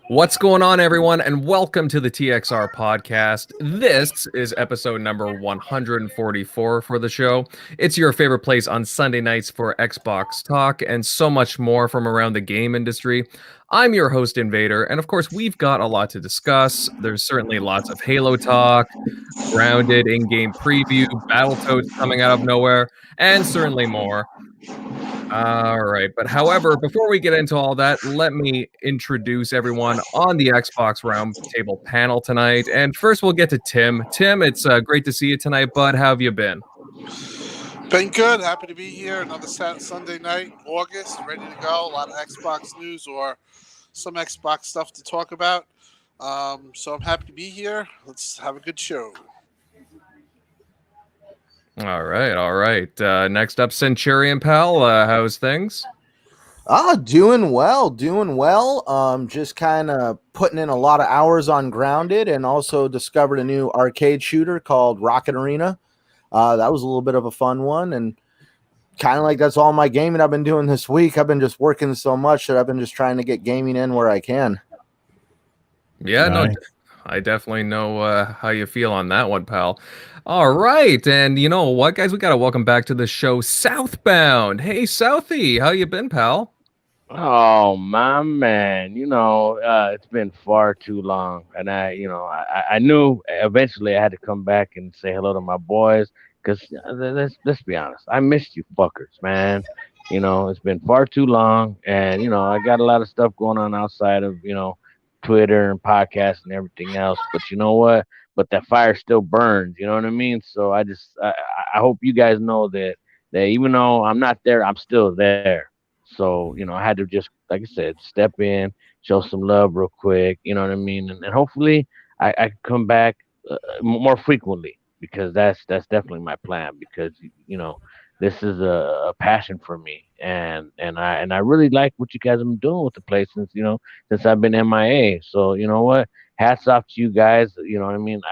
What's going on, everyone, and welcome to the TXR Podcast. This is episode number 144 for the show. It's your favorite place on Sunday nights for Xbox talk and so much more from around the game industry. I'm your host, Invader, and of course, we've got a lot to discuss. There's certainly lots of Halo talk, Grounded in-game preview, Battletoads coming out of nowhere, and certainly more. All right. But however, before we get into all that, let me introduce everyone on the Xbox Roundtable panel tonight. And first, we'll get to Tim. Tim, it's great to see you tonight, bud. How have you been? Been good. Happy to be here. Another Sunday night, August, ready to go. A lot of Xbox news or some Xbox stuff to talk about. So I'm happy to be here. Let's have a good show. All right. Next up, Centurion Pal. How's things? Doing well. Just kind of putting in a lot of hours on Grounded, and also discovered a new arcade shooter called Rocket Arena. That was a little bit of a fun one, and kind of like that's all my gaming I've been doing this week. I've been just working so much that I've been just trying to get gaming in where I can. Yeah, nice. No, I definitely know how you feel on that one, pal. All right, and you know what, guys? We got to welcome back to the show Southbound. Hey, Southie, how you been, pal? Oh, my man, it's been far too long. And I knew eventually I had to come back and say hello to my boys because let's be honest, I missed you fuckers, man. It's been far too long. And, I got a lot of stuff going on outside of, Twitter and podcasts and everything else. But you know what? But that fire still burns. You know what I mean? So I hope you guys know that even though I'm not there, I'm still there. So, I had to just, like I said, step in, show some love real quick. You know what I mean? And hopefully I can come back more frequently, because that's definitely my plan, because, this is a passion for me. And I really like what you guys have been doing with the place since I've been MIA. So, you know what? Hats off to you guys. You know what I mean?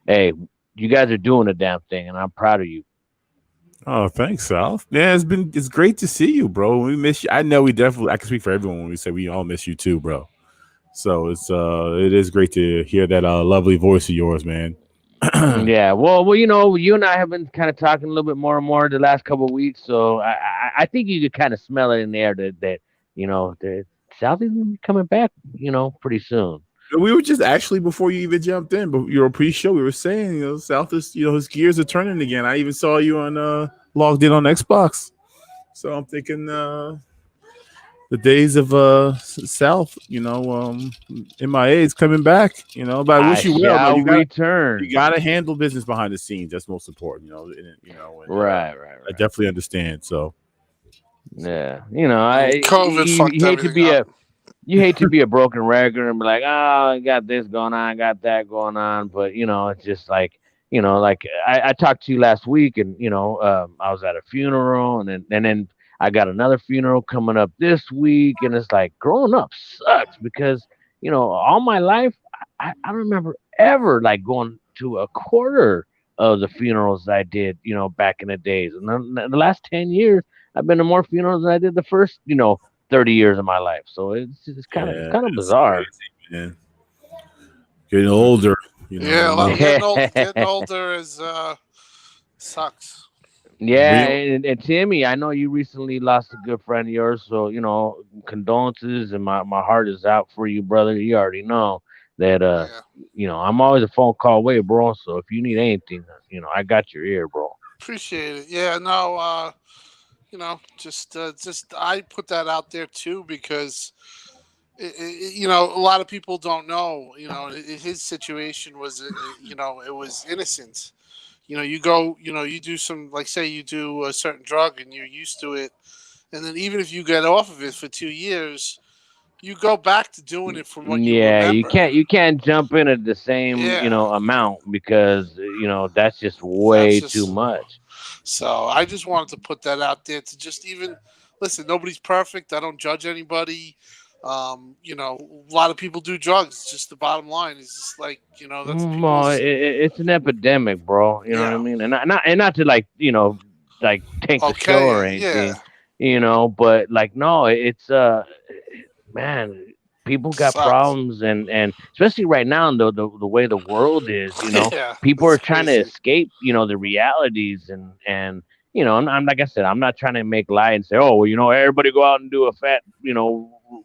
Hey, you guys are doing a damn thing, and I'm proud of you. Oh, thanks, South. Yeah, it's great to see you, bro. We miss you. I know I can speak for everyone when we say we all miss you too, bro. So it is great to hear that lovely voice of yours, man. Yeah, well, you and I have been kind of talking a little bit more and more the last couple of weeks, so I think you could kind of smell it in the air that Southie's gonna be coming back, pretty soon. We were just actually, before you even jumped in, but your pre-show, we were saying, South is, his gears are turning again. I even saw you on logged in on Xbox, so I'm thinking the days of South, MIA is coming back, but I wish you well. You return. You gotta handle business behind the scenes. That's most important, Right. I definitely understand. So, yeah, COVID fucked everything up. You hate to be a broken record and be like, oh, I got this going on, I got that going on, but it's just like, I talked to you last week, and I was at a funeral, and then I got another funeral coming up this week, and it's like growing up sucks, because all my life I remember ever like going to a quarter of the funerals I did back in the days, and then the last 10 years I've been to more funerals than I did the first 30 years of my life. So it's kind of bizarre. Crazy, getting older, getting older is sucks. Yeah, and Timmy, I know you recently lost a good friend of yours, so condolences, and my heart is out for you, brother. You already know that I'm always a phone call away, bro. So if you need anything, I got your ear, bro. Appreciate it. Yeah, no, just I put that out there too, because a lot of people don't know. His situation was, it was innocent. You go, you do some, like, say you do a certain drug and you're used to it, and then even if you get off of it for 2 years, you go back to doing it from what you remember. You can't jump in at the same amount, because that's just way too much. So I just wanted to put that out there to just even listen. Nobody's perfect. I don't judge anybody. A lot of people do drugs. Just the bottom line is just like, that's it's an epidemic, bro. You know what I mean? And not to like tank the show or anything. But like, no, it's man, people got Sucks. problems, and especially right now, the way the world is, Yeah, people are it's trying to crazy. escape, the realities, and I'm like I said, I'm not trying to make light and say, oh, well, everybody go out and do a fat,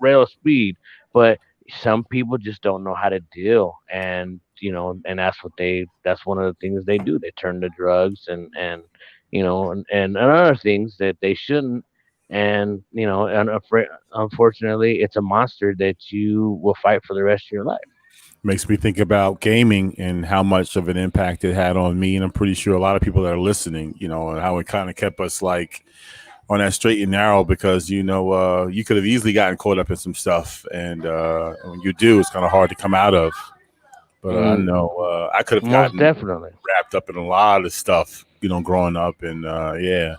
rail speed, but some people just don't know how to deal, and and that's one of the things they do. They turn to drugs and other things that they shouldn't. And unfortunately, it's a monster that you will fight for the rest of your life. Makes me think about gaming and how much of an impact it had on me, and I'm pretty sure a lot of people that are listening, and how it kind of kept us like on that straight and narrow, because you could have easily gotten caught up in some stuff, and when you do, it's kind of hard to come out of. But I know I could have Most gotten definitely. wrapped up in a lot of stuff, growing up, and yeah.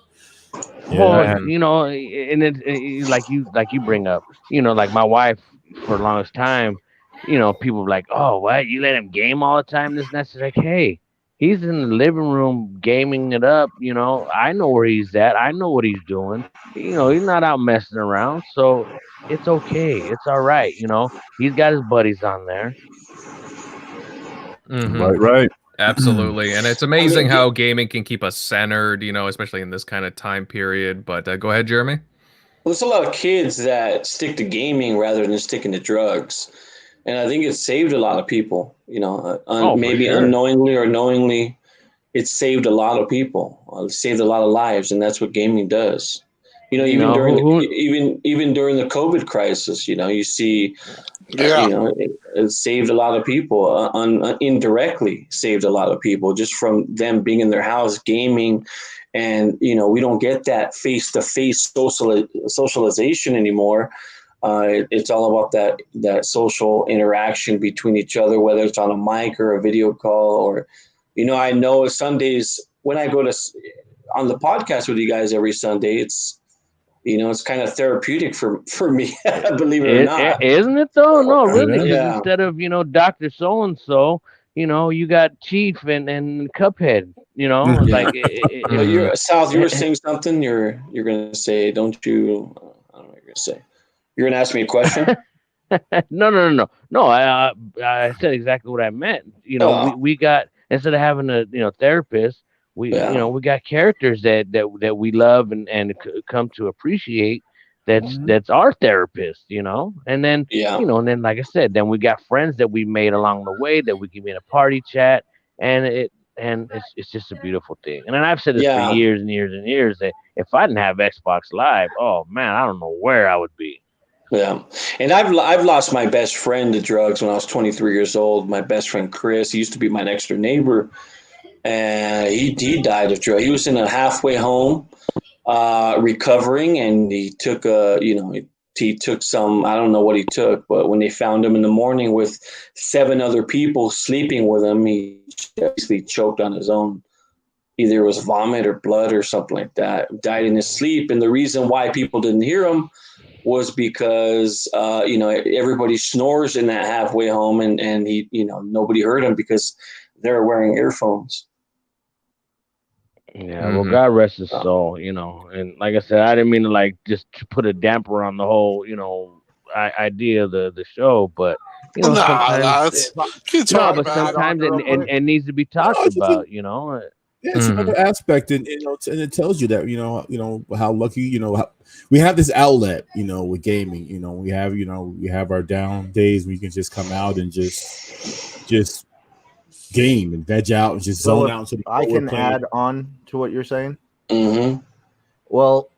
Well, man. and like you bring up, like my wife for the longest time, people were like, oh, what, you let him game all the time? This and that. She's like, hey, he's in the living room gaming it up. I know where he's at. I know what he's doing. He's not out messing around, so it's okay. It's all right. He's got his buddies on there. Mhm. Right. Absolutely. And it's amazing how gaming can keep us centered, especially in this kind of time period. But go ahead, Jeremy. Well, there's a lot of kids that stick to gaming rather than sticking to drugs. And I think it's saved a lot of people, maybe for sure. unknowingly or knowingly, it saved a lot of people. It saved a lot of lives, and that's what gaming does. Even during the COVID crisis, you see, Yeah. it saved a lot of people, indirectly saved a lot of people just from them being in their house gaming. And, we don't get that face-to-face socialization anymore. It's all about that social interaction between each other, whether it's on a mic or a video call, or, I know Sundays when I go on the podcast with you guys every Sunday, it's kind of therapeutic for me, believe it or not. Isn't it though? No, really. 'Cause Yeah. instead of Dr. So and so, you got Chief and Cuphead. Like You're South. You were saying something. You're gonna say, don't you? I don't know what you're gonna say. You're gonna ask me a question. No. I said exactly what I meant. We got, instead of having a therapist, we we got characters that we love and come to appreciate. That's our therapist, and then and then, like I said, then we got friends that we made along the way that we can be in a party chat, and it's just a beautiful thing. And then I've said this for years and years and years, that if I didn't have Xbox Live, oh man, I don't know where I would be. Yeah, and I've lost my best friend to drugs when I was 23 years old. My best friend Chris, he used to be my next door neighbor, and he died of drugs. He was in a halfway home, recovering, and he took he took some, I don't know what he took, but when they found him in the morning with 7 other people sleeping with him, he basically choked on his own. Either it was vomit or blood or something like that. Died in his sleep, and the reason why people didn't hear him was because everybody snores in that halfway home, and he nobody heard him because they're wearing earphones. Yeah, well, God rest his soul, and like I said, I didn't mean to just to put a damper on the whole idea of the show, but sometimes sometimes it needs to be talked about. Yeah, it's another aspect, and and it tells you that how lucky we have this outlet, with gaming. We have our down days where you can just come out and just game and veg out and just zone out. I can add on to what you're saying. Mm-hmm. Well,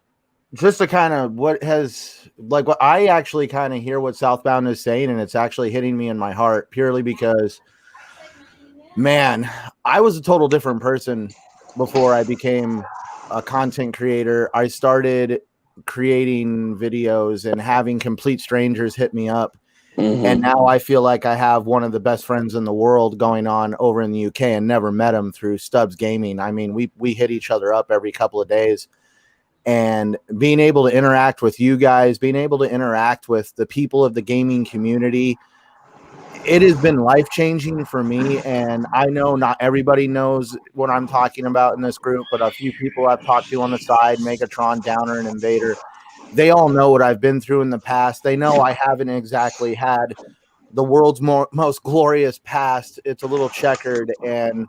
just to kind of what I actually kind of hear what Southbound is saying, and it's actually hitting me in my heart purely because, man, I was a total different person before I became a content creator. I started creating videos and having complete strangers hit me up. Mm-hmm. And now I feel like I have one of the best friends in the world going on over in the UK, and never met him through Stubbs Gaming. I mean, we hit each other up every couple of days, and being able to interact with you guys, being able to interact with the people of the gaming community, it has been life-changing for me. And I know not everybody knows what I'm talking about in this group, but a few people I've talked to on the side, Megatron, Downer, and Invader, they all know what I've been through in the past. They know I haven't exactly had the world's most glorious past. It's a little checkered. And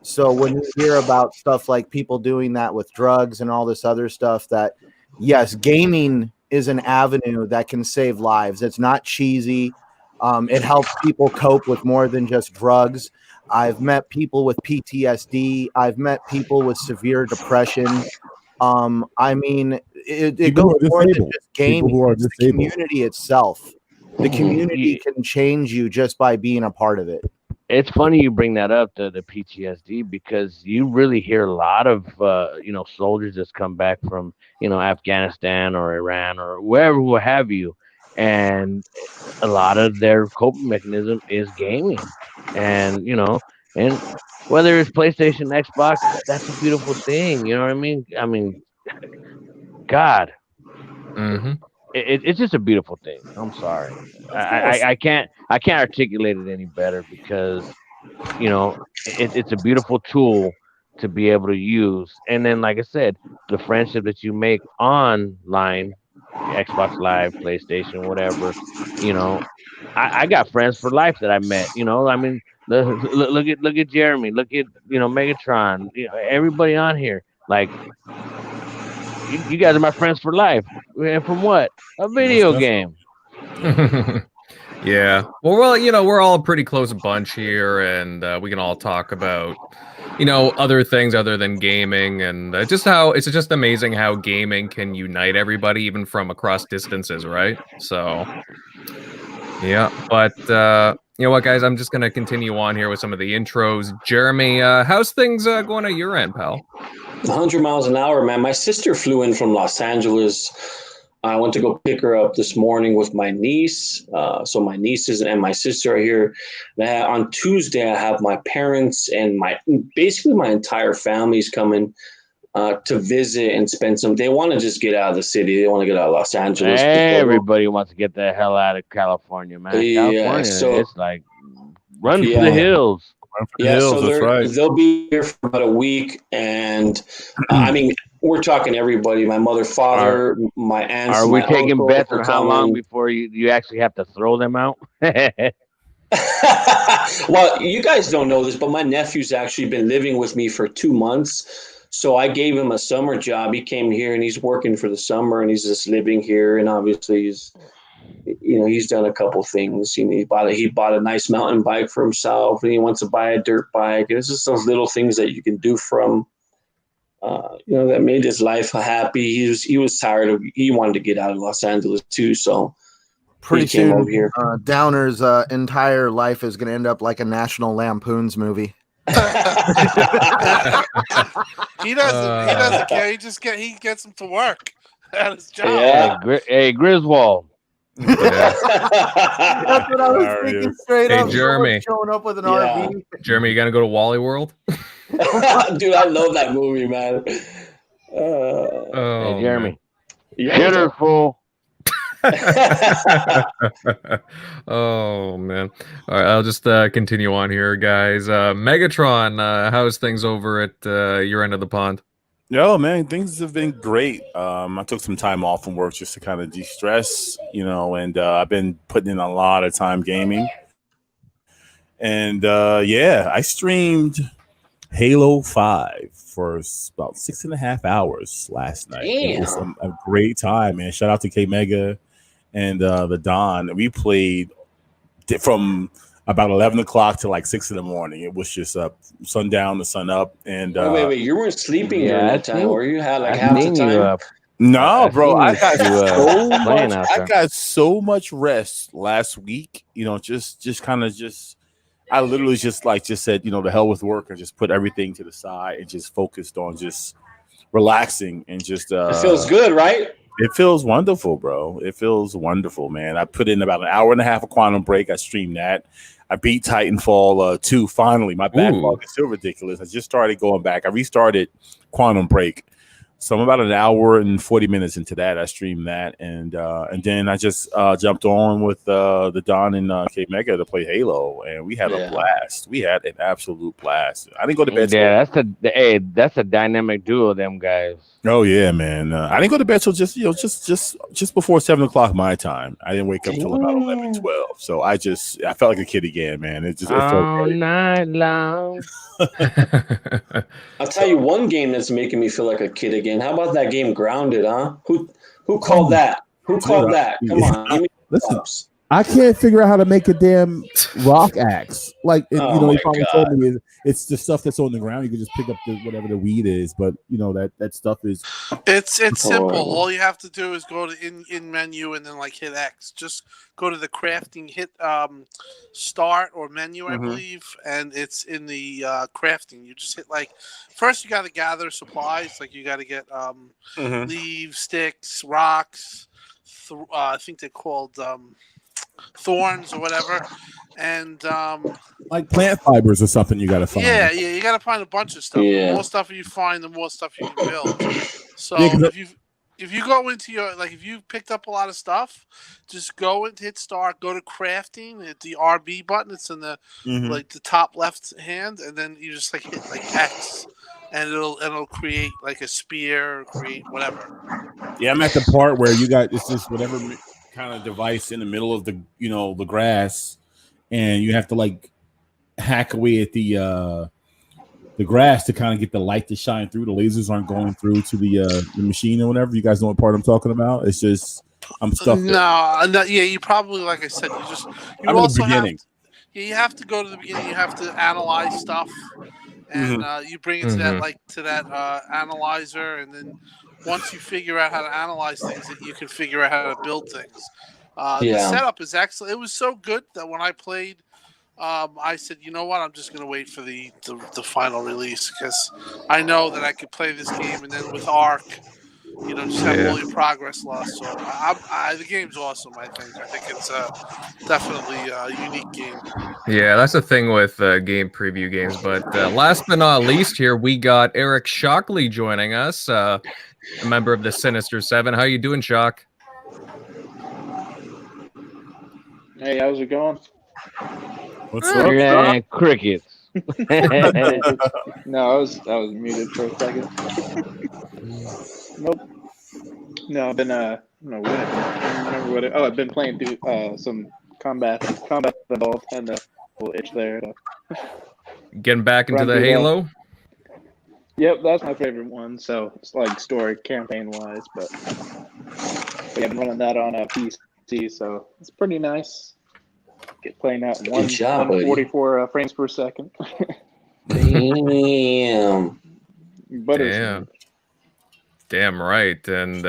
so when you hear about stuff like people doing that with drugs and all this other stuff, that yes, gaming is an avenue that can save lives. It's not cheesy. It helps people cope with more than just drugs. I've met people with PTSD. I've met people with severe depression. I mean, it goes more than just gaming. It's the community itself. The community can change you just by being a part of it. It's funny you bring that up, the PTSD, because you really hear a lot of soldiers that's come back from Afghanistan or Iran or wherever, what have you, and a lot of their coping mechanism is gaming, and and whether it's PlayStation, Xbox, that's a beautiful thing. You know what I mean? I mean, God. Mm-hmm. It's just a beautiful thing. I'm sorry, I can't articulate it any better, because it's a beautiful tool to be able to use. And then, like I said, the friendship that you make online, Xbox Live, PlayStation, whatever, I got friends for life that I met. I mean, look at Jeremy, look at Megatron, everybody on here, like. You guys are my friends for life. And from what? A video game. Yeah. Well, we're all a pretty close bunch here, and we can all talk about, other things other than gaming, and just how it's just amazing how gaming can unite everybody, even from across distances, right? So, yeah. But you know what, guys? I'm just gonna continue on here with some of the intros. Jeremy, how's things going at your end, pal? 100 miles an hour, man. My sister flew in from Los Angeles. I went to go pick her up this morning with my niece. So my nieces and my sister are here. On Tuesday, I have my parents and basically my entire family's coming to visit and spend some. They want to just get out of the city. They want to get out of Los Angeles. Everybody wants to get the hell out of California, man. California, so it's like run for the hills. So they'll be here for about a week, and I mean, we're talking everybody. My mother, father, my aunts. Are we taking bets on how long before you actually have to throw them out? Well, you guys don't know this, but my nephew's actually been living with me for 2 months. So I gave him a summer job. He came here and he's working for the summer, and he's just living here. And obviously, he's done a couple things. He bought a nice mountain bike for himself, and he wants to buy a dirt bike. And it's just those little things that you can do from, that made his life happy. He was tired he wanted to get out of Los Angeles too. So pretty soon, over here. Downer's entire life is going to end up like a National Lampoon's movie. He doesn't care. He gets him to work at his job. Yeah. Hey, Griswold. That's what I was thinking straight up. Jeremy, showing up with an RV. Jeremy, you gonna go to Wally World? Dude, I love that movie, man. Hey, Jeremy. Yeah, full. Oh man! All right, I'll just continue on here, guys. Megatron, how's things over at your end of the pond? Yo, man, things have been great. I took some time off from work just to kind of de-stress, and I've been putting in a lot of time gaming. And I streamed Halo 5 for about 6.5 hours last night. Damn. It was a great time, man. Shout out to K Mega and the Don. We played from about 11 o'clock to like 6 in the morning. It was just sundown to sun up. And wait, you weren't sleeping during that time, or you had like half the time? No, bro, I got so much rest last week. I literally just said, the hell with work, and just put everything to the side and just focused on just relaxing and just. It feels good, right? It feels wonderful, bro. It feels wonderful, man. I put in about an hour and a half of Quantum Break. I streamed that. I beat Titanfall 2 finally. My backlog is still ridiculous. I just started going back. I restarted Quantum Break So I'm about an hour and 40 minutes into that. I streamed that, and then I just jumped on with the Don and K Mega to play Halo, and we had a blast. We had an absolute blast. I didn't go to bed. Yeah, that's a dynamic duo, them guys. Oh yeah, man. I didn't go to bed till just before 7:00 my time. I didn't wake up till about 11, 12. So I felt like a kid again, man. It felt all great. night long. I'll tell you one game that's making me feel like a kid again. How about that game Grounded, huh? Who called that? Who called that? Come on. Give me Listen, I can't figure out how to make a damn rock axe. Like, they finally told me it's the stuff that's on the ground. You can just pick up whatever the weed is, but that stuff is. It's simple. All you have to do is go to in menu and then hit X. Just go to the crafting, hit start or menu, I believe, and it's in the crafting. You just hit first you got to gather supplies. You got to get leaves, sticks, rocks. I think they're called thorns or whatever, and like plant fibers or something. You got to find. Yeah, you got to find a bunch of stuff. The more stuff you find, the more stuff you can build. So if you go into your if you picked up a lot of stuff, just go and hit start. Go to crafting. Hit the RB button. It's in the the top left hand, and then you just hit X. And it'll create a spear, or create whatever. Yeah, I'm at the part where you got it's just whatever kind of device in the middle of the the grass, and you have to hack away at the grass to kind of get the light to shine through. The lasers aren't going through to the machine or whatever. You guys know what part I'm talking about? It's just I'm stuck. No, you probably like I said, you also have to go to the beginning. You have to analyze stuff. And you bring it to that analyzer, and then once you figure out how to analyze things, you can figure out how to build things. The setup is excellent. It was so good that when I played, I said, you know what, I'm just going to wait for the final release because I know that I could play this game, and then with Arc, just have all your progress lost. So the game's awesome. I think it's definitely a unique game. Yeah, that's the thing with game preview games. But last but not least, here we got Eric Shockley joining us, a member of the Sinister Seven. How you doing, Shock? Hey, how's it going? What's up? Yeah, crickets. No, I was muted for a second. Nope. No, I've been I don't know what I've been playing through some combat involved and a little itch there. So. Getting back into the Halo? Yep, that's my favorite one. So it's story campaign wise, but I've been running that on a PC, so it's pretty nice. Get playing out in 144 frames per second. Damn. But Damn right. And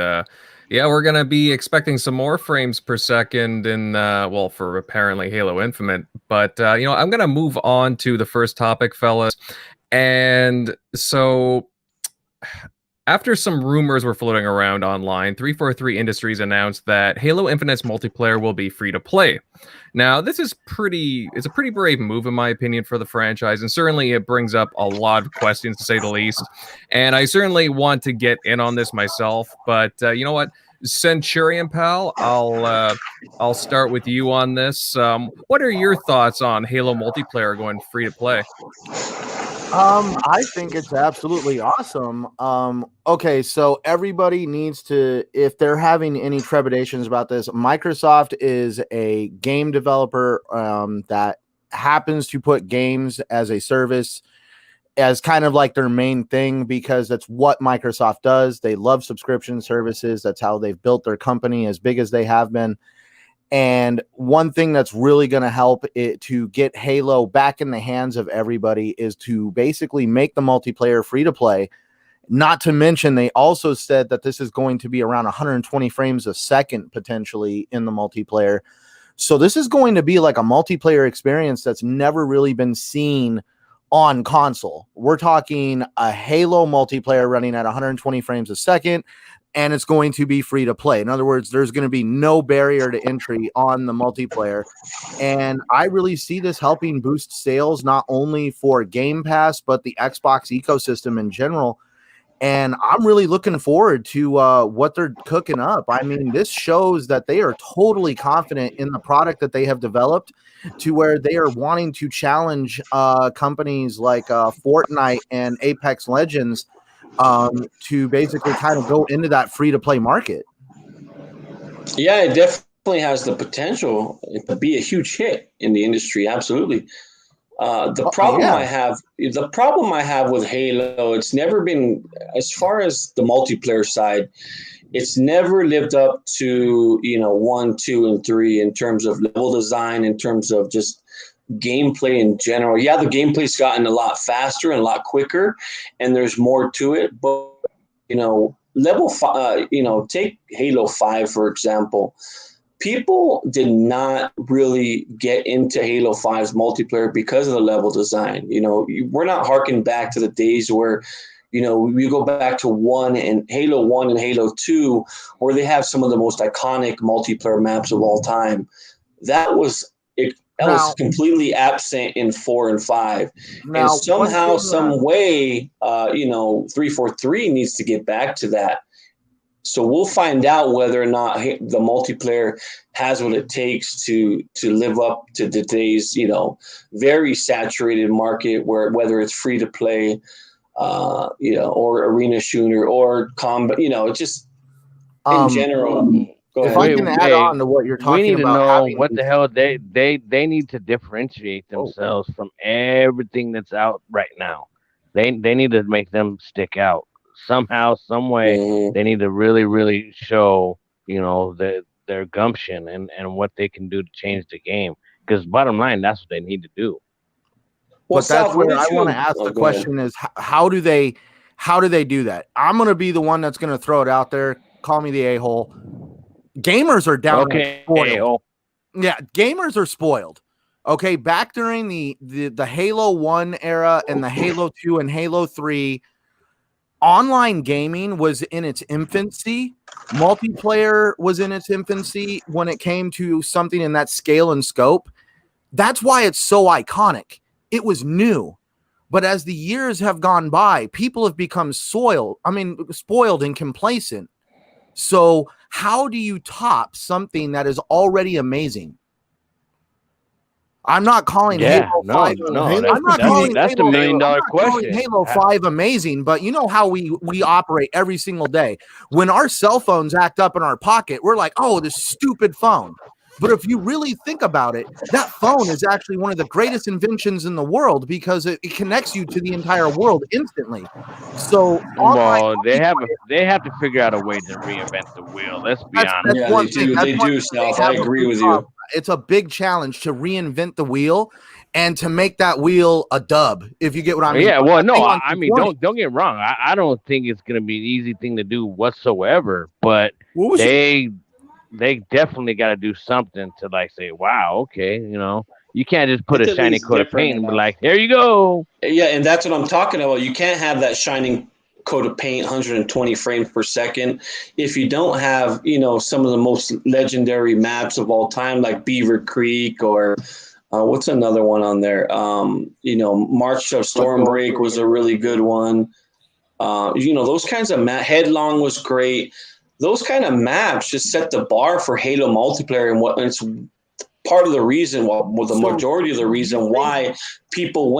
we're going to be expecting some more frames per second in, for apparently Halo Infinite. But, I'm going to move on to the first topic, fellas. And so after some rumors were floating around online, 343 Industries announced that Halo Infinite's multiplayer will be free to play. Now, this is it's a pretty brave move, in my opinion, for the franchise, and certainly it brings up a lot of questions, to say the least. And I certainly want to get in on this myself, but you know what? Centurion pal, I'll start with you on this. What are your thoughts on Halo multiplayer going free to play? I think it's absolutely awesome. Okay, so everybody needs to, if they're having any trepidations about this, Microsoft is a game developer that happens to put games as a service as kind of their main thing because that's what Microsoft does. They love subscription services. That's how they've built their company as big as they have been. And one thing that's really going to help it to get Halo back in the hands of everybody is to basically make the multiplayer free to play. Not to mention, they also said that this is going to be around 120 frames a second potentially in the multiplayer. So this is going to be like a multiplayer experience that's never really been seen on console. We're talking a Halo multiplayer running at 120 frames a second. And it's going to be free to play. In other words, there's going to be no barrier to entry on the multiplayer. And I really see this helping boost sales, not only for Game Pass, but the Xbox ecosystem in general. And I'm really looking forward to what they're cooking up. I mean, this shows that they are totally confident in the product that they have developed, to where they are wanting to challenge companies like Fortnite and Apex Legends to basically kind of go into that free-to-play market. Yeah, it definitely has the potential to be a huge hit in the industry. Absolutely. The problem I have with Halo, it's never been, as far as the multiplayer side, it's never lived up to 1, 2, and 3 in terms of level design, in terms of just gameplay in general. Yeah, the gameplay's gotten a lot faster and a lot quicker, and there's more to it. But level 5, take Halo 5 for example. People did not really get into Halo 5's multiplayer because of the level design. We're not harking back to the days where, we go back to Halo 1 and Halo 2, where they have some of the most iconic multiplayer maps of all time. That was completely absent in 4 and 5. And somehow, some way, 343 needs to get back to that. So we'll find out whether or not the multiplayer has what it takes to live up to today's, very saturated market, whether it's free to play, or arena shooter or combat, just in general. If I can add on to what you're talking about, we need to know what the hell they need to differentiate themselves from everything that's out right now. They need to make them stick out. Somehow, some way, they need to really, really show, their gumption and what they can do to change the game. Because bottom line, that's what they need to do. Well, but that's where I want to ask the question is, how do they do that? I'm going to be the one that's going to throw it out there. Call me the a-hole. Gamers are down. Okay, spoiled. Yeah, gamers are spoiled. Okay, back during the Halo 1 era and the Halo 2 and Halo 3, online gaming was in its infancy. Multiplayer was in its infancy when it came to something in that scale and scope. That's why it's so iconic. It was new. But as the years have gone by, people have become spoiled and complacent. So how do you top something that is already amazing? I'm not calling Halo 5. I'm not calling that's the $1 million question. Halo 5 amazing, but you know how we operate every single day. When our cell phones act up in our pocket, we're like, oh, this stupid phone. But if you really think about it, that phone is actually one of the greatest inventions in the world because it connects you to the entire world instantly. So they have to figure out a way to reinvent the wheel. Let's be honest. They do, South. I agree with you. It's a big challenge to reinvent the wheel and to make that wheel a dub, if you get what I mean. Yeah, well, no, I mean, don't get me wrong. I don't think it's going to be an easy thing to do whatsoever, but they definitely got to do something to say, wow, okay, you can't just put a shiny coat of paint and be like, here you go. Yeah, and that's what I'm talking about. You can't have that shining coat of paint, 120 frames per second, if you don't have, some of the most legendary maps of all time, like Beaver Creek or what's another one on there? March of Stormbreak was a really good one. Those kinds of Headlong was great. Those kind of maps just set the bar for Halo multiplayer, and it's part of the reason, the majority of the reason why people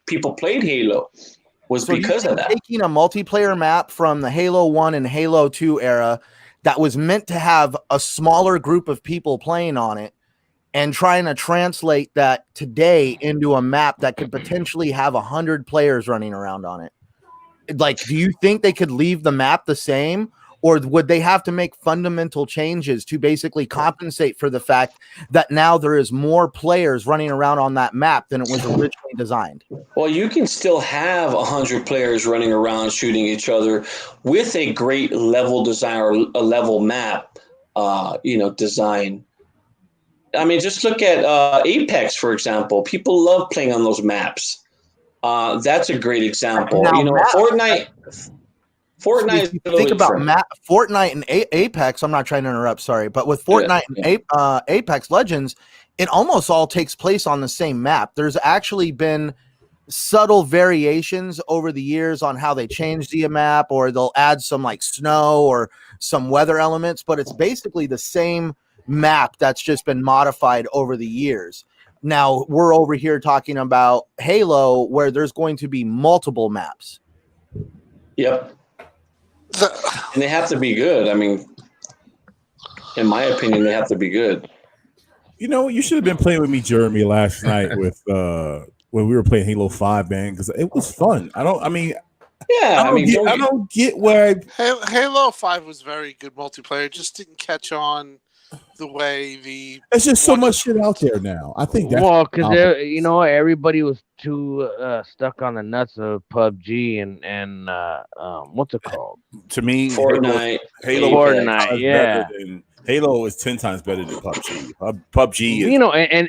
people played Halo was because of that. Taking a multiplayer map from the Halo 1 and Halo 2 era that was meant to have a smaller group of people playing on it and trying to translate that today into a map that could potentially have 100 players running around on it. Do you think they could leave the map the same? Or would they have to make fundamental changes to basically compensate for the fact that now there is more players running around on that map than it was originally designed? Well, you can still have 100 players running around shooting each other with a great level design or a level map, design. I mean, just look at Apex, for example. People love playing on those maps. That's a great example. Fortnite. Fortnite. If you think about Fortnite and Apex, I'm not trying to interrupt, sorry, but with Fortnite and Apex Legends, it almost all takes place on the same map. There's actually been subtle variations over the years on how they change the map, or they'll add some like snow or some weather elements, but it's basically the same map that's just been modified over the years. Now we're over here talking about Halo, where there's going to be multiple maps. Yep. And they have to be good. I mean, in my opinion, they have to be good. You know, you should have been playing with me, Jeremy, last night with when we were playing Halo 5, man, because it was fun. I don't get where Halo 5 was very good multiplayer. It just didn't catch on the way the. There's just so much shit out there now. I think that's because everybody was too stuck on the nuts of PUBG and what's it called? To me, Fortnite. Fortnite, yeah. Halo is 10 times better than PUBG. PUBG is,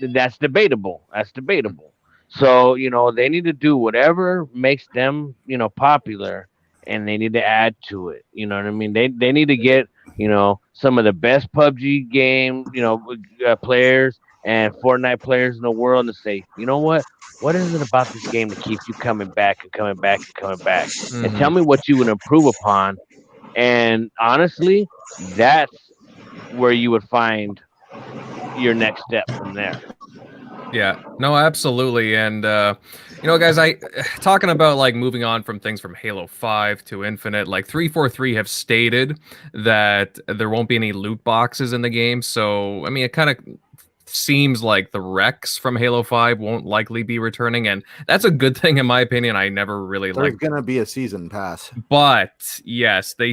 and that's debatable. That's debatable. So, they need to do whatever makes them, popular, and they need to add to it. You know what I mean? They need to get, some of the best PUBG game, players and Fortnite players in the world and say, you know what? What is it about this game that keeps you coming back and coming back and coming back? Mm-hmm. And tell me what you would improve upon. And honestly, that's where you would find your next step from there. Yeah, no, absolutely. And, guys, talking about like moving on from things from Halo 5 to Infinite, like 343 have stated that there won't be any loot boxes in the game. So, I mean, it kind of seems like the Rex from Halo 5 won't likely be returning, and that's a good thing in my opinion. I never really There's gonna be a season pass, but yes, they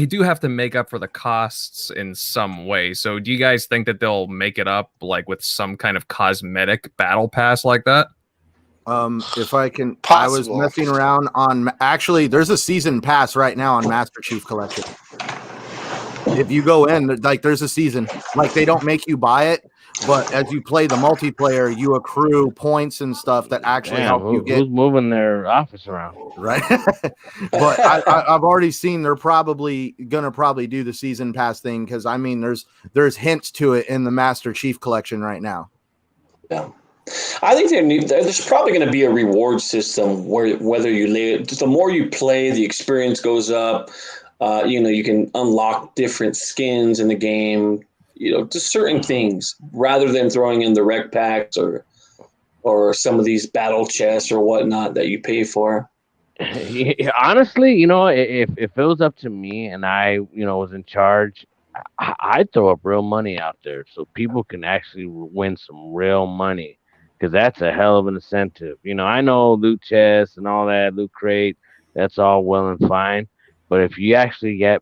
do have to make up for the costs in some way. So do you guys think that they'll make it up like with some kind of cosmetic battle pass like that? If I can, Possible. I was messing around on, actually there's a season pass right now on Master Chief Collection. If you go in, like there's a season, like they don't make you buy it, but as you play the multiplayer, you accrue points and stuff that actually help you get. Who's moving their office around? Right. But I've already seen they're probably gonna do the season pass thing, because I mean there's hints to it in the Master Chief Collection right now. Yeah. I think there's probably going to be a reward system where whether the more you play, the experience goes up. You can unlock different skins in the game, just certain things rather than throwing in the rec packs or some of these battle chests or whatnot that you pay for. Honestly, if it was up to me and I, was in charge, I'd throw up real money out there so people can actually win some real money, because that's a hell of an incentive. I know loot chests and all that, loot crate, that's all well and fine. But if you actually get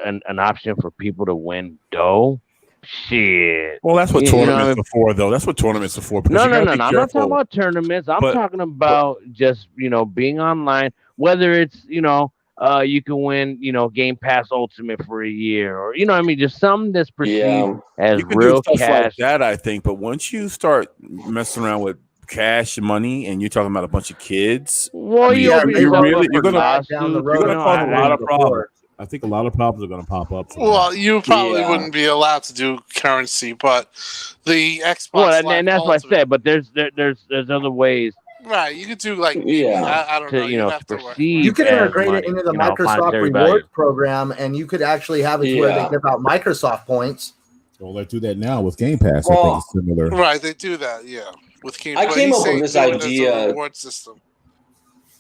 an option for people to win dough, shit. Well, that's what tournaments are for, though. That's what tournaments are for. No. I'm not talking about tournaments. I'm talking about just, being online, whether it's, you can win, Game Pass Ultimate for a year, or, just something that's perceived as real cash. Like that, I think. But once you start messing around with cash and money, and you're talking about a bunch of kids, well, you're going to cause a lot of problems. I think a lot of problems are going to pop up. Well, you probably wouldn't be allowed to do currency, but the Xbox. Well, and that's what I said. But there's other ways. Right, you could do like I don't know. You could integrate it into the Microsoft Rewards program, and you could actually have it where they give out Microsoft points. Well, they do that now with Game Pass. I think it's similar. Right, they do that. Yeah, with Game Pass. I came up with this idea. Reward system.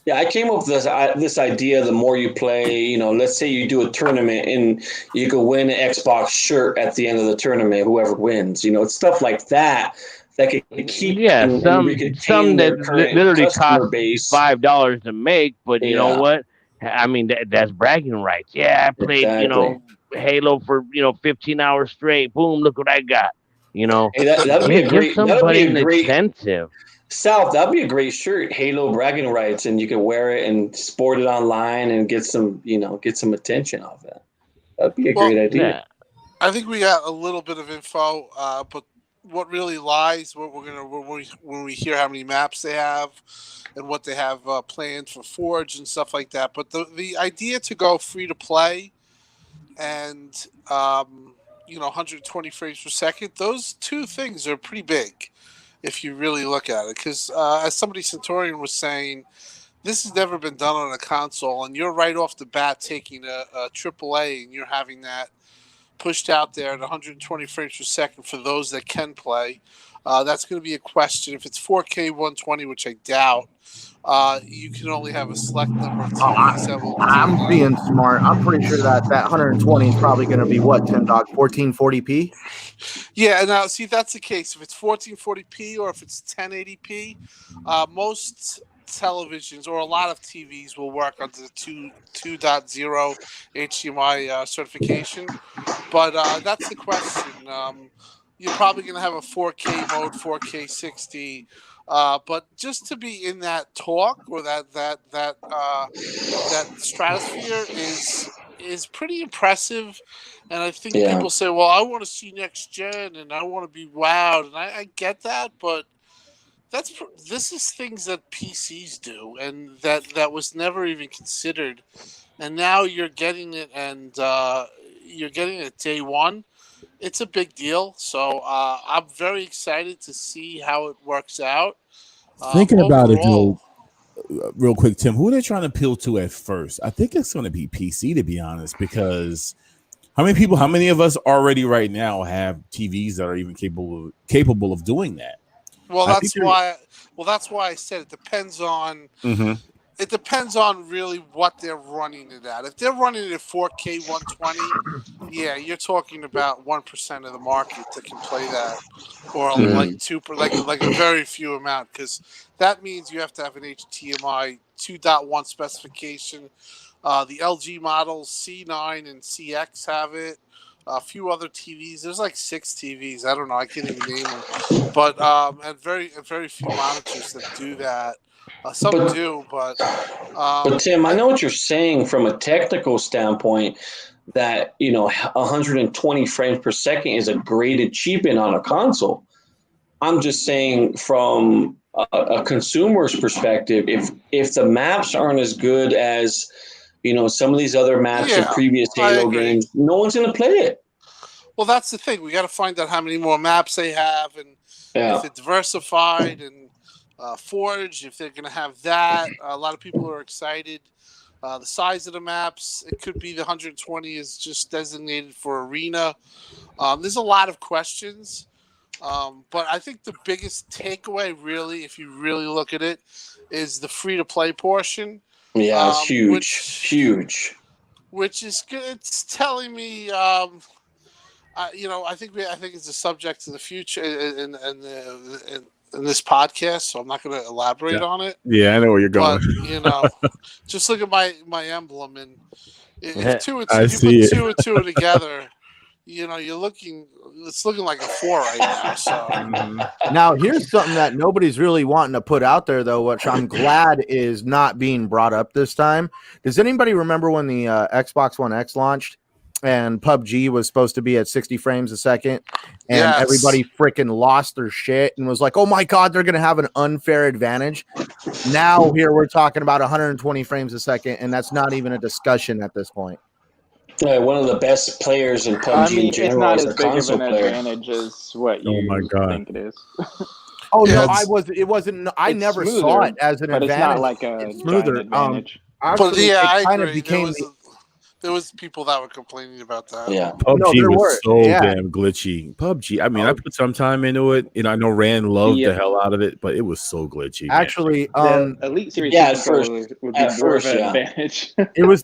Yeah, I came up with this idea. The more you play, let's say you do a tournament and you could win an Xbox shirt at the end of the tournament. Whoever wins, it's stuff like that could keep. Yeah, some that literally cost $5 to make, but you know what? I mean, that's bragging rights. Yeah, I played Halo for 15 hours straight. Boom, look what I got. Hey, that'd be a great. Somebody an incentive. South, that'd be a great shirt, Halo bragging rights, and you can wear it and sport it online and get some attention off that. That'd be a great idea. Yeah. I think we got a little bit of info, but what really lies, when we hear how many maps they have and what they have planned for Forge and stuff like that. But the idea to go free to play and 120 frames per second, those two things are pretty big. if you really look at it. Because as somebody Centurion was saying, this has never been done on a console, and you're right off the bat taking a AAA and you're having that pushed out there at 120 frames per second for those that can play. That's going to be a question. If it's 4K 120, which I doubt, you can only have a select number of TVs that will do I'm that. being smart. I'm pretty sure that 120 is probably going to be what, Tim Dog, 1440p? Yeah, now see if that's the case. If it's 1440p or if it's 1080p, most televisions or a lot of TVs will work under the 2.0 HDMI certification. But that's the question. You're probably going to have a 4K mode, 4K 60. But just to be in that talk or that stratosphere is pretty impressive. And I think people say, well, I want to see next gen and I want to be wowed. And I get that, but this is things that PCs do and that was never even considered. And now you're getting it and you're getting it day one. It's a big deal. So I'm very excited to see how it works out. Thinking about it, though, real quick, Tim, who are they trying to appeal to at first? I think it's going to be PC, to be honest, because how many of us already right now have TVs that are even capable of doing that? Well, that's why I said it depends on. Mm-hmm. It depends on really what they're running it at. If they're running it at 4K 120, yeah, you're talking about 1% of the market that can play that, or like a very few amount, because that means you have to have an HDMI 2.1 specification. The LG models C9 and CX have it. A few other TVs. There's like 6 TVs. I don't know. I can't even name them. But and very few monitors that do that. Some do, but Tim, I know what you're saying from a technical standpoint. That 120 frames per second is a great achievement on a console. I'm just saying from a consumer's perspective, if the maps aren't as good as some of these other maps in previous Halo games, no one's going to play it. Well, that's the thing. We got to find out how many more maps they have, and if it's diversified and Forge, if they're going to have that. A lot of people are excited. The size of the maps, it could be the 120 is just designated for arena. There's a lot of questions, but I think the biggest takeaway, really, if you really look at it, is the free-to-play portion. Yeah, it's huge. Which is good. It's telling me, I think it's a subject to the future in this podcast, so I'm not going to elaborate on it. Yeah, I know where you're going. But just look at my emblem, and if you put two and two together, it's looking like a 4 right now. So now here's something that nobody's really wanting to put out there, though, which I'm glad is not being brought up this time. Does anybody remember when the Xbox One X launched and PUBG was supposed to be at 60 frames a second, and everybody freaking lost their shit and was like, oh my God, they're going to have an unfair advantage. Now here we're talking about 120 frames a second, and that's not even a discussion at this point. One of the best players in PUBG in general is a console player. It's not as big of an advantage as what you think it is. Oh no, it wasn't. I never saw it as an advantage. It's not like a smoother advantage. But yeah, I agree. There was people that were complaining about that. Yeah, PUBG was so damn glitchy. PUBG. I mean, I put some time into it. I know Rand loved the hell out of it, but it was so glitchy. Actually, the Elite Series at first would be more of an advantage. It was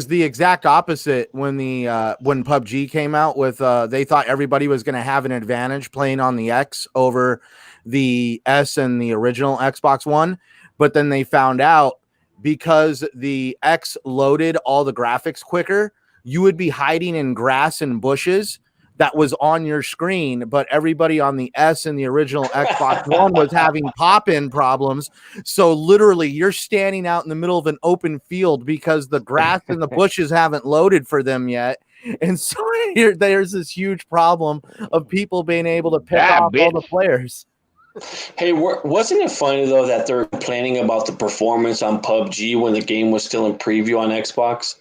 the exact opposite when when PUBG came out with they thought everybody was going to have an advantage playing on the X over the S and the original Xbox One, but then they found out, because the X loaded all the graphics quicker, you would be hiding in grass and bushes that was on your screen, but everybody on the S and the original Xbox One was having pop-in problems. So literally you're standing out in the middle of an open field because the grass and the bushes haven't loaded for them yet. And so there's this huge problem of people being able to pick off all the players. Hey, wasn't it funny, though, that they're complaining about the performance on PUBG when the game was still in preview on Xbox?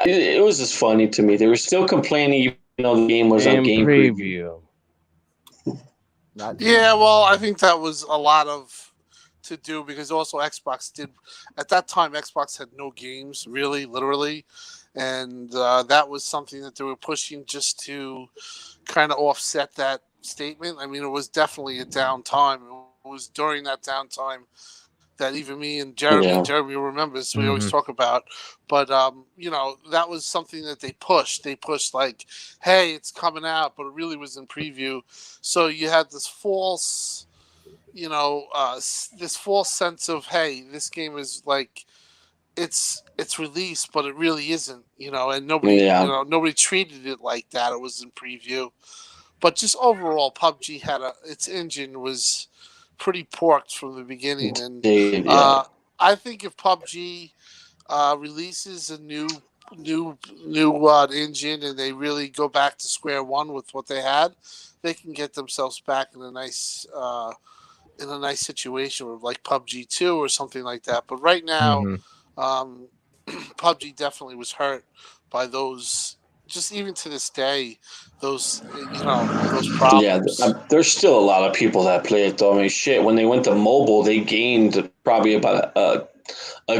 It was just funny to me. They were still complaining even though the game was on game preview. Yeah, well, I think that was a lot of to do because also Xbox did at that time. Xbox had no games, really, literally, and that was something that they were pushing just to kind of offset that statement. I mean, it was definitely a downtime. It was during that downtime that even me and Jeremy remembers, we always talk about. But that was something that they pushed. They pushed like, "Hey, it's coming out," but it really was in preview. So you had this false, this false sense of, "Hey, this game is like." It's released, but it really isn't, and nobody treated it like that. It was in preview, but just overall, PUBG had its engine was pretty porked from the beginning, and I think if PUBG releases a new engine and they really go back to square one with what they had, they can get themselves back in a nice situation with like PUBG 2 or something like that. But right now. PUBG definitely was hurt by those. Just even to this day, those problems. Yeah, there's still a lot of people that play it though. I mean, shit. When they went to mobile, they gained probably about a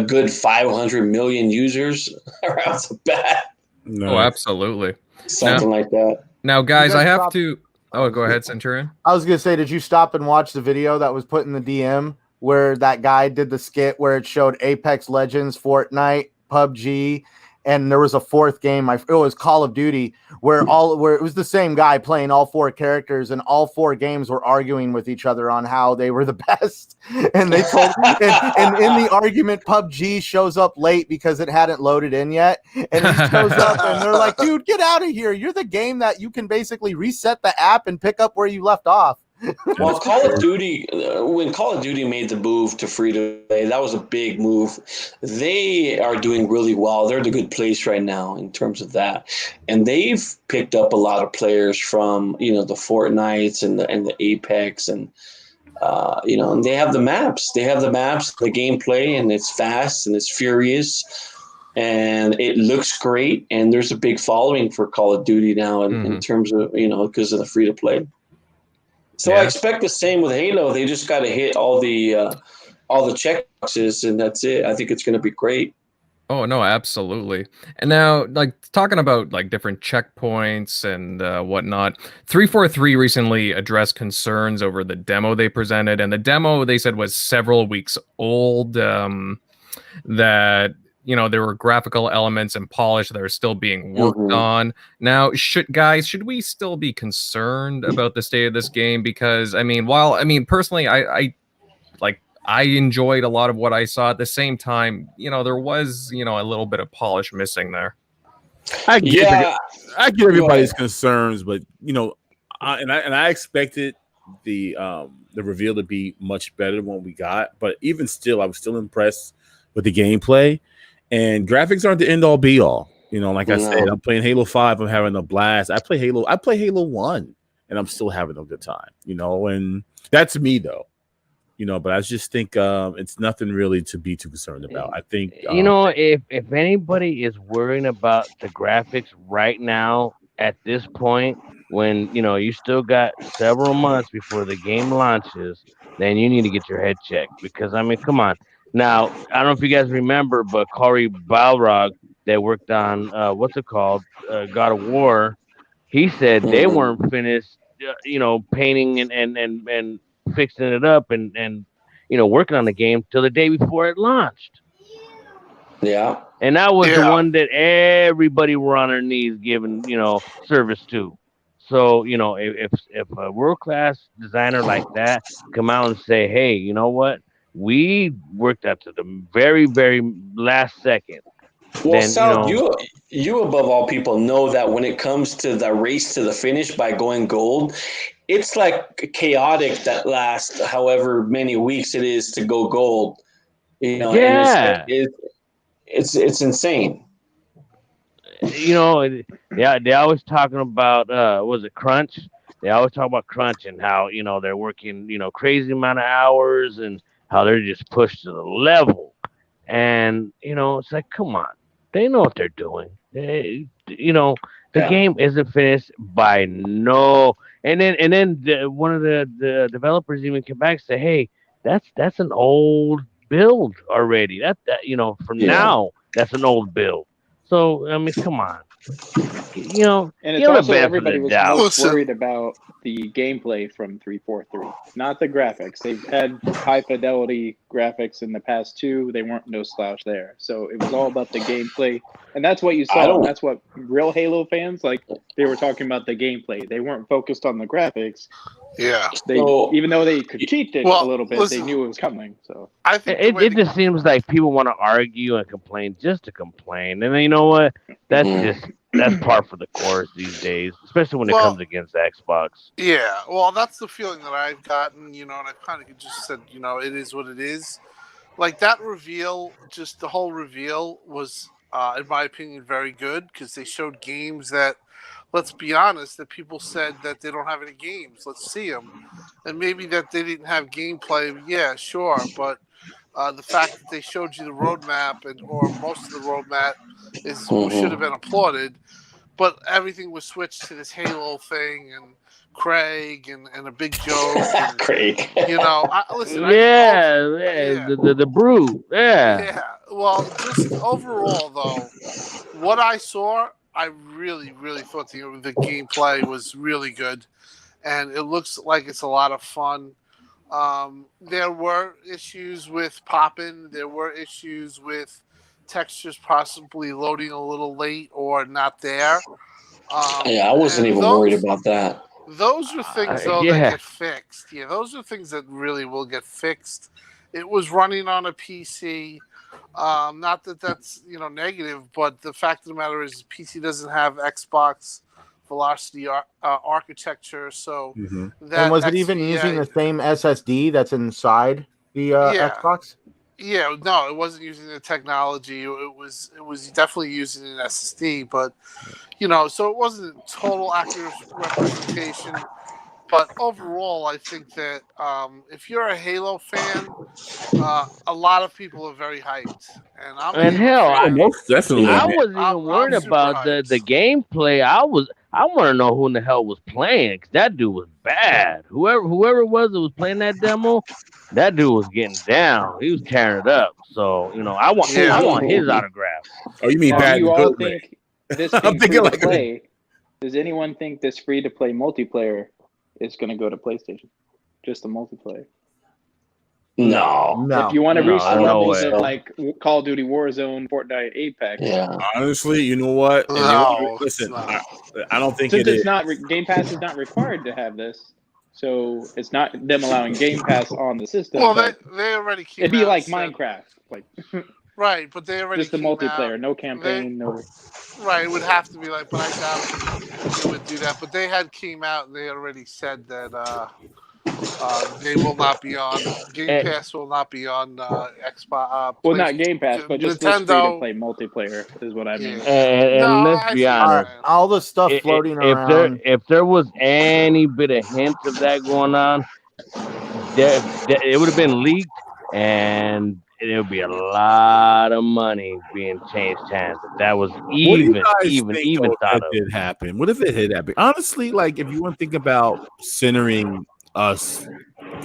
good 500 million users right off the bat. No. Oh, absolutely. Something like that. Now, guys, I have to. Oh, go ahead, Centurion. I was gonna say, did you stop and watch the video that was put in the DM? Where that guy did the skit where it showed Apex Legends, Fortnite, PUBG, and there was a fourth game. It was Call of Duty, where it was the same guy playing all four characters, and all four games were arguing with each other on how they were the best. And they told, and in the argument, PUBG shows up late because it hadn't loaded in yet, and he shows up, and they're like, "Dude, get out of here! You're the game that you can basically reset the app and pick up where you left off." Well, Call of Duty, when Call of Duty made the move to free to play, that was a big move. They are doing really well. They're in a good place right now in terms of that, and they've picked up a lot of players from the Fortnites and the Apex, and and they have the maps. They have the maps, the gameplay, and it's fast and it's furious, and it looks great. And there's a big following for Call of Duty now in terms of because of the free to play. So I expect the same with Halo. They just got to hit all the checkboxes, and that's it. I think it's going to be great. Oh no, absolutely. And now, like talking about like different checkpoints and whatnot, 343 recently addressed concerns over the demo they presented, and the demo they said was several weeks old. That there were graphical elements and polish that are still being worked on. Now, should we still be concerned about the state of this game? Because personally, I enjoyed a lot of what I saw. At the same time, there was a little bit of polish missing there. I get everybody's concerns, but I expected the reveal to be much better than what we got. But even still, I was still impressed with the gameplay. And graphics aren't the end all be all. Like I said, I'm playing Halo 5. I'm having a blast. I play Halo 1, and I'm still having a good time. And that's me though. But I just think it's nothing really to be too concerned about. I think if anybody is worrying about the graphics right now at this point, when you still got several months before the game launches, then you need to get your head checked because come on. Now, I don't know if you guys remember, but Cory Balrog that worked on God of War, he said they weren't finished, painting and fixing it up and working on the game till the day before it launched. Yeah, and that was the one that everybody were on their knees giving service to. So if a world class designer like that come out and say, hey, you know what? We worked out to the very, very last second. Well, then, Sal, you above all people know that when it comes to the race to the finish by going gold, it's like chaotic that last however many weeks it is to go gold. Yeah, and it's insane. They always talking about was it crunch? They always talk about crunch and how they're working crazy amount of hours and how they're just pushed to the level. And it's like, come on, they know what they're doing. The game isn't finished by no. One of the developers even came back and said, "Hey, that's an old build already. From Yeah. now that's an old build." So I mean, come on, And it's give him a also benefit of everybody the was doubt. most Listen. worried about the gameplay from 343, not the graphics. They've had high fidelity graphics in the past two. They weren't no slouch there. So it was all about the gameplay. And that's what you I saw. don't- And that's what real Halo fans, like, they were talking about the gameplay. They weren't focused on the graphics. Yeah. Even though they critiqued it Well, a little bit, listen. they knew it was coming. So I think the way It just seems like people want to argue and complain just to complain, and you know what? That's Mhm. that's par for the course these days, especially when it Well- comes against Xbox. Yeah, well, that's the feeling that I've gotten, and I kind of just said, it is what it is. Like that reveal, just the whole reveal was, in my opinion, very good because they showed games that, let's be honest, that people said that they don't have any games. Let's see them, and maybe that they didn't have gameplay. Yeah, sure, but the fact that they showed you the roadmap or most of the roadmap should have been applauded. But everything was switched to this Halo thing and Craig and a big joke. And, Craig. Listen. The brew, Yeah. Well, just overall though, what I saw, I really, really thought the gameplay was really good, and it looks like it's a lot of fun. There were issues with popping. There were issues with textures possibly loading a little late or not there. Yeah, I wasn't even worried about that. Those are things though yeah. that get fixed. Yeah, those are things that really will get fixed. It was running on a PC. Not that that's negative, but the fact of the matter is PC doesn't have Xbox Velocity architecture, so that And was it even using the same SSD that's inside the Xbox? Yeah, no, it wasn't using the technology. It was definitely using an SSD, but so it wasn't a total accurate representation. But overall, I think that if you're a Halo fan, a lot of people are very hyped, and I'm. And hell, most definitely. I man. wasn't even I'm worried super about the hyped. gameplay. I want to know who in the hell was playing, 'cause that dude was bad. Whoever it was that was playing that demo, that dude was getting down. He was tearing it up. So I want his autograph. Oh, you mean now, bad? do you in a all good way. think this I'm being thinking free to like play? Does anyone think this free to play multiplayer is going to go to PlayStation? Just the multiplayer. No. If you want to reach the no levels way. of like Call of Duty Warzone, Fortnite, Apex, Yeah. Honestly, you know what? And No, listen, no. I don't think since it it's is. not Game Pass is not required to have this, so it's not them allowing Game Pass on the system. Well, but they already came. it'd be out like and said- Minecraft, like right? But they already just the came multiplayer, out- no campaign, no. Right, it would have to be like, but I doubt they would do that. But they had came out and they already said that they will not be on Game Pass. Will not be on Xbox. Well, not Game Pass, but just this free to Nintendo. play multiplayer is what I mean. Yeah. And No, let's I be see what you're honest. saying. All the stuff floating around. If there was any bit of hint of that going on, it would have been leaked, and it would be a lot of money being changed hands. If that was What do you even guys think, though, thought that of. did happen? What if it had happened? Honestly, like if you want to think about centering us,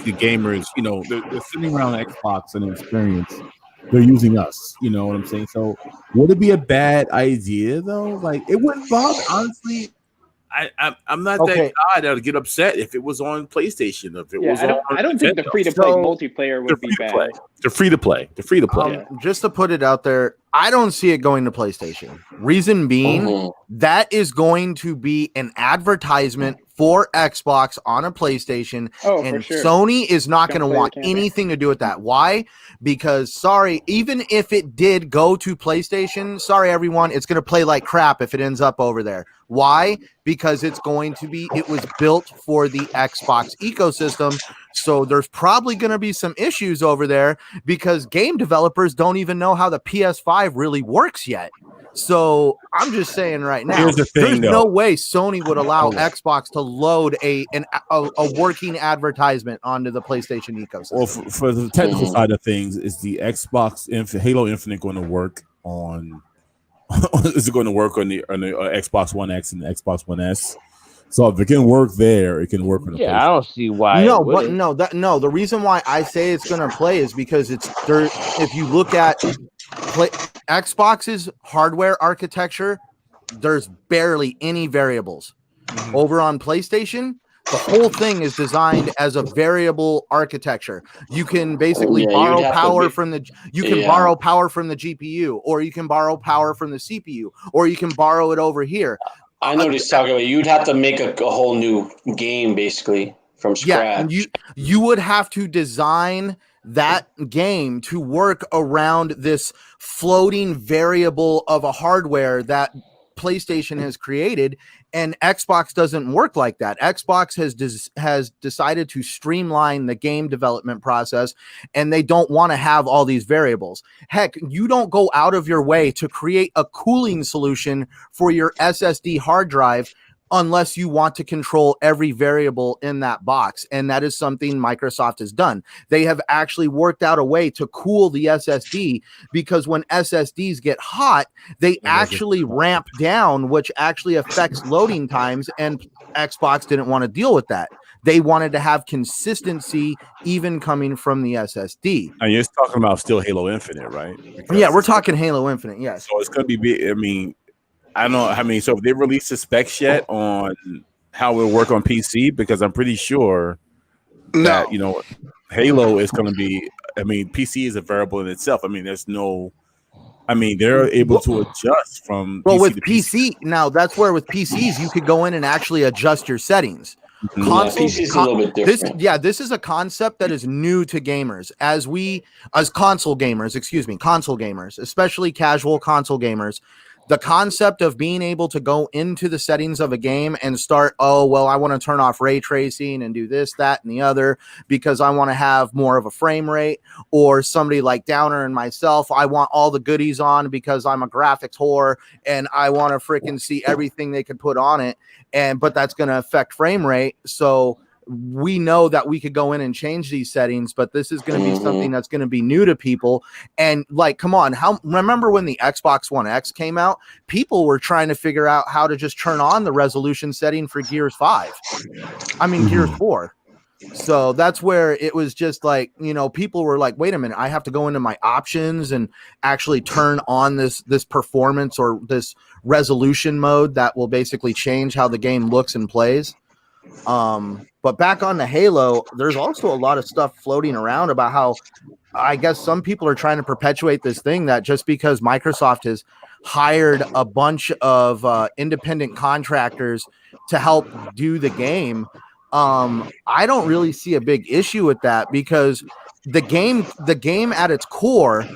the gamers, they're sitting around Xbox and experience. They're using us. You know what I'm saying? So would it be a bad idea though? Like it wouldn't bother. Honestly, I'm not that guy that would get upset if it was on PlayStation. If it was I don't think the free to play multiplayer would be bad. They're free to play. They're free to play. Just to put it out there, I don't see it going to PlayStation. Reason being, that is going to be an advertisement for Xbox on a PlayStation, and for sure. Sony is not going to play the want campaign. anything to do with that. Why? Because even if it did go to PlayStation, sorry everyone, it's going to play like crap if it ends up over there. Why? Because it was built for the Xbox ecosystem. So there's probably going to be some issues over there because game developers don't even know how the PS5 really works yet. So I'm just saying right now, Here's the thing, there's no way Sony would allow Xbox to load a working advertisement onto the PlayStation ecosystem. Well, for the technical side of things, is the Xbox Halo Infinite going to work on? Is it going to work on the Xbox One X and the Xbox One S? So if it can work there, it can work on the Yeah, I don't see why. No, it but wouldn't. no. The reason why I say it's going to play is because it's there. If you look at Xbox's hardware architecture, there's barely any variables. Mhm. Over on PlayStation, the whole thing is designed as a variable architecture. You can basically Yeah, you'd borrow have to power be- from the you can Yeah. borrow power from the GPU, or you can borrow power from the CPU, or you can borrow it over here. I know what he's talking about. You'd have to make a whole new game basically from Yeah, scratch. and you would have to design that game to work around this floating variable of a hardware that PlayStation has created, and Xbox doesn't work like that. Xbox has decided to streamline the game development process, and they don't want to have all these variables. Heck, you don't go out of your way to create a cooling solution for your SSD hard drive unless you want to control every variable in that box. And that is something Microsoft has done. They have actually worked out a way to cool the SSD, because when SSDs get hot, they actually ramp down, which actually affects loading times. And Xbox didn't want to deal with that. They wanted to have consistency even coming from the SSD. And you're talking about still Halo Infinite, right? Because Yeah, we're talking Halo Infinite, yes. So it's going to be, I mean, I don't know. I mean, so if they released the specs yet on how it'll work on PC, because I'm pretty sure that, you know, Halo is going to be, I mean, PC is a variable in itself. I mean, there's no, I mean, they're able to adjust from well PC with to PC. Now that's where with PCs you could go in and actually adjust your settings. Mhm. Consoles, PC's a little bit different. this is a concept that is new to gamers. As console gamers, especially casual console gamers, the concept of being able to go into the settings of a game and start, oh, well, I want to turn off ray tracing and do this, that, and the other because I want to have more of a frame rate. Or somebody like Downer and myself, I want all the goodies on because I'm a graphics whore and I want to freaking see everything they could put on it. But that's going to affect frame rate. So we know that we could go in and change these settings, but this is going to be something that's going to be new to people. And like, come on, remember when the Xbox One X came out, people were trying to figure out how to just turn on the resolution setting for Gears 4. So that's where it was just like, you know, people were like, wait a minute, I have to go into my options and actually turn on this performance or this resolution mode that will basically change how the game looks and plays. But back on the Halo, there's also a lot of stuff floating around about how I guess some people are trying to perpetuate this thing that just because Microsoft has hired a bunch of independent contractors to help do the game, I don't really see a big issue with that, because the game at its core,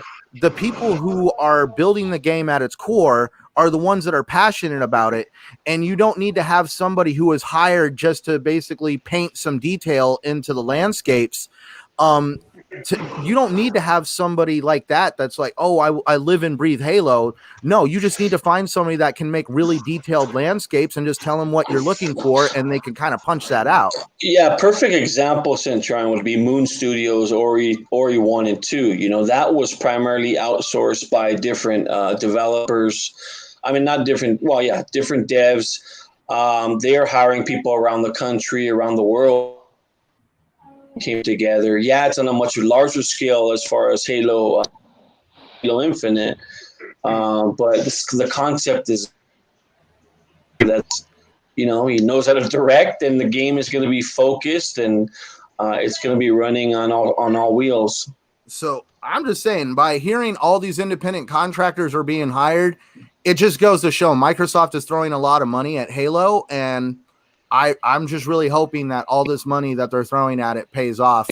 the people who are building the game at its core are the ones that are passionate about it. And you don't need to have somebody who is hired just to basically paint some detail into the landscapes. You don't need to have somebody like that that's like, oh, I live and breathe Halo. No, you just need to find somebody that can make really detailed landscapes and just tell them what you're looking for, and they can kind of punch that out. Yeah, perfect example, Centron, would be Moon Studios, Ori 1 and 2. You know, that was primarily outsourced by different developers. I mean, not different, well, yeah, different devs. They are hiring people around the country, around the world. Came together. Yeah, it's on a much larger scale as far as Halo Infinite. But the concept is that's, you know, he knows how to direct, and the game is going to be focused, and it's going to be running on all wheels. So I'm just saying, by hearing all these independent contractors are being hired, it just goes to show Microsoft is throwing a lot of money at Halo, and I'm just really hoping that all this money that they're throwing at it pays off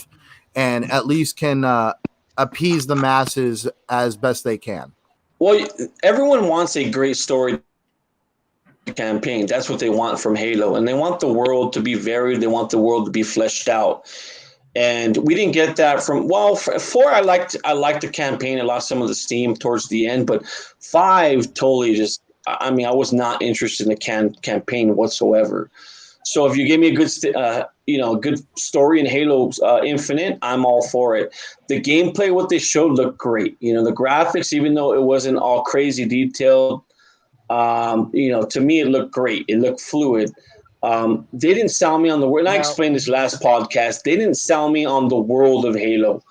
and at least can appease the masses as best they can. Well, everyone wants a great story campaign. That's what they want from Halo, and they want the world to be varied. They want the world to be fleshed out. And we didn't get that from, well, 4, I liked the campaign. I lost some of the steam towards the end, but 5 totally just, I mean, I was not interested in the campaign whatsoever. So if you give me a good, good story in Halo Infinite, I'm all for it. The gameplay, what they showed, looked great. You know, the graphics, even though it wasn't all crazy detailed, to me it looked great. It looked fluid. They didn't sell me on the world. And I explained this last podcast. They didn't sell me on the world of Halo.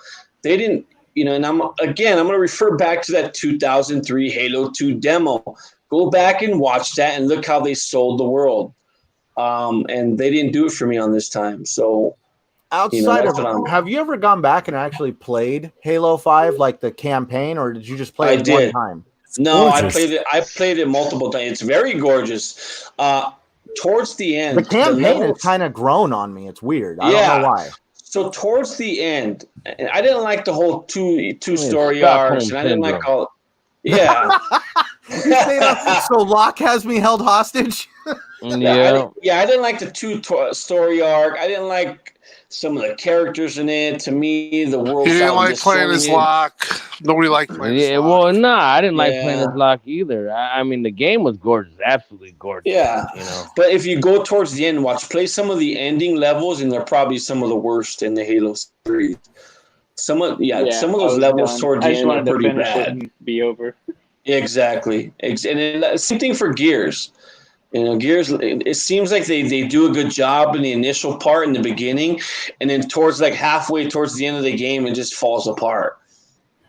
They didn't, and I'm going to refer back to that 2003 Halo 2 demo. Go back and watch that and look how they sold the world. And they didn't do it for me on this time. So outside of, have you ever gone back and actually played Halo 5, like the campaign, or did you just play it one time? No, gorgeous. I played it multiple times. It's very gorgeous. Towards the end, the campaign has kind of grown on me. It's weird. I don't know why. So towards the end, I didn't like the whole two story arcs, and I didn't like all. Yeah. So Locke has me held hostage. I didn't like the two story arc. I didn't like some of the characters in it. To me, the world. You didn't like playing as Locke. Nobody liked playing as Locke. Well, I didn't like playing as Locke either. I mean, the game was gorgeous, absolutely gorgeous. Yeah, But if you go towards the end, play some of the ending levels, and they're probably some of the worst in the Halo series. Some of those levels towards the end are pretty bad. And be over. Exactly, and same thing for Gears. Gears, it seems like they do a good job in the initial part in the beginning, and then towards halfway towards the end of the game, it just falls apart.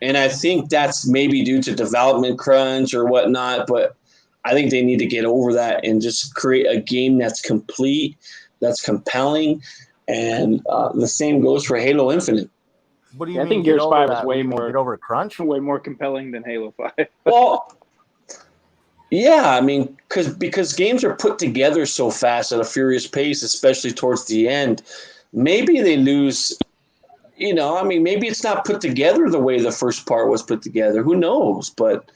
And I think that's maybe due to development crunch or whatnot, but I think they need to get over that and just create a game that's complete, that's compelling, and the same goes for Halo Infinite. What do you mean? I think Gears 5 is way more over crunch, way more compelling than Halo 5. Well, yeah, I mean, because games are put together so fast at a furious pace, especially towards the end. Maybe they lose. Maybe it's not put together the way the first part was put together. Who knows? But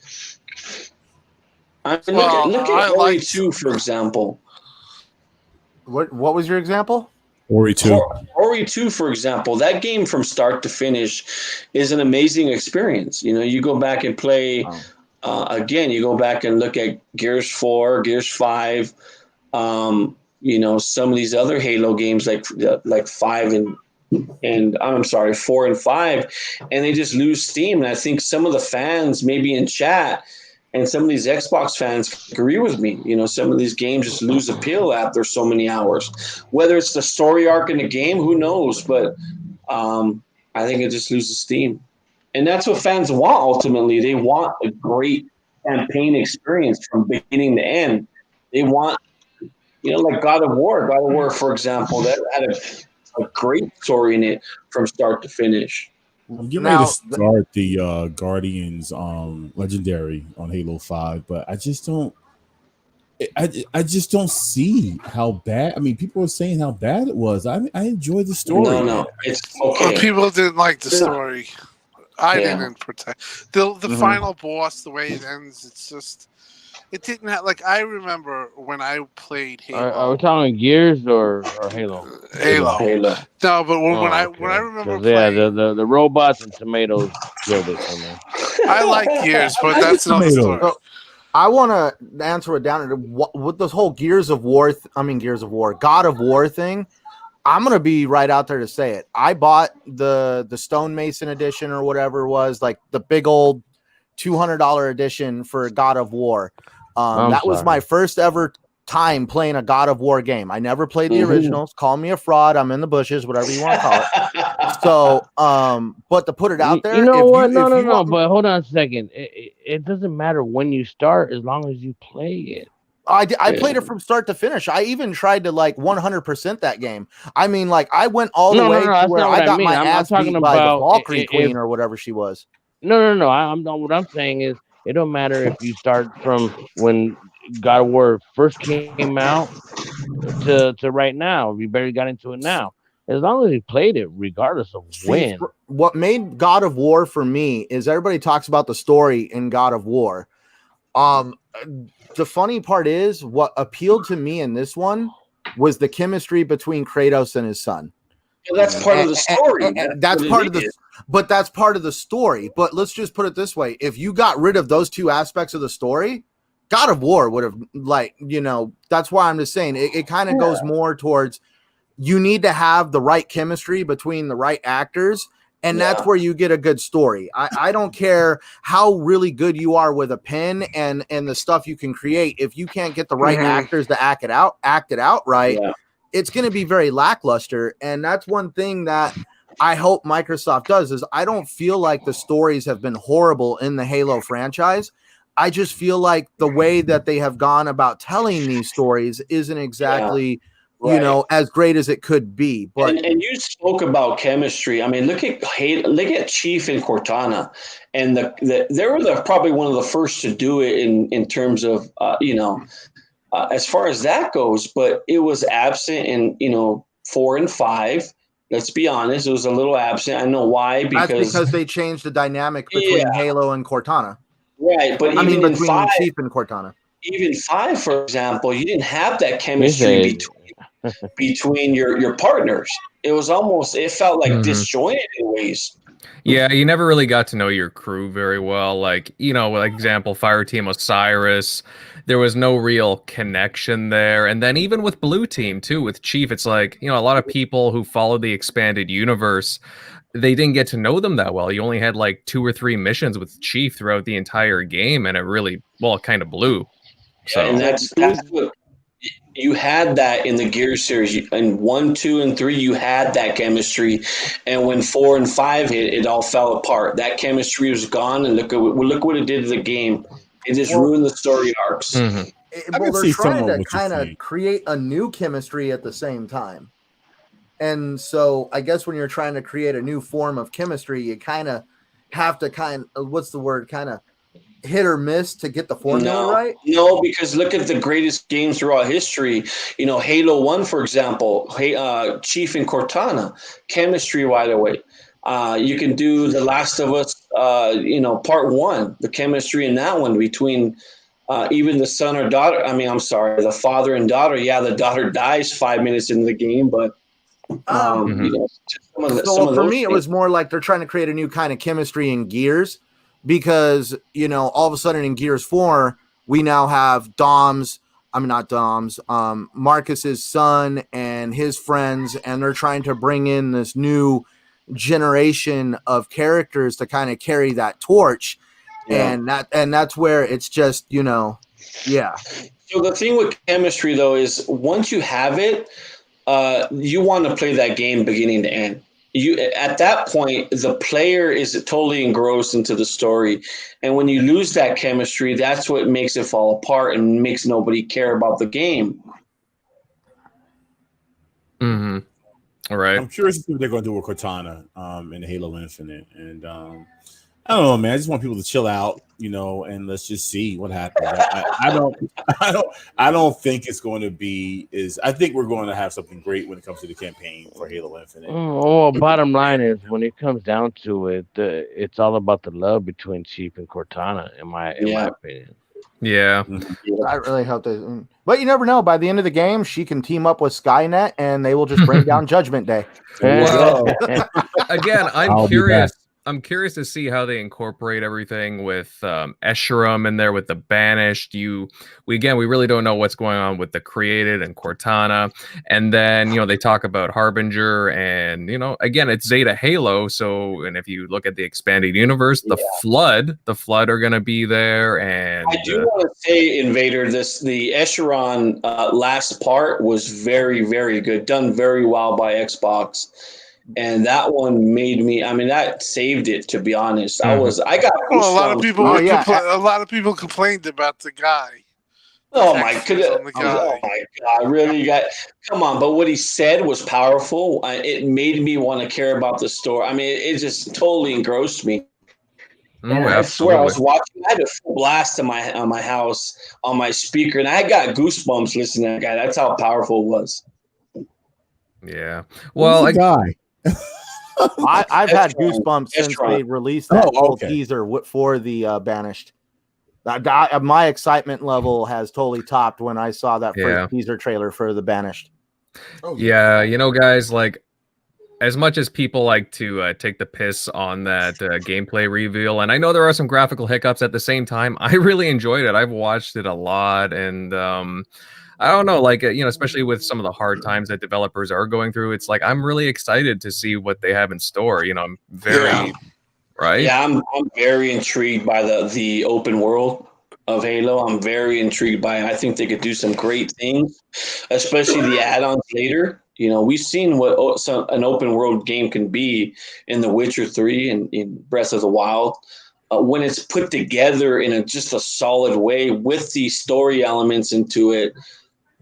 look at Ori 2, for example. What was your example? Ori 2. Ori 2, for example. That game from start to finish is an amazing experience. You go back and play. Again, you go back and look at Gears 4, Gears 5. Some of these other Halo games like 5 and I'm sorry, 4 and 5, and they just lose steam. And I think some of the fans, maybe in chat, and some of these Xbox fans agree with me. Some of these games just lose appeal after so many hours. Whether it's the story arc in the game, who knows? But I think it just loses steam. And that's what fans want ultimately. They want a great campaign experience from beginning to end. They want, like God of War. God of War, for example, that had a great story in it from start to finish. I'm getting ready to start the Guardians Legendary on Halo 5, but I just don't see how bad. I mean, people are saying how bad it was. I enjoyed the story. No, it's okay. People didn't like the story. I didn't protect the final boss. The way it ends, it's just it didn't have I remember when I played Halo. Are we talking Gears or Halo? Halo. No, but when I remember playing, the robots and tomatoes killed it for me. I like Gears, but that's another story. So, I want to answer it down with this whole God of War thing. I'm going to be right out there to say it. I bought the Stonemason edition or whatever it was, like the big old $200 edition for God of War. That was my first ever time playing a God of War game. I never played the originals. Call me a fraud. I'm in the bushes, whatever you want to call it. So, but to put it out there. You know what? No. But hold on a second. It doesn't matter when you start as long as you play it. I played it from start to finish. I even tried to 100% that game. I mean, I went all the way to where I got my ass beat by the Valkyrie Queen or whatever she was. No. What I'm saying is, it don't matter if you start from when God of War first came out to right now. You barely got into it now. As long as you played it, regardless of when. What made God of War for me is everybody talks about the story in God of War. The funny part is what appealed to me in this one was the chemistry between Kratos and his son. Well, that's part of the story. That's part of the But that's part of the story. But let's just put it this way. If you got rid of those two aspects of the story, God of War would have that's why I'm just saying it kind of goes more towards you need to have the right chemistry between the right actors And that's where you get a good story. I don't care how really good you are with a pen and the stuff you can create. If you can't get the right actors to act it out right, it's going to be very lackluster. And that's one thing that I hope Microsoft does is I don't feel like the stories have been horrible in the Halo franchise. I just feel like the way that they have gone about telling these stories isn't exactly you know, as great as it could be. But and you spoke about chemistry. I mean, look at Chief and Cortana, and they were probably one of the first to do it in terms of as far as that goes. But it was absent in 4 and 5. Let's be honest, it was a little absent. I know why, because they changed the dynamic between Halo and Cortana. Right, but I mean between 5, Chief and Cortana. Even 5, for example, you didn't have that chemistry between your partners. It felt like disjointed in ways. Yeah, you never really got to know your crew very well. Like, like example, Fire Team Osiris, there was no real connection there. And then even with Blue Team too, with Chief, it's like, a lot of people who follow the expanded universe, they didn't get to know them that well. You only had like 2 or 3 missions with Chief throughout the entire game, and it kind of blew. So and that's what you had that in the Gears series. In 1, 2, and 3, you had that chemistry, and when 4 and 5 hit, it all fell apart. That chemistry was gone, and look what it did to the game. It just ruined the story arcs. Well, they're trying to kind of create a new chemistry at the same time. And so I guess when you're trying to create a new form of chemistry, you kind of have to kind of hit or miss to get the formula right? No, because look at the greatest games throughout history. Halo 1, for example, Chief and Cortana, chemistry right away. You can do The Last of Us, part 1, the chemistry in that one between even the son or daughter. The father and daughter. Yeah, the daughter dies 5 minutes into the game, but for me, it was more like they're trying to create a new kind of chemistry in Gears, because all of a sudden in Gears 4 we now have Marcus's son and his friends, and they're trying to bring in this new generation of characters to kind of carry that torch. And that's where it's just So the thing with chemistry though is once you have it, you want to play that game beginning to end. At that point, the player is totally engrossed into the story, and when you lose that chemistry, that's what makes it fall apart and makes nobody care about the game. All right. I'm curious to see what they're going to do with Cortana in Halo Infinite, and I don't know, man. I just want people to chill out, and let's just see what happens. I don't think it's going to be I think we're going to have something great when it comes to the campaign for Halo Infinite. Bottom line is, when it comes down to it, it's all about the love between Chief and Cortana, in my opinion. Yeah. I really hope that. But you never know. By the end of the game, she can team up with Skynet, and they will just bring down Judgment Day. Well, again, I'm curious. I'm curious to see how they incorporate everything with Escharum in there with the Banished. We really don't know what's going on with the Created and Cortana. And then, they talk about Harbinger and, again, it's Zeta Halo. So, and if you look at the expanded universe, the Flood are going to be there. And I do want to say, Invader, the Escharon last part was very, very good, done very well by Xbox. And that one made me. That saved it. To be honest, I got. A lot of people. A lot of people complained about the guy. Oh my god! Really, come on! But what he said was powerful. It made me want to care about the story. It just totally engrossed me. And I swear, I was watching. I had a full blast on my house on my speaker, and I got goosebumps listening to that guy. That's how powerful it was. Yeah. Well, guy. I've had goosebumps since they released that whole teaser for the Banished. My excitement level has totally topped when I saw that first teaser trailer for the Banished. Yeah, guys, like, as much as people like to take the piss on that gameplay reveal, and I know there are some graphical hiccups, at the same time, I really enjoyed it. I've watched it a lot, and I don't know, like especially with some of the hard times that developers are going through, it's like I'm really excited to see what they have in store. I'm very right. Yeah, I'm very intrigued by the open world of Halo. I'm very intrigued by it. I think they could do some great things, especially the add-ons later. We've seen what an open world game can be in The Witcher 3 and in Breath of the Wild. When it's put together in just a solid way with the story elements into it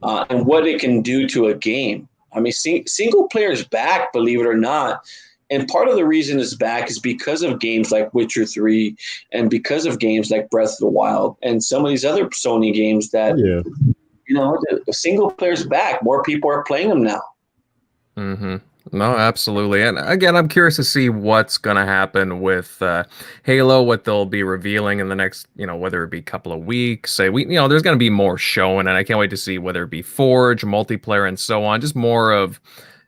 and what it can do to a game. I mean, single player's back, believe it or not. And part of the reason it's back is because of games like Witcher 3 and because of games like Breath of the Wild and some of these other Sony games that, the single player's back. More people are playing them now. Mm-hmm. No, absolutely. And again, I'm curious to see what's going to happen with Halo, what they'll be revealing in the next, whether it be a couple of weeks. There's going to be more showing, and I can't wait to see whether it be Forge, multiplayer, and so on. Just more of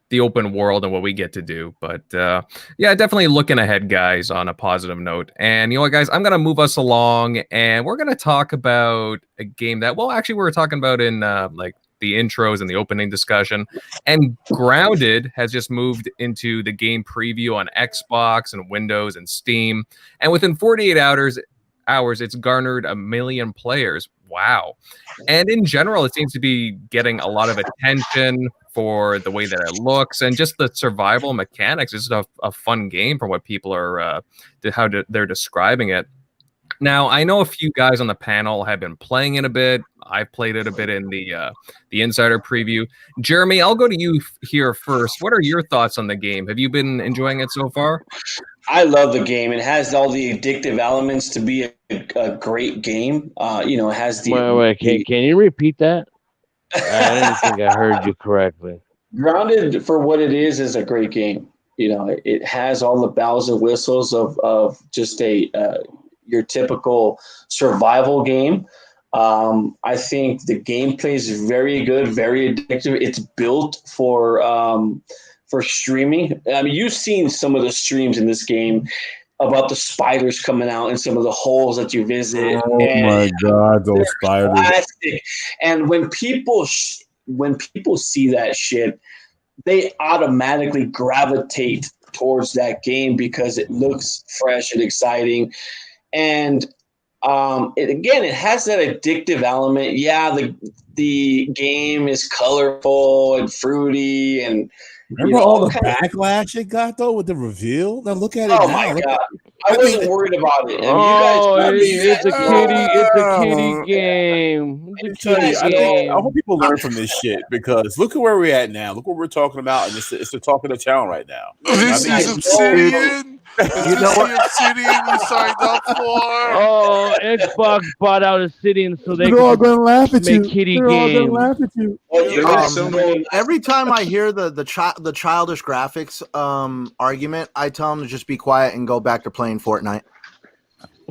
the open world and what we get to do. But definitely looking ahead, guys, on a positive note. And you know what, guys, I'm going to move us along, and we're going to talk about a game that, actually, we were talking about in the intros and the opening discussion. And Grounded has just moved into the game preview on Xbox and Windows and Steam. And within 48 hours, it's garnered 1 million players. Wow. And in general, it seems to be getting a lot of attention for the way that it looks and just the survival mechanics. It's a fun game from what people are, they're describing it. Now, I know a few guys on the panel have been playing it a bit. I've played it a bit in the insider preview. Jeremy, I'll go to you here first. What are your thoughts on the game? Have you been enjoying it so far? I love the game. It has all the addictive elements to be a great game. It has the. Wait. Can you repeat that? I didn't think I heard you correctly. Grounded, for what it is a great game. It has all the bells and whistles of just your typical survival game. I think the gameplay is very good, very addictive. It's built for streaming. I mean, you've seen some of the streams in this game about the spiders coming out and some of the holes that you visit. Oh my God, those spiders! Plastic. And when people see that shit, they automatically gravitate towards that game because it looks fresh and exciting. And it has that addictive element. Yeah, the game is colorful and fruity, and remember all the backlash it got though with the reveal. Now look at it. Oh my God, I wasn't worried about it. It's a kitty game. I hope people learn from this shit because look at where we're at now. Look what we're talking about, and it's the talk of the town right now. This is Obsidian. You know what Obsidian you signed up for? Oh, Xbox bought out Obsidian so they They're all gonna laugh at you. kitty They're all games. gonna laugh at you. Every time I hear the childish graphics argument, I tell them to just be quiet and go back to playing Fortnite.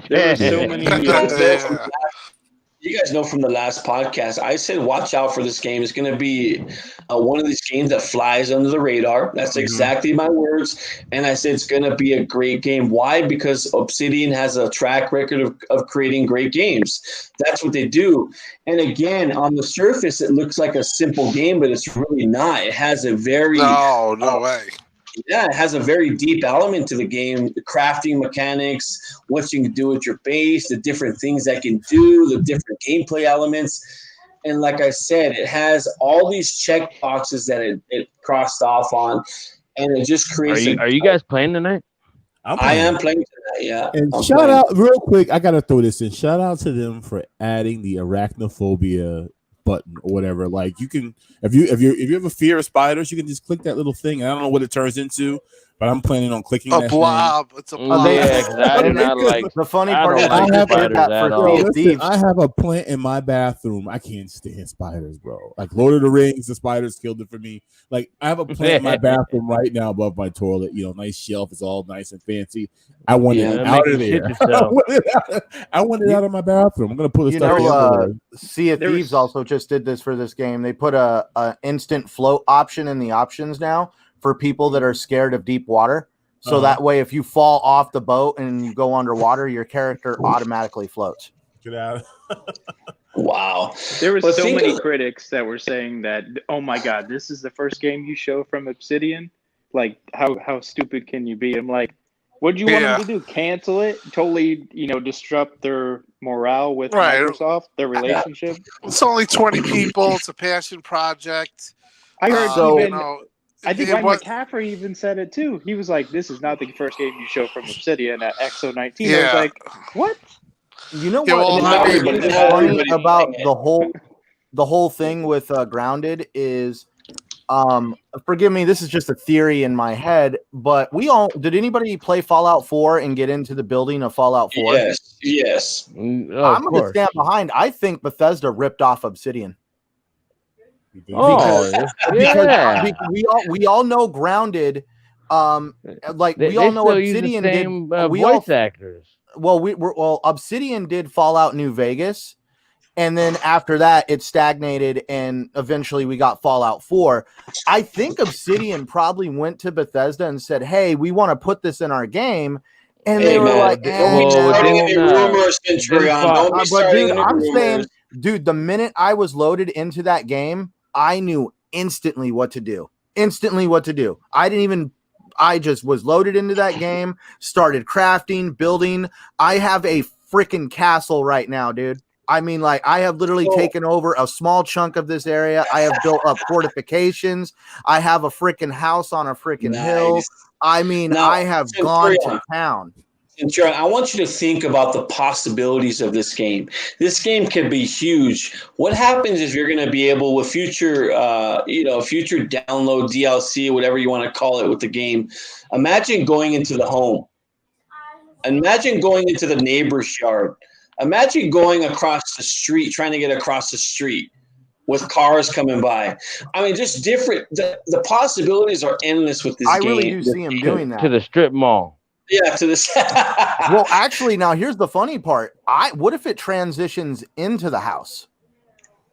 There are so many. You guys know from the last podcast, I said watch out for this game. It's going to be one of these games that flies under the radar. That's exactly my words. And I said it's going to be a great game. Why? Because Obsidian has a track record of creating great games. That's what they do. And again, on the surface, it looks like a simple game, but it's really not. It has a very no way. Yeah, it has a very deep element to the game, the crafting mechanics, what you can do with your base, the different things that can do, the different gameplay elements. And like I said, it has all these check boxes that it crossed off on, and it just creates. Are you guys playing tonight? I am playing tonight, yeah. And shout out real quick, I gotta throw this in. Shout out to them for adding the arachnophobia button or whatever. Like you can, if you have a fear of spiders, you can just click that little thing. I don't know what it turns into, but I'm planning on clicking that blob. thing. It's a blob. The funny part is I have that for Thieves. I have a plant in my bathroom. I can't stand spiders, bro. Like Lord of the Rings, the spiders killed it for me. Like I have a plant in my bathroom right now above my toilet. Nice shelf. It's all nice and fancy. I want it out of there. I want it out of my bathroom. I'm gonna put it. Sea of Thieves also just did this for this game. They put a instant float option in the options now for people that are scared of deep water. So that way, if you fall off the boat and you go underwater, your character automatically floats. Get out. Wow. There were But so think many of- critics that were saying that, oh my God, this is the first game you show from Obsidian. Like, how stupid can you be? I'm like, what do you want Yeah. them to do? Cancel it? Totally, disrupt their morale with Right. Microsoft, their relationship. It's only 20 people. It's a passion project. I heard So- even. I think Ryan what? McCaffrey even said it too. He was like, "This is not the first game you show from Obsidian at XO19." I was Yeah. like, "What?" You know Yeah, what well, is not funny everybody about playing it. the whole thing with Grounded is, forgive me, this is just a theory in my head, but did anybody play Fallout 4 and get into the building of Fallout 4? Yes. Of I'm going to course. stand behind. I think Bethesda ripped off Obsidian. Oh, yeah. Because we all know Grounded, like They we all know still use the Obsidian same did. voice actors. Well, Obsidian did Fallout New Vegas, and then after that, it stagnated, and eventually we got Fallout 4. I think Obsidian probably went to Bethesda and said, "Hey, we want to put this in our game," and they Hey, were man, like, don't be starting any rumors, Centurion. Don't be but starting dude, any I'm rumors. saying, dude, the minute I was loaded into that game, I knew instantly what to do. I just was loaded into that game, started crafting, building. I have a freaking castle right now, dude. I mean, like, I have literally taken over a small chunk of this area. I have built up fortifications. I have a freaking house on a freaking hill. I mean, Now, I have gone to town. Centurion, I want you to think about the possibilities of this game. This game could be huge. What happens if you're going to be able, with future download DLC, whatever you want to call it, with the game? Imagine going into the home. Imagine going into the neighbor's yard. Imagine going across the street, trying to get across the street with cars coming by. I mean, just different. The possibilities are endless with this game. I really do see him doing that. To the strip mall. Yeah, to this. Well, actually, now here's the funny part. What if it transitions into the house?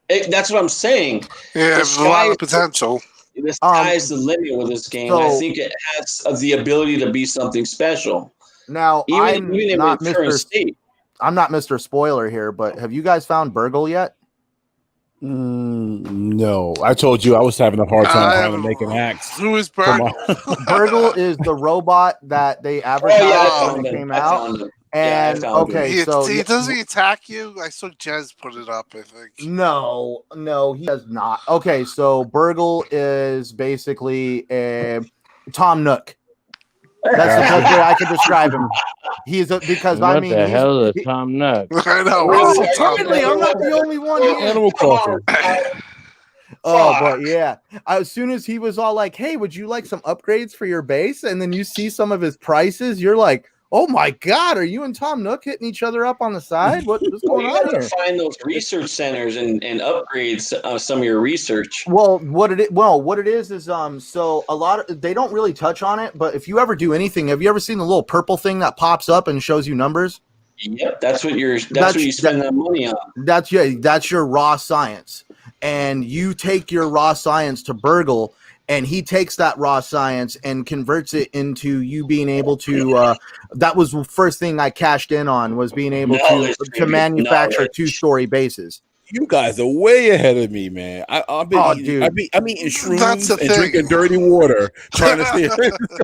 That's what I'm saying. Yeah, there's a lot of potential. The sky's the limit with this game. I think it has the ability to be something special. Now, even in not its current Mr. state. I'm not Mr. Spoiler here, but have you guys found Burgle yet? No, I told you I was having a hard time trying to make an axe. Who is Burgle? Burgle is the robot that they advertised when it came out. And okay, so does he attack you? I saw Jez put it up, I think. No, he does not. Okay, so Burgle is basically a Tom Nook. That's the best way I can describe him. He's because What I mean, the hell is Tom Nook? I know. Apparently, I'm not the only one here. Animal Crossing. Oh, but yeah. As soon as he was all like, "Hey, would you like some upgrades for your base?" and then you see some of his prices, you're like, "Oh my God, are you and Tom Nook hitting each other up on the side? What's going on here?" Find those research centers and upgrades some of your research. Well, what it is so a lot of, they don't really touch on it, but if you ever do anything, have you ever seen the little purple thing that pops up and shows you numbers? Yep, that's what you spend that money on. That's your raw science, and you take your raw science to Burgle, and he takes that raw science and converts it into you being able to. That was the first thing I cashed in on, was being able to manufacture 2-story bases. You guys are way ahead of me, man. I'm eating shrooms and drinking dirty water, trying to see.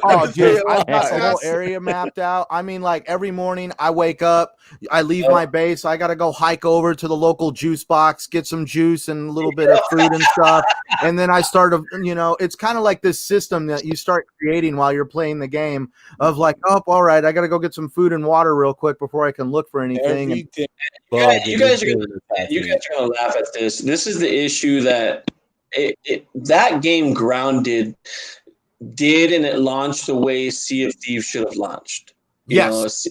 Oh, dude, I've got the whole area mapped out. I mean, like, every morning I wake up, I leave my base, I got to go hike over to the local juice box, get some juice and a little bit of fruit and stuff. And then I start, it's kind of like this system that you start creating while you're playing the game of like, oh, all right, I got to go get some food and water real quick before I can look for anything. You guys are gonna laugh at this. This is the issue that that game Grounded did, and it launched the way Sea of Thieves should have launched. Yes.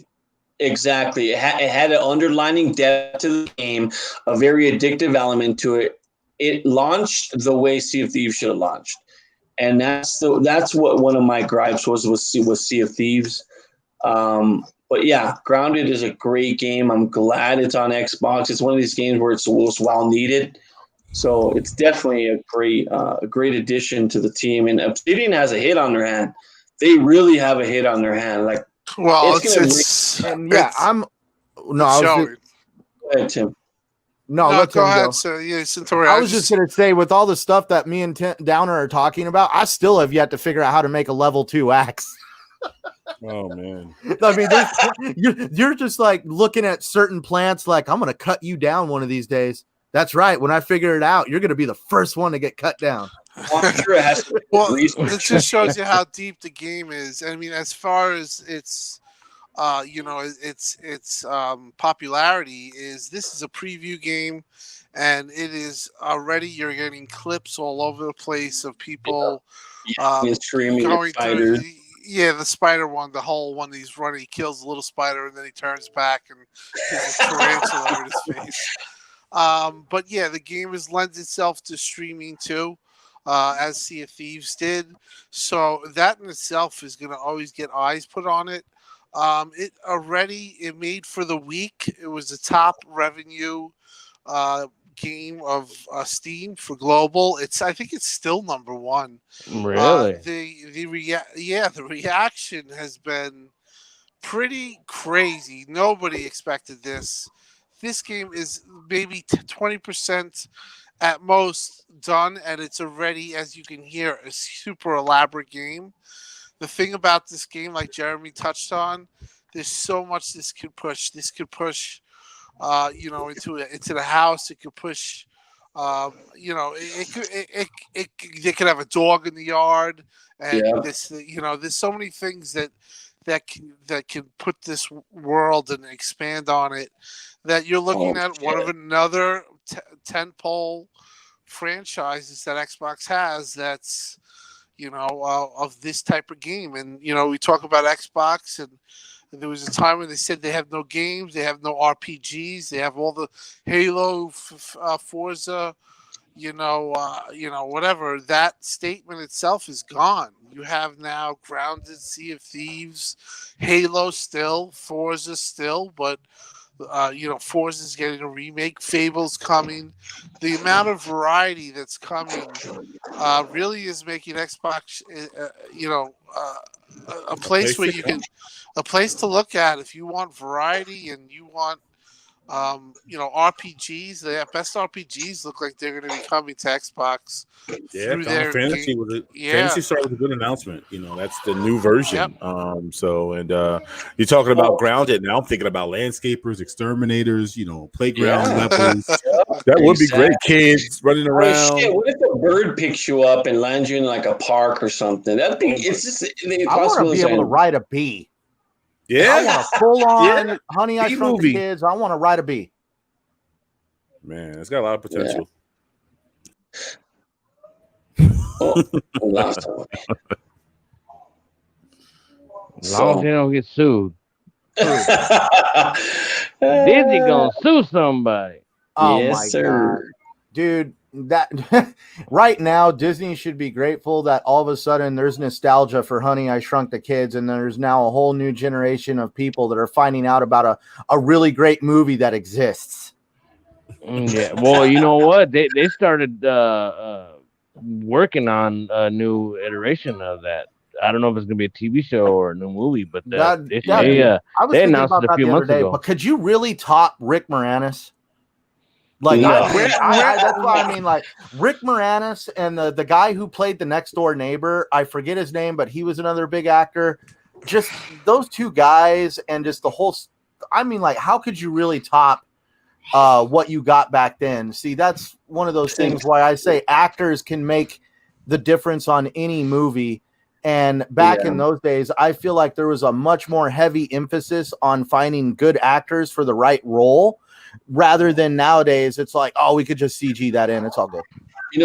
Exactly. It had an underlining depth to the game, a very addictive element to it. It launched the way Sea of Thieves should have launched, and that's what one of my gripes was Sea of Thieves. But yeah, Grounded is a great game. I'm glad it's on Xbox. It's one of these games where it's well needed. So it's definitely a great addition to the team. And Obsidian has a hit on their hand. They really have a hit on their hand. Like, well, Go ahead, Tim. No, No, let go Tim ahead, go. sir. Yeah, Centauri. I was just going to say, with all the stuff that me and Downer are talking about, I still have yet to figure out how to make a level 2 axe. Oh man. I mean, you're just like looking at certain plants like, I'm going to cut you down one of these days. That's right. When I figure it out, you're going to be the first one to get cut down. I'm sure it has to be Well, research. it just shows you how deep the game is. I mean, as far as its popularity is, this is a preview game, and it is already, you're getting clips all over the place of people Streaming going spiders. through. Yeah, the spider one, the whole one. He's running, he kills the little spider, and then he turns back and there's a tarantula over his face. But yeah, the game lends itself to streaming too, as Sea of Thieves did. So that in itself is going to always get eyes put on it. It made for the week. It was the top revenue game of Steam for global. I think it's still number one. Really? The reaction has been pretty crazy. Nobody expected this. This game is maybe 20% at most done, and it's already, as you can hear, a super elaborate game. The thing about this game, like Jeremy touched on, there's so much this could push. This could push, into the house. It could push, they could have a dog in the yard, and there's so many things that can put this world and expand on it, that you're looking at one of another tentpole franchises that Xbox has that's of this type of game. And we talk about Xbox, and there was a time when they said they have no games, they have no RPGs, they have all the Halo, Forza, whatever. That statement itself is gone. You have now Grounded, Sea of Thieves, Halo still, Forza still, but Forza's getting a remake, Fable's coming. The amount of variety that's coming really is making Xbox, a place where you can, a place to look at if you want variety and you want, RPGs. The best RPGs look like they're going to be coming to Xbox. Yeah, Fantasy Fantasy Star was a good announcement. That's the new version. Yep. You're talking about Grounded. Now I'm thinking about landscapers, exterminators. Playground levels. That would be great. Kids running around. Oh, shit. What if a bird picks you up and lands you in like a park or something? That'd be. It's just. I want to be able to ride a bee. Yeah, I want a full-on Honey, I Shrunk the Kids. I want to ride a bee. Man, it's got a lot of potential. As long as they don't get sued. Disney gonna sue somebody. Oh my God, dude! That right now, Disney should be grateful that all of a sudden there's nostalgia for Honey, I Shrunk the Kids, and there's now a whole new generation of people that are finding out about a really great movie that exists. Yeah, well, you know what? They started working on a new iteration of that. I don't know if it's gonna be a TV show or a new movie, but they announced it a few months ago. But could you really top Rick Moranis? Like, that's what I mean. Like Rick Moranis and the guy who played the next door neighbor, I forget his name, but he was another big actor. Just those two guys, and just the whole. I mean, like, how could you really top what you got back then? See, that's one of those things why I say actors can make the difference on any movie. And back in those days, I feel like there was a much more heavy emphasis on finding good actors for the right role, rather than nowadays. It's like, oh, we could just CG that in. It's all good.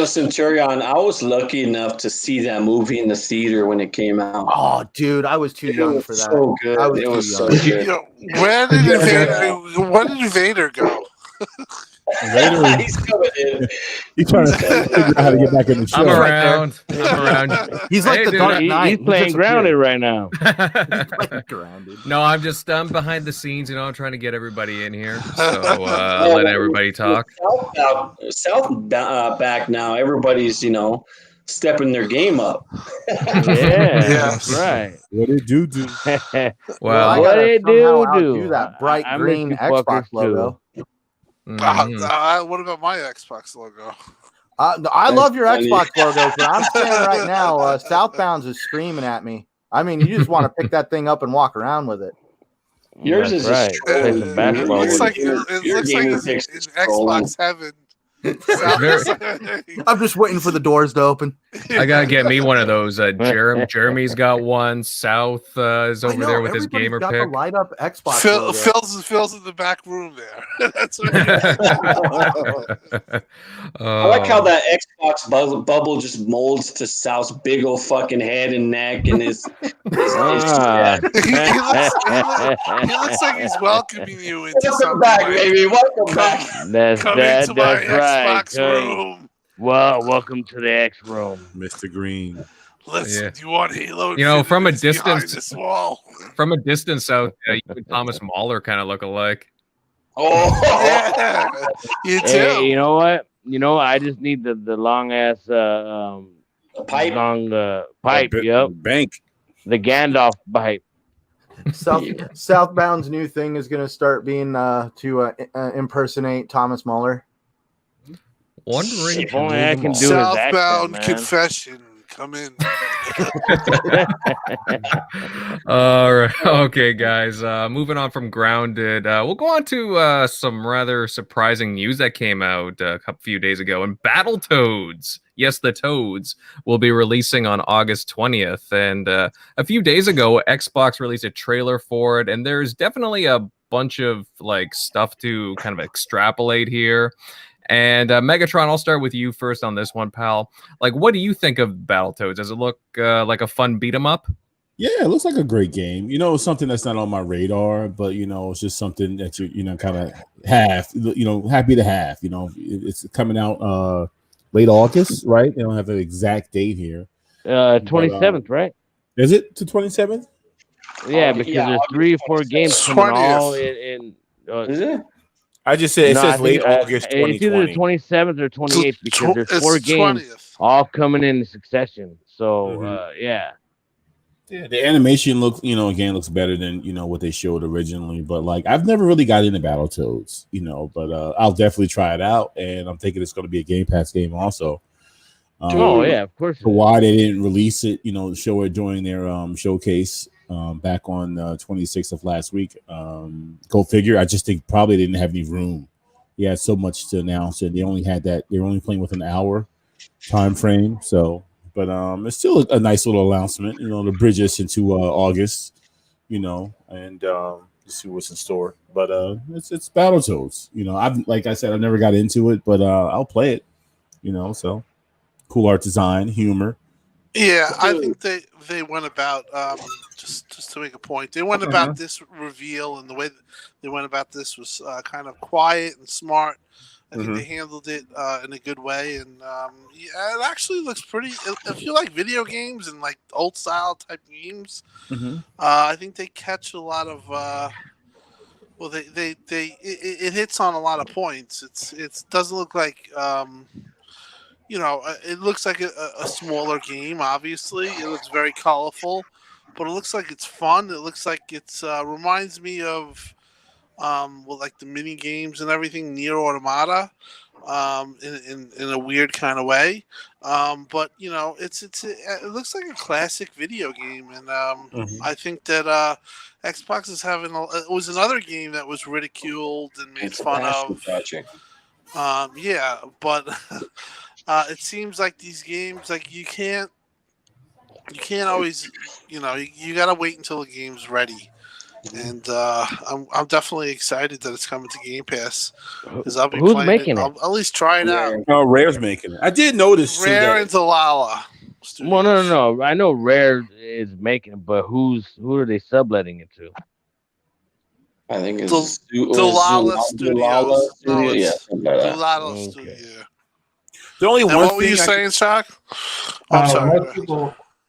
Centurion, I was lucky enough to see that movie in the theater when it came out. Oh, dude, I was too young for that. So good. It was so good. Where did Invader go? He's coming in. He's trying to figure out how to get back in the show. I'm around. He's like the Dark Knight. He's playing Grounded right now. Grounded. No, I'm behind the scenes. I'm trying to get everybody in here. So let everybody talk. Southbound back now. Everybody's stepping their game up. That's right. What it do? Well, what it do? That bright green Xbox logo. What about my Xbox logo? I love your Xbox logo, but I'm saying right now, Southbound's is screaming at me. I mean, you just want to pick that thing up and walk around with it. Yours is right. It looks like in Xbox heaven. I'm just waiting for the doors to open. I gotta get me one of those. Jeremy's got one. South is over there with his gamer got pick. The light up Xbox. Phil's in the back room there. That's what I like how that Xbox bubble just molds to South's big old fucking head and neck and his he looks like he's welcoming you into welcome back, baby. Welcome back. That's my right. Xbox room. Well, welcome to the X room, Mr. Green. Listen, do you want Halo? From a distance, this wall. From a distance out, you and Thomas Mahler kind of look alike. Oh, yeah, you too. Hey, you know what? I just need the long ass pipe. Long pipe. Yep. Bank. The Gandalf pipe. Southbound's new thing is going to start being to impersonate Thomas Mahler. Wondering if only I can do Southbound his accent, confession. Come in. All right. Okay, guys. Moving on from Grounded, we'll go on to some rather surprising news that came out a few days ago. And Battletoads, yes, the Toads, will be releasing on August 20th. And a few days ago, Xbox released a trailer for it. And there's definitely a bunch of stuff to kind of extrapolate here. And Megatron, I'll start with you first on this one, pal. What do you think of Battletoads? Does it look like a fun beat 'em up? Yeah, it looks like a great game. It's something that's not on my radar, but it's just something that you kind of have. Happy to have. It's coming out late August, right? They don't have an exact date here. 27th, right? Is it to 27th? Yeah, because there's 3 or 4 games coming all in. Is it? I just said it says late August 2020. It's either the 27th or 28th because there's 4 games 20th. all coming in succession. So, yeah. Yeah, the animation looks better than what they showed originally. But I've never really got into Battletoads, but I'll definitely try it out, and I'm thinking it's going to be a Game Pass game also. Yeah, of course. So why they didn't release it, show it during their showcase back on 26th of last week. Go figure. I just think probably didn't have any room. He had so much to announce, and they only playing with an hour time frame. So, but it's still a nice little announcement, to bridge us into August, and see what's in store. But it's Battletoads. Like I said, I've never got into it, but I'll play it. So cool art design, humor. Yeah, I think they went about just to make a point. They went about this reveal, and the way they went about this was kind of quiet and smart. I think they handled it in a good way, and it actually looks pretty. If you like video games and old style type games, I think they catch a lot of. It hits on a lot of points. It doesn't look like. It looks like a smaller game, obviously. It looks very colorful, but it looks like it's fun. It looks like it's reminds me of the mini games and everything, Nier Automata, in a weird kind of way. But it looks like a classic video game, and I think that Xbox is having it was another game that was ridiculed and made fun of. But it seems like these games, you can't always, you gotta wait until the game's ready. And I'm definitely excited that it's coming to Game Pass because I'll be playing it. I'll at least try it out. Oh, Rare's making it. I did notice Rare and Delilah. Well, no. I know Rare is making it, but who are they subletting it to? I think it's Delilah Studios. Delilah Studio. The only one what were you saying, Chuck? I'm sorry.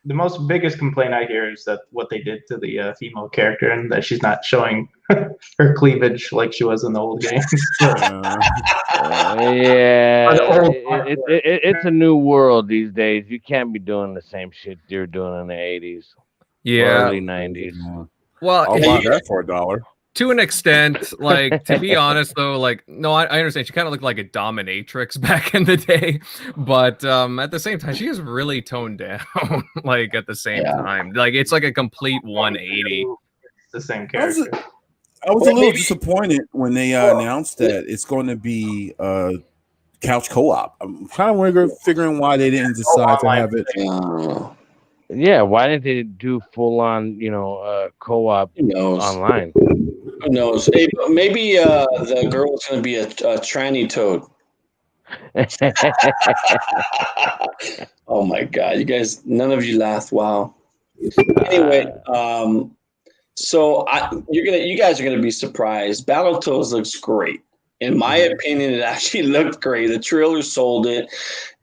The most biggest complaint I hear is that what they did to the female character and that she's not showing her cleavage like she was in the old games. It's a new world these days. You can't be doing the same shit you're doing in the 80s. Yeah, early 90s. Well, I'll buy that for $1. To an extent, like, to be honest though, like, no, I understand she kind of looked like a dominatrix back in the day, but at the same time she is really toned down. Like at the same time, like it's like a complete 180. It's the same I was, character. I was a little disappointed when they announced that it's going to be couch co-op. I'm kind of figuring why they didn't decide to have it. Yeah, why didn't they do full on, co-op online? Who knows? Hey, maybe the girl was going to be a tranny toad. Oh my god, you guys! None of you laughed. Wow. Anyway, so you guys are gonna be surprised. Battletoads looks great. In my opinion, it actually looked great. The trailer sold it,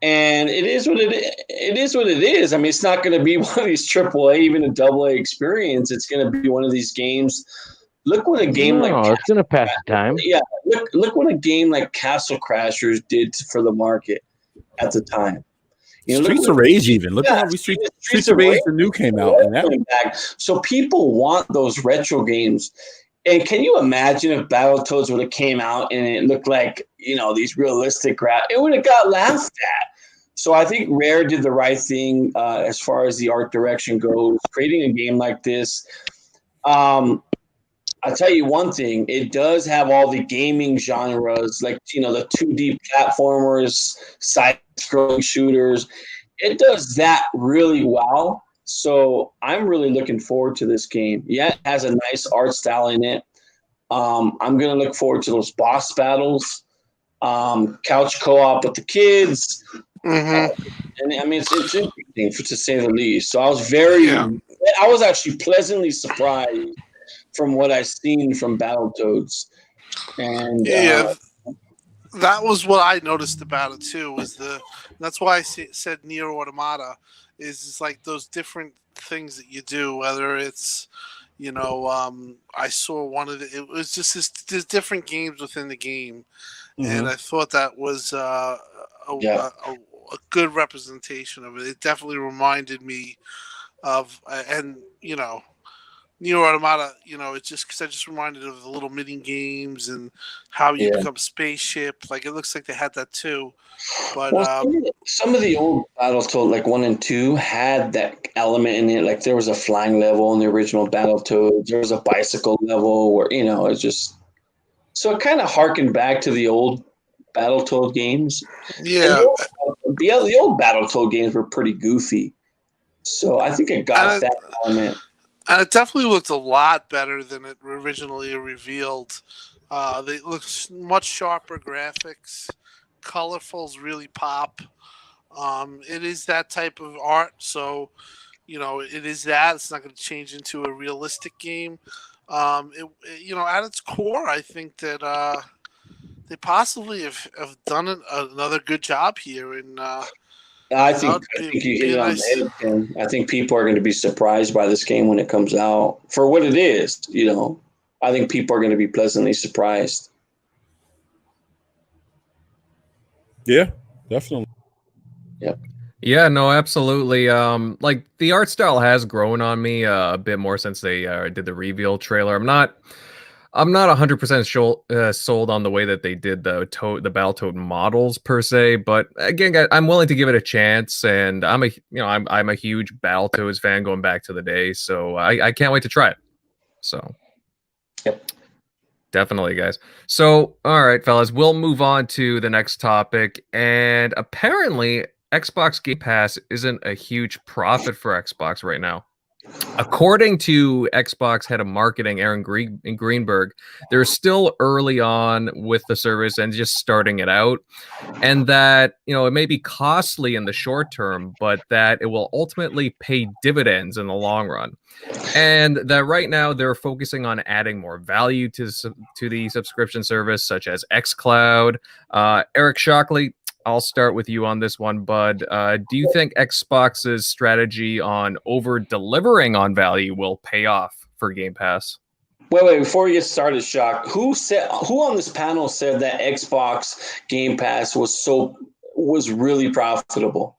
and it is what it is. I mean, it's not going to be one of these AAA, even a AA experience. It's going to be one of these games. Look what a game it's going to pass the time. Yeah, look what a game like Castle Crashers did for the market at the time. Streets of Rage, even look at how Streets of Rage the new came out, and that. So people want those retro games. And can you imagine if Battletoads would have came out and it looked like, these realistic it would have got laughed at. So I think Rare did the right thing as far as the art direction goes, creating a game like this. I'll tell you one thing, it does have all the gaming genres, like, the 2D platformers, side-scrolling shooters. It does that really well. So I'm really looking forward to this game. Yeah, it has a nice art style in it. I'm going to look forward to those boss battles, couch co-op with the kids. Mm-hmm. And I mean, it's interesting to say the least. So I was actually pleasantly surprised from what I've seen from Battletoads. And that was what I noticed about it too. That's why I said Nier Automata. Is like those different things that you do, whether it's, I saw one of it was just there's different games within the game. And I thought that was a good representation of it. It definitely reminded me of, Nier Automata, it just reminded of the little mini games and how you become a spaceship. Like, it looks like they had that too. But some of the old Battletoads, like 1 and 2, had that element in it. Like, there was a flying level in the original Battletoads. There was a bicycle level where, it's just... So it kind of harkened back to the old Battletoad games. Yeah. The old Battletoad games were pretty goofy. So I think it got that element. And it definitely looked a lot better than it originally revealed. They look much sharper graphics. Colorfuls really pop. It is that type of art, so it is that. It's not going to change into a realistic game. At its core, I think that they possibly have done another good job here. And I think you hit it on the head, Tim. I think people are going to be surprised by this game when it comes out for what it is. I think people are going to be pleasantly surprised. Yeah, definitely. Yep. Yeah, no, absolutely. Like the art style has grown on me a bit more since they did the reveal trailer. I'm not 100% sold on the way that they did the Battletoad models per se, but again, guys, I'm willing to give it a chance. And I'm a huge Battletoads fan going back to the day, so I can't wait to try it. So, yep. Definitely, guys. So, all right, fellas, we'll move on to the next topic. And apparently, Xbox Game Pass isn't a huge profit for Xbox right now. According to Xbox head of marketing, Aaron Greenberg, they're still early on with the service and just starting it out. And that, it may be costly in the short term, but that it will ultimately pay dividends in the long run. And that right now they're focusing on adding more value to the subscription service, such as xCloud. Eric Shockley, I'll start with you on this one, bud. Do you think Xbox's strategy on over-delivering on value will pay off for Game Pass? Wait, before we get started, Shock, who on this panel said that Xbox Game Pass was really profitable?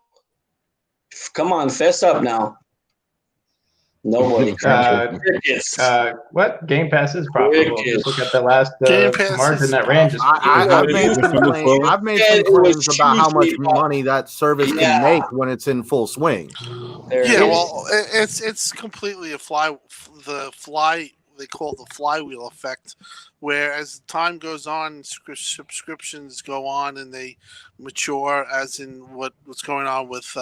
Come on, fess up now. Nobody. Crickets. What? Game Pass is profitable. Crickets. Just look at the last Game Pass margin is that ran just. I've made some Defender claims. Pro. I've made Yeah, some it was claims about how much hugely money that service Yeah. can make when it's in full swing. There it Yeah, is. well, it's completely they call it the flywheel effect, where as time goes on, subscriptions go on and they mature, as in what's going on with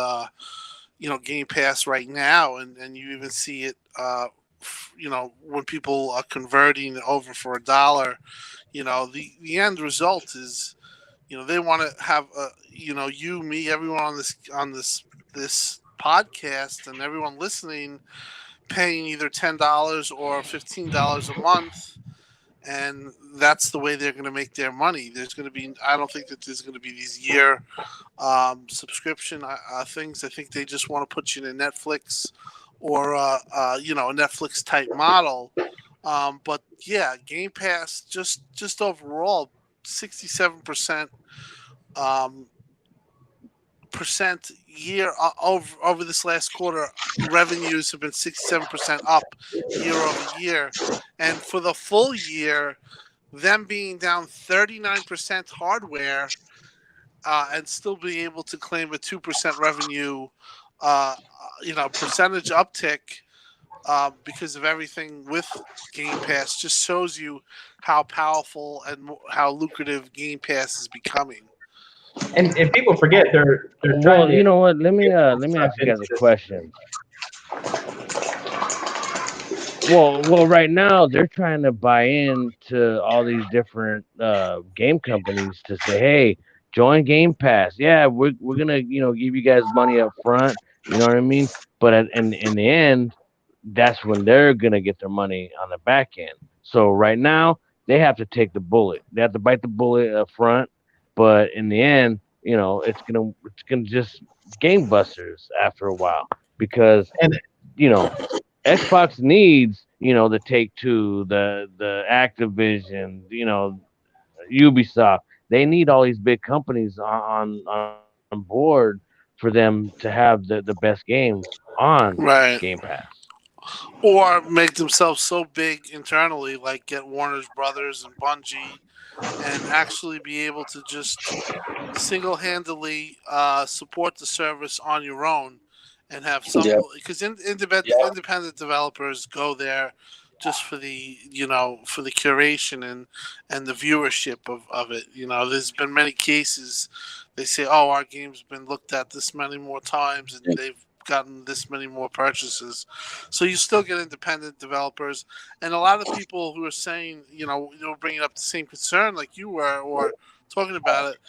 Game Pass right now, and you even see it when people are converting over for $1, the end result is they want to have you, me, everyone on this podcast and everyone listening paying either $10 or $15 a month, and that's the way they're going to make their money. I don't think that there's going to be these year subscription things. I think they just want to put you in a Netflix or a Netflix type model. But yeah, Game Pass just overall 67% year over this last quarter. Revenues have been 67% up year over year, and for the full year, them being down 39% hardware and still being able to claim a 2% revenue percentage uptick because of everything with Game Pass just shows you how powerful and how lucrative Game Pass is becoming. And people forget they're Well, trying to. you know what? Let me ask you guys a question. Well, right now they're trying to buy into all these different game companies to say, hey, join Game Pass. Yeah, we're gonna give you guys money up front. You know what I mean? But in the end, that's when they're gonna get their money on the back end. So right now they have to take the bullet. They have to bite the bullet up front. But in the end, it's gonna just gangbusters after a while, because Xbox needs the Take-Two, the Activision, Ubisoft. They need all these big companies on board for them to have the best games on Right. Game Pass. Or make themselves so big internally, like get Warner's Brothers and Bungie, and actually be able to just single-handedly support the service on your own, and have some, because independent developers go there just for the curation and the viewership of it. There's been many cases they say, oh, our game's been looked at this many more times and they've gotten this many more purchases. So you still get independent developers, and a lot of people who are saying, bringing up the same concern like you were, or talking about it.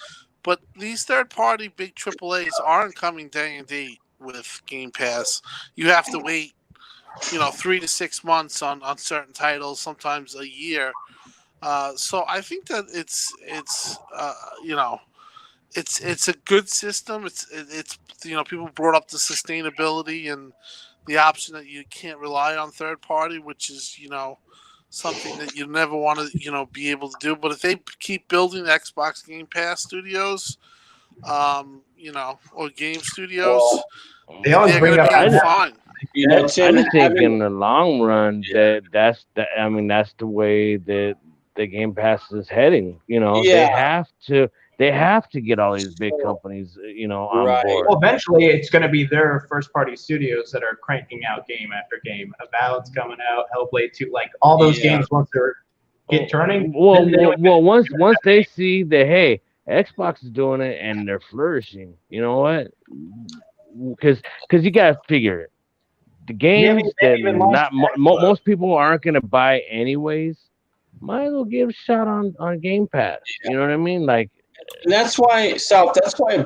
But these third-party big AAAs aren't coming day and date with Game Pass. You have to wait, 3 to 6 months on certain titles, sometimes a year. So I think that it's a good system. It's people brought up the sustainability and the option that you can't rely on third party, which is something that you never want to be able to do. But if they keep building Xbox Game Pass studios, or game studios, They always they're bring going to up. be fine. I just think in the long run that's the way that the Game Pass is heading. They have to get all these big companies, on board. Well, eventually, it's going to be their first-party studios that are cranking out game after game. Avowed's coming out, Hellblade 2, like all those games once they're get turning. Once they see that, hey, Xbox is doing it and they're flourishing, you know what? Because you got to figure it. The games that most people aren't going to buy anyways, might as well give a shot on Game Pass. You know what I mean? Like. And that's why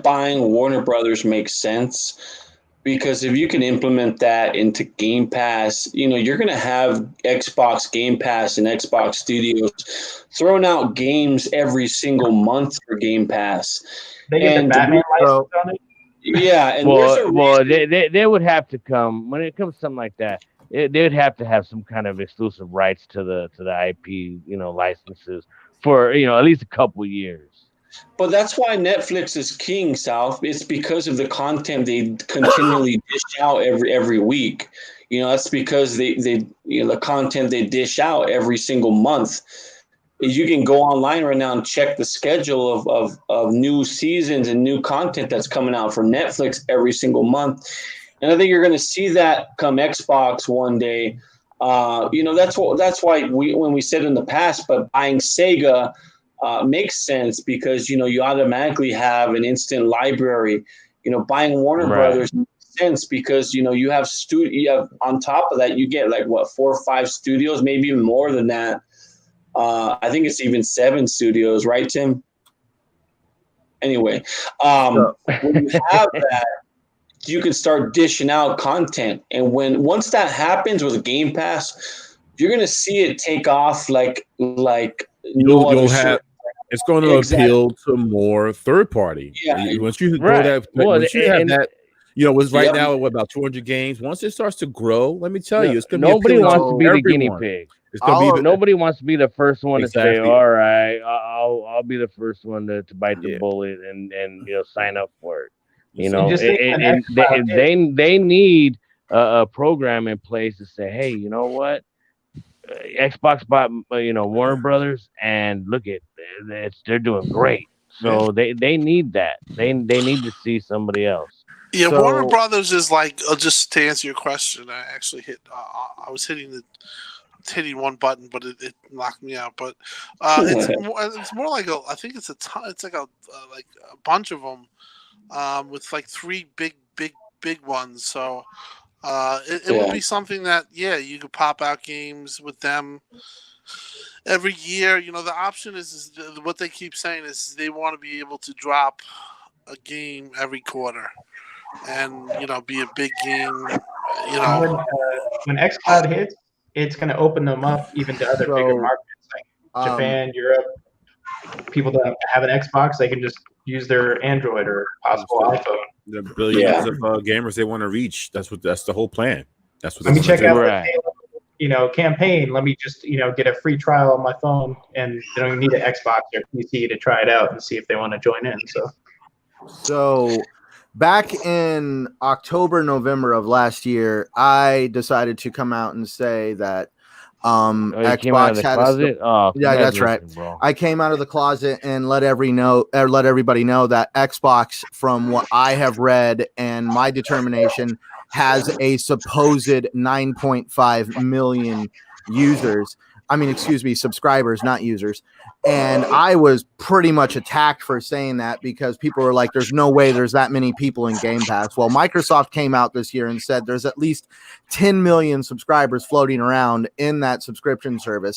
buying Warner Brothers makes sense, because if you can implement that into Game Pass, you're going to have Xbox Game Pass and Xbox Studios throwing out games every single month for Game Pass. They get the Batman license on it. Yeah, and they would have to come when it comes to something like that. They would have to have some kind of exclusive rights to the IP, licenses for at least a couple years. But that's why Netflix is king, South. It's because of the content they continually dish out every week. That's because they the content they dish out every single month. You can go online right now and check the schedule of new seasons and new content that's coming out for Netflix every single month. And I think you're going to see that come Xbox one day. That's why when we said in the past, but buying Sega makes sense because, you automatically have an instant library. Buying Warner Brothers makes sense because, you have on top of that, you get 4 or 5 studios, maybe even more than that. I think it's even 7 studios, right, Tim? Anyway, when you have that, you can start dishing out content. And once that happens with Game Pass, you're going to see it take off like you'll have. It's going to appeal to more third party. Yeah. Once you have that, right now about 200 games. Once it starts to grow, let me tell you, it's going to be nobody wants to be the guinea everyone. pig. It's gonna be nobody wants to be the first one to say, "All right, I'll be the first one to bite the bullet and sign up for it." They need a program in place to say, "Hey, you know what? Xbox bought Warner Brothers, and look at they're doing great." So they need that. They need to see somebody else. Yeah, Warner Brothers is just to answer your question. I actually I was hitting one button, but it knocked me out. But it's more like I think it's like a bunch of them with 3 big ones. So it would be something that you could pop out games with them every year. The option is what they keep saying is they want to be able to drop a game every quarter and be a big game. When xCloud hits, it's going to open them up even to other bigger markets like Japan, Europe. People that have an Xbox, they can just use their Android or possible iPhone. The billions of gamers they want to reach. That's the whole plan. That's what. Let me check out the campaign. Let me just get a free trial on my phone, and they don't need an Xbox or PC to try it out and see if they want to join in. So back in October, November of last year, I decided to come out and say that Xbox had that's right. Bro. I came out of the closet and let everybody know that Xbox, from what I have read and my determination, has a supposed 9.5 million subscribers, not users. And I was pretty much attacked for saying that because people were like, there's no way there's that many people in Game Pass. Well, Microsoft came out this year and said there's at least 10 million subscribers floating around in that subscription service.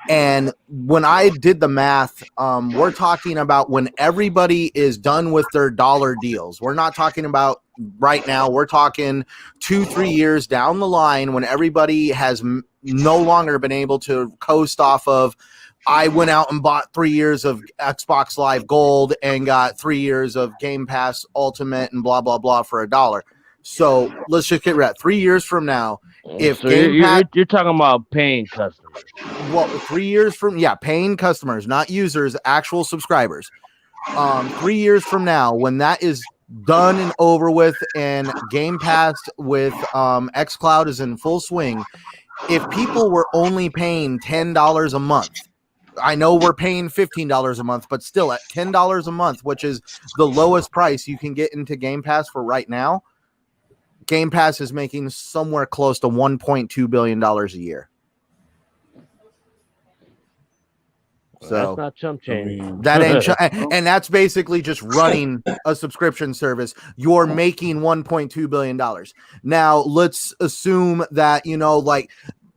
And when I did the math, we're talking about when everybody is done with their dollar deals. We're not talking about right now. We're talking 2-3 years down the line when everybody has no longer been able to coast off of, I went out and bought 3 years of Xbox Live Gold and got 3 years of Game Pass Ultimate and blah, blah, blah for $1. So let's just get rid of that. 3 years from now, if so you're talking about paying customers. Well, 3 years from, paying customers, not users, actual subscribers. 3 years from now, when that is done and over with and Game Pass with xCloud is in full swing, if people were only paying $10 a month, I know we're paying $15 a month, but still at $10 a month, which is the lowest price you can get into Game Pass for right now, Game Pass is making somewhere close to $1.2 billion a year. So that's not chump change. That ain't and that's basically just running a subscription service. You're making $1.2 billion. Now let's assume that,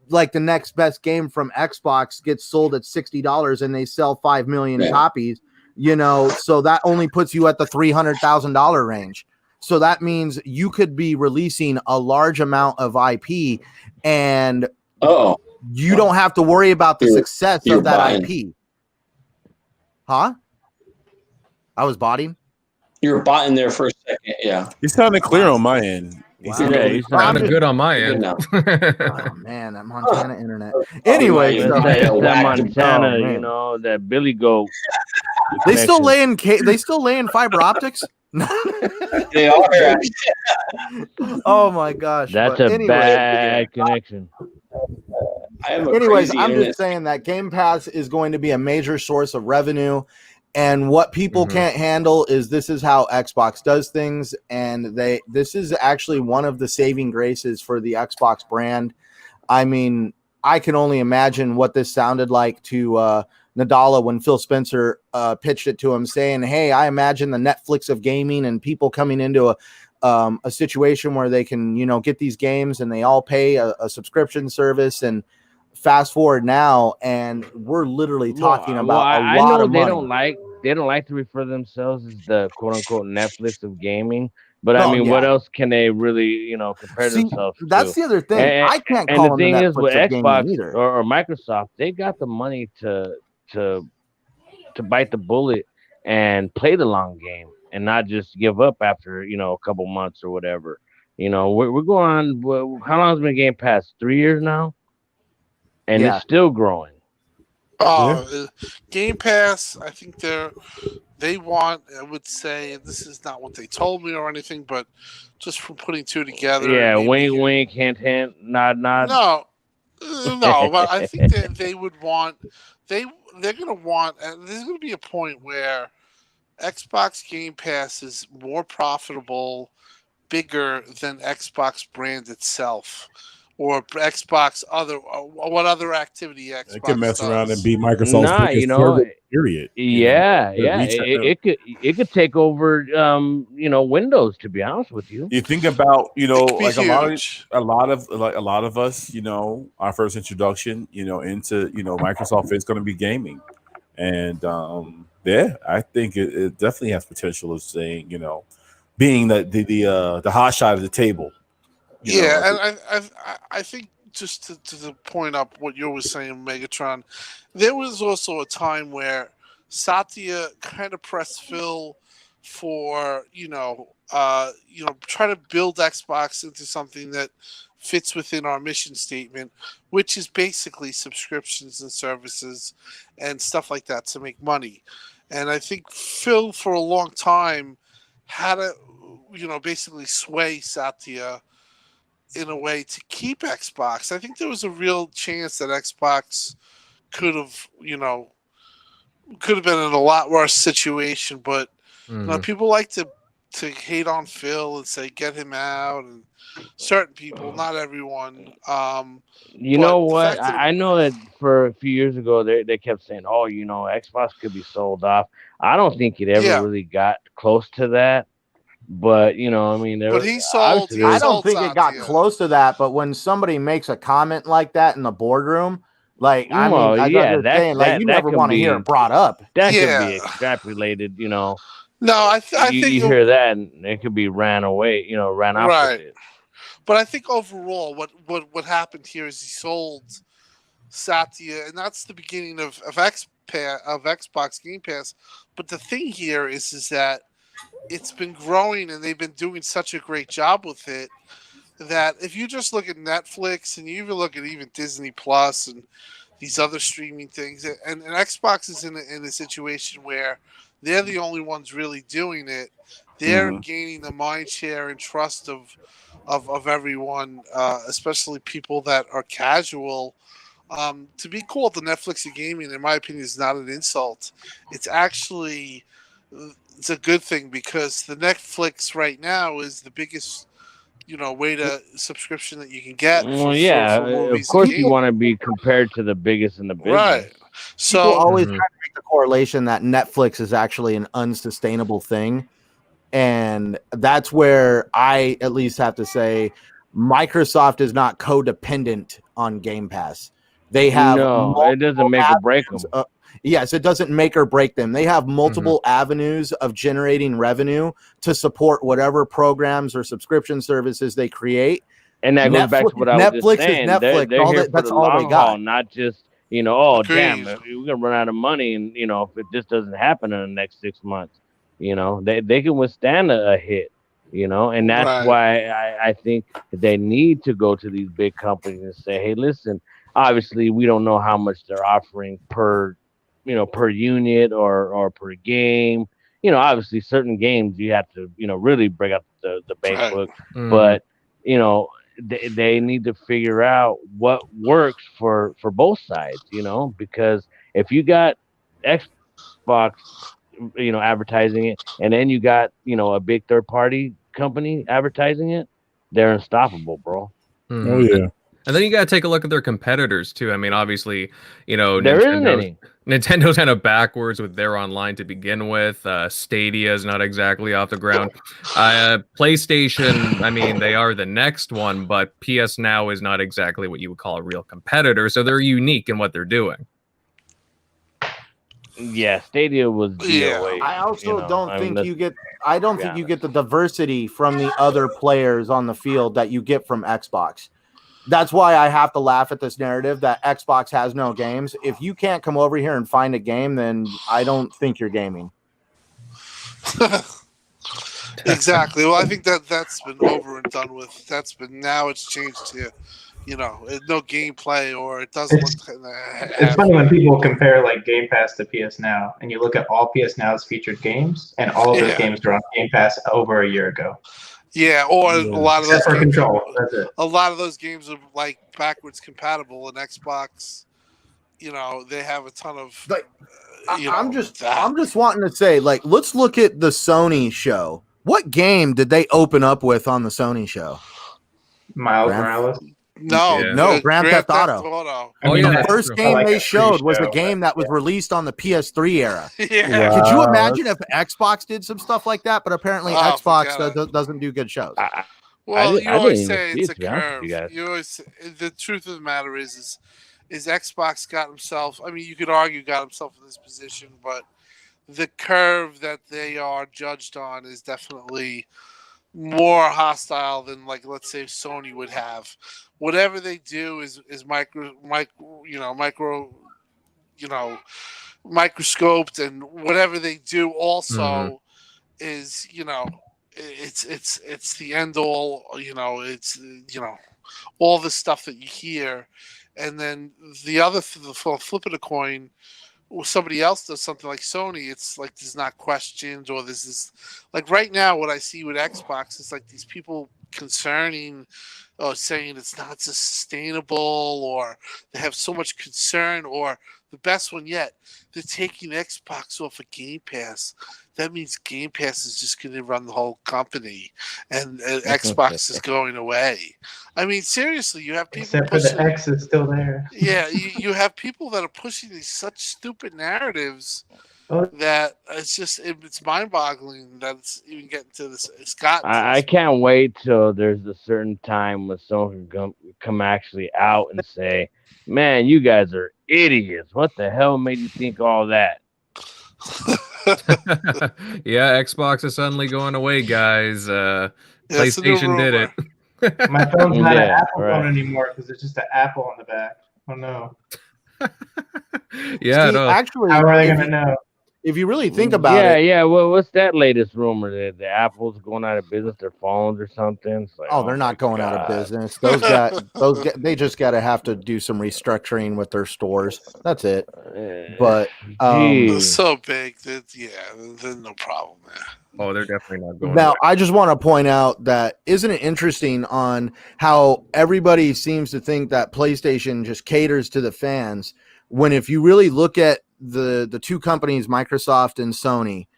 like the next best game from Xbox gets sold at $60 and they sell 5 million copies, so that only puts you at the $300,000 range. So that means you could be releasing a large amount of IP and you don't have to worry about the success of that IP. Huh? I was botting. You were botting there for a second. Yeah. You sounded clear on my end. Wow. He's sounded good on my end. Oh man, that Montana internet. Anyway, that Montana, that Billy Goat. They still laying fiber optics. They are. Oh my gosh. That's but a anyway, bad connection. I have a anyways, crazy I'm internet. just saying that Game Pass is going to be a major source of revenue. And what people can't handle is this is how Xbox does things. And this is actually one of the saving graces for the Xbox brand. I mean, I can only imagine what this sounded like to Nadala when Phil Spencer pitched it to him, saying, "Hey, I imagine the Netflix of gaming and people coming into a situation where they can, get these games and they all pay a subscription service." And fast forward now, and we're literally talking about I a lot know of money. they don't like to refer themselves as the quote unquote Netflix of gaming. But I Oh, mean, yeah. what else can they really, compare See, themselves that's to? the other thing. And, I can't and call the them the thing is, with Netflix of gaming Xbox either. or Microsoft, they got the money to bite the bullet and play the long game and not just give up after a couple months or whatever. We're going on. How long has been Game Pass? 3 years now, and Yeah. it's still growing. Game Pass, I think they want, I would say, this is not what they told me or anything, but just from putting two together. Yeah, maybe wink, hint, nod. No, but I think that they would want, they're going to want, there's going to be a point where Xbox Game Pass is more profitable, bigger than Xbox brand itself. Or Xbox what other activity Xbox It can mess does. around and be Microsoft's Nah, biggest service, period. Yeah. It could take over Windows, to be honest with you. You think about, like huge. a lot of us, our first introduction, into, Microsoft is going to be gaming. And I think it definitely has potential of saying, being the hot shot of the table. And I think just to point up what you were saying, Megatron, there was also a time where Satya kind of pressed Phil for try to build Xbox into something that fits within our mission statement, which is basically subscriptions and services and stuff like that to make money. And I think Phil for a long time had to basically sway Satya in a way to keep Xbox. I think there was a real chance that Xbox could have been in a lot worse situation, but people like to hate on Phil and say get him out, and certain people, not everyone. You know what? I know that for a few years ago they kept saying, "Oh, Xbox could be sold off." I don't think it ever really got close to that. But but he sold. I don't think it got close to that. But when somebody makes a comment like that in the boardroom, like you never want to hear it brought up. That could be extrapolated. No, I think you hear that and it could be ran away. Ran off with it. But I think overall, what happened here is he sold Satya, and that's the beginning of Xbox Game Pass. But the thing here is that it's been growing and they've been doing such a great job with it that if you just look at Netflix and you even look at even Disney Plus and these other streaming things, and Xbox is in a situation where they're the only ones really doing it. They're gaining the mind share and trust of everyone, especially people that are casual. To be called the Netflix of gaming, in my opinion, is not an insult. It's actually it's a good thing because the Netflix right now is the biggest, way to subscription that you can get. Well, of course you want to be compared to the biggest in the business. Right. So people always try to make the correlation that Netflix is actually an unsustainable thing. And that's where I at least have to say Microsoft is not codependent on Game Pass. They have it doesn't make or break them. Yes, it doesn't make or break them. They have multiple avenues of generating revenue to support whatever programs or subscription services they create. And that goes back to what I was just saying. Netflix is Netflix. They're here for that's the all long they got. haul, not just, damn, we're going to run out of money. And, if it just doesn't happen in the next 6 months, they can withstand a hit, and that's why I think they need to go to these big companies and say, hey, listen, obviously we don't know how much they're offering per unit or per game, obviously certain games you have to, really break out the bank Right. book, Mm. but they need to figure out what works for both sides, because if you got Xbox, advertising it, and then you got, a big third party company advertising it, they're unstoppable, bro. Mhm. Oh yeah. And then you got to take a look at their competitors too. I mean, obviously, There isn't any. Nintendo's kind of backwards with their online to begin with. Stadia is not exactly off the ground. PlayStation, I mean, they are the next one, but PS Now is not exactly what you would call a real competitor. So they're unique in what they're doing. Yeah, Stadia was DOA. I also don't think let's you get. I don't be think you honest. get the diversity from the other players on the field that you get from Xbox. That's why I have to laugh at this narrative that Xbox has no games. If you can't come over here and find a game, then I don't think you're gaming. Exactly. Well, I think that's been over and done with. Now it's changed to, no gameplay, or it doesn't It's- look. It's funny when people compare like Game Pass to PS Now, and you look at all PS Now's featured games, and all of those Yeah. games were on Game Pass over a year ago. Yeah, or a lot of those Except for games. Control, that's it. A lot of those games are like backwards compatible, and Xbox. They have a ton of. Like, I'm just that. wanting to say, like, let's look at the Sony show. What game did they open up with on the Sony show? Miles Grand- Morales. No, Grand Theft Auto. Oh, yeah, The that's first true. game like they a showed was a pre-show, game that was released on the PS3 era. Yeah. Could you Wow, imagine if Xbox did some stuff like that? But apparently, Oh, Xbox forget it. doesn't do good shows. Well, I you always didn't say even it's see a it, to be honest curve. with you guys. You always. The truth of the matter is Xbox got himself. I mean, you could argue got himself in this position, but the curve that they are judged on is definitely more hostile than, like, let's say Sony would have. Whatever they do is microscoped, and whatever they do also is it's the end all. It's all the stuff that you hear, and then the flip of the coin. Or somebody else does something like Sony, it's like there's not questions, or this is like right now what I see with Xbox is like these people concerning or saying it's not sustainable, or they have so much concern, or the best one yet, they're taking Xbox off of Game Pass. That means Game Pass is just going to run the whole company, and Xbox is going away. I mean, seriously, you have people Except for pushing. the X is still there. Yeah, you have people that are pushing these such stupid narratives Oh. that it's mind-boggling that it's even getting to this. It's gotten. To I this. can't wait till there's a certain time when someone can come actually out and say, "Man, you guys are idiots. What the hell made you think all that?" Yeah, Xbox is suddenly going away, guys. It's a new PlayStation did it. rumor. My phone's not an Yeah, Apple right. phone anymore because there's just an Apple on the back. Oh no! Yeah, See, no. actually, How are they if gonna you- know? if you really think about it, Yeah. Well, what's that latest rumor that the Apple's going out of business, their phones or something? It's like, oh, they're my not going out of God. business. They just got to have to do some restructuring with their stores. That's it. But Gee. It's so big that there's no problem there. Oh, they're definitely not going now away. I just want to point out that isn't it interesting on how everybody seems to think that PlayStation just caters to the fans, when if you really look at the two companies, Microsoft and Sony,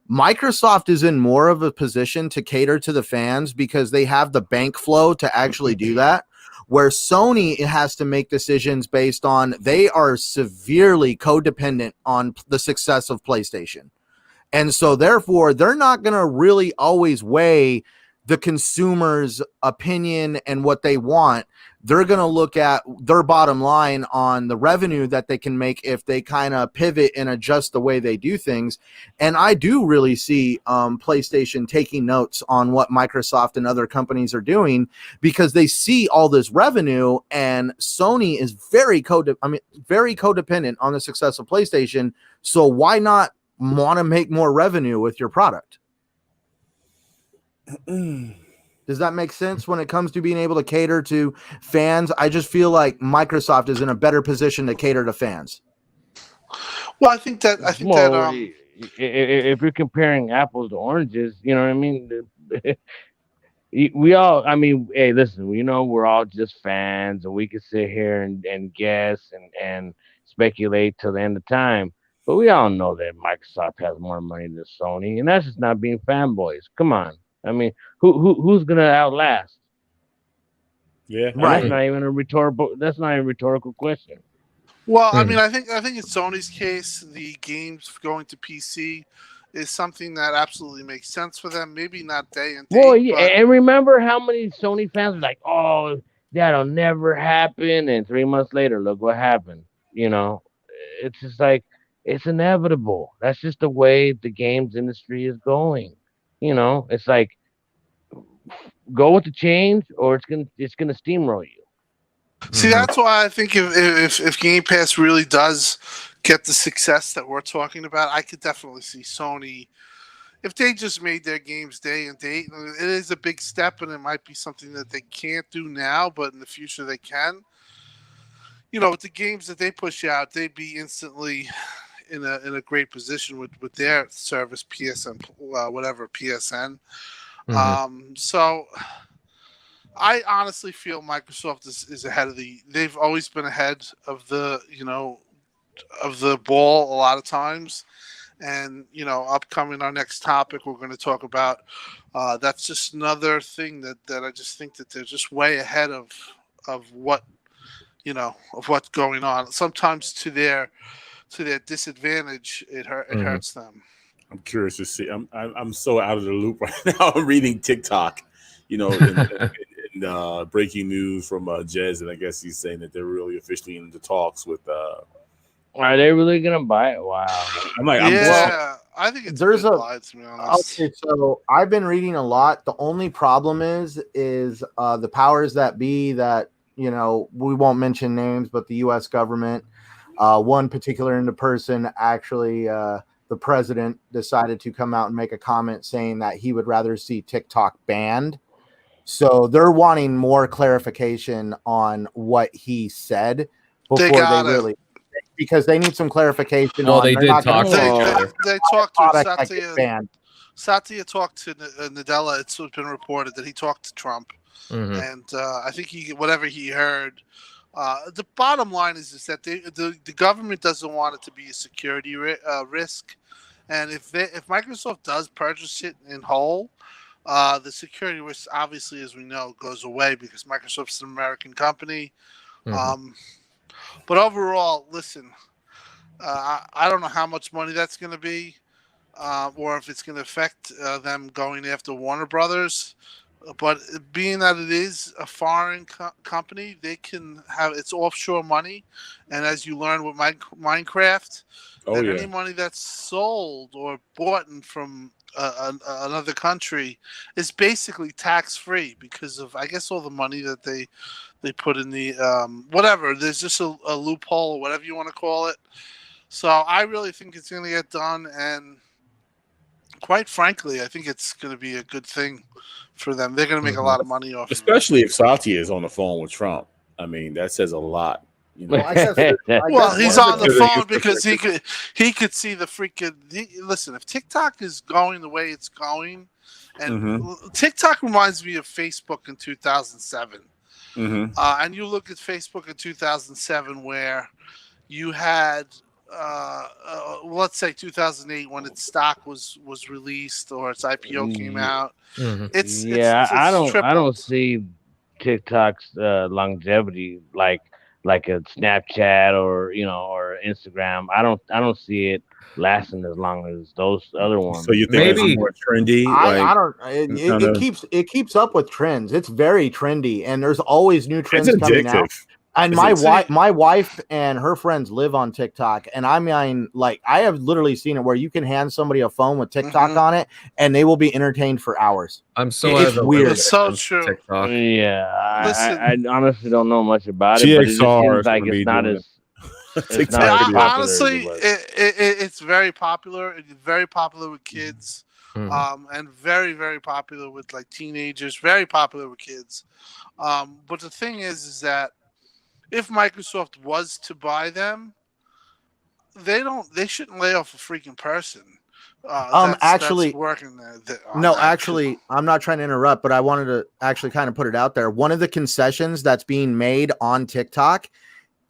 Microsoft is in more of a position to cater to the fans because they have the bank flow to actually do that, where Sony has to make decisions based on they are severely codependent on the success of PlayStation. And so therefore they're not going to really always weigh the consumer's opinion and what they want. They're going to look at their bottom line on the revenue that they can make if they kind of pivot and adjust the way they do things. And I do really see PlayStation taking notes on what Microsoft and other companies are doing because they see all this revenue, and Sony is very codependent on the success of PlayStation. So why not want to make more revenue with your product? Does that make sense when it comes to being able to cater to fans? I just feel like Microsoft is in a better position to cater to fans. Well, I think that if you're comparing apples to oranges, you know what I mean? We all, I mean, hey, listen, we're all just fans, and we can sit here and guess and speculate till the end of time. But we all know that Microsoft has more money than Sony, and that's just not being fanboys. Come on, I mean, who's gonna outlast? Yeah, And Right. That's not even a rhetorical question. Well, I mean, I think in Sony's case, the games going to PC is something that absolutely makes sense for them. Maybe not day and Well, date, yeah, but and remember how many Sony fans were like, "Oh, that'll never happen," and 3 months later, look what happened. You know, it's just like it's inevitable. That's just the way the games industry is going. It's like go with the change, or it's gonna steamroll you. see, that's why I think if Game Pass really does get the success that we're talking about, I could definitely see Sony. If they just made their games day and date, it is a big step, and it might be something that they can't do now, but in the future they can. With the games that they push out, they'd be instantly in a great position with their service, PSN, whatever PSN. So I honestly feel Microsoft is ahead of they've always been ahead of the ball a lot of times. And, upcoming our next topic, we're going to talk about, that's just another thing that I just think that they're just way ahead of what, of what's going on. Sometimes to their disadvantage, it hurts them. I'm curious to see. I'm so out of the loop right now. I'm reading TikTok, in breaking news from Jez, and I guess he's saying that they're really officially in the talks with. Are they really gonna buy it? Wow. I'm like, I think it's There's a good a- buy, to be honest. Okay, so I've been reading a lot. The only problem is the powers that be that, we won't mention names, but the U.S. government, one particular person actually, the president decided to come out and make a comment saying that he would rather see TikTok banned. So they're wanting more clarification on what he said before they really, because they need some clarification. Well, they did talk to They each other. talked to product that gets Satya. banned. Satya talked to Nadella. It's been reported that he talked to Trump, and I think whatever he heard. The bottom line is that the government doesn't want it to be a security risk, and if Microsoft does purchase it in whole, the security risk, obviously, as we know, goes away because Microsoft's an American company. But overall, listen, I don't know how much money that's going to be, or if it's going to affect them going after Warner Brothers. But being that it is a foreign company, they can have its offshore money. And as you learn with Minecraft, any money that's sold or bought from another country is basically tax-free because of, I guess, all the money that they put in the whatever. There's just a loophole or whatever you want to call it. So I really think it's going to get done, and quite frankly, I think it's going to be a good thing for them. They're going to make a lot of money off especially if Satya is on the phone with Trump. I mean, that says a lot. Well, I guess he's on the phone because he could see the freaking. Listen, if TikTok is going the way it's going, and TikTok reminds me of Facebook in 2007. And you look at Facebook in 2007, where you had, let's say 2008, when its stock was released or its IPO came out. It's I don't see TikTok's longevity like a Snapchat or Instagram. I don't see it lasting as long as those other ones. So you think it's more trendy? I don't. It keeps up with trends. It's very trendy, and there's always new trends coming out. And my wife and her friends live on TikTok, and I mean, like, I have literally seen it where you can hand somebody a phone with TikTok on it, and they will be entertained for hours. It's weird. It's so true. TikTok. Yeah, I honestly don't know much about it, but it just seems like it's not as. Honestly, it's very popular. It's very popular with kids, and very, very popular with like teenagers. Very popular with kids. But the thing is that if Microsoft was to buy them, they shouldn't lay off a freaking person. Actually, that's working there. No, actually, I'm not trying to interrupt, but I wanted to actually kind of put it out there. One of the concessions that's being made on TikTok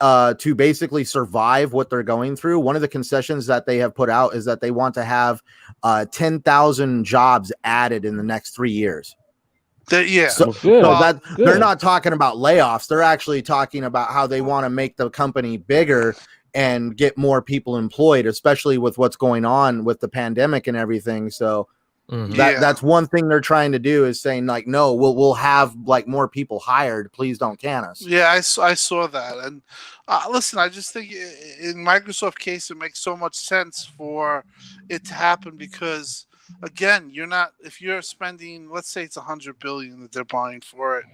to basically survive what they're going through, one of the concessions that they have put out is that they want to have 10,000 jobs added in the next 3 years. So they're not talking about layoffs. They're actually talking about how they want to make the company bigger and get more people employed, especially with what's going on with the pandemic and everything. So that's one thing they're trying to do, is saying like, no, we'll have like more people hired. Please don't can us. Yeah, I saw that. And listen, I just think in Microsoft case, it makes so much sense for it to happen because, again, if you're spending, let's say it's $100 billion that they're buying for it,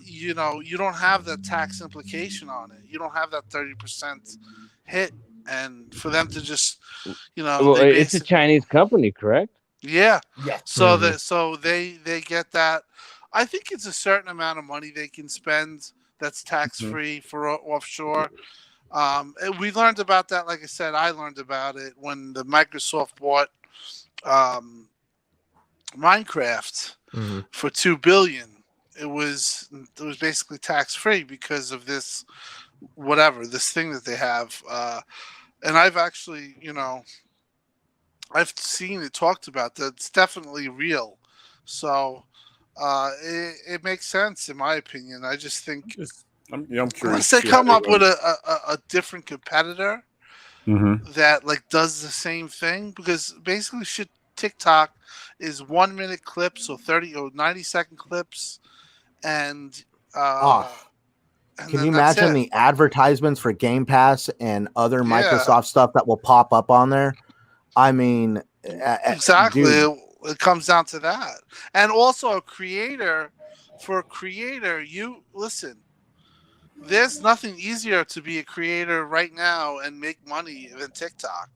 you don't have that tax implication on it. You don't have that 30% hit, and for them to just, it's a Chinese company, correct? Yeah. Yeah. So they get that. I think it's a certain amount of money they can spend that's tax free for offshore. We learned about that. Like I said, I learned about it when the Microsoft bought Minecraft for $2 billion. It was basically tax free because of this thing that they have. And I've actually, I've seen it talked about that. It's definitely real. So it makes sense in my opinion. I just think I'm curious. Unless they come up with a different competitor that like does the same thing, because basically TikTok is 1 minute clips or 30 or 90-second clips, and can you imagine the advertisements for Game Pass and other Microsoft stuff that will pop up on there? I mean, exactly. Dude. It comes down to that. And also for a creator, you listen, there's nothing easier to be a creator right now and make money than TikTok.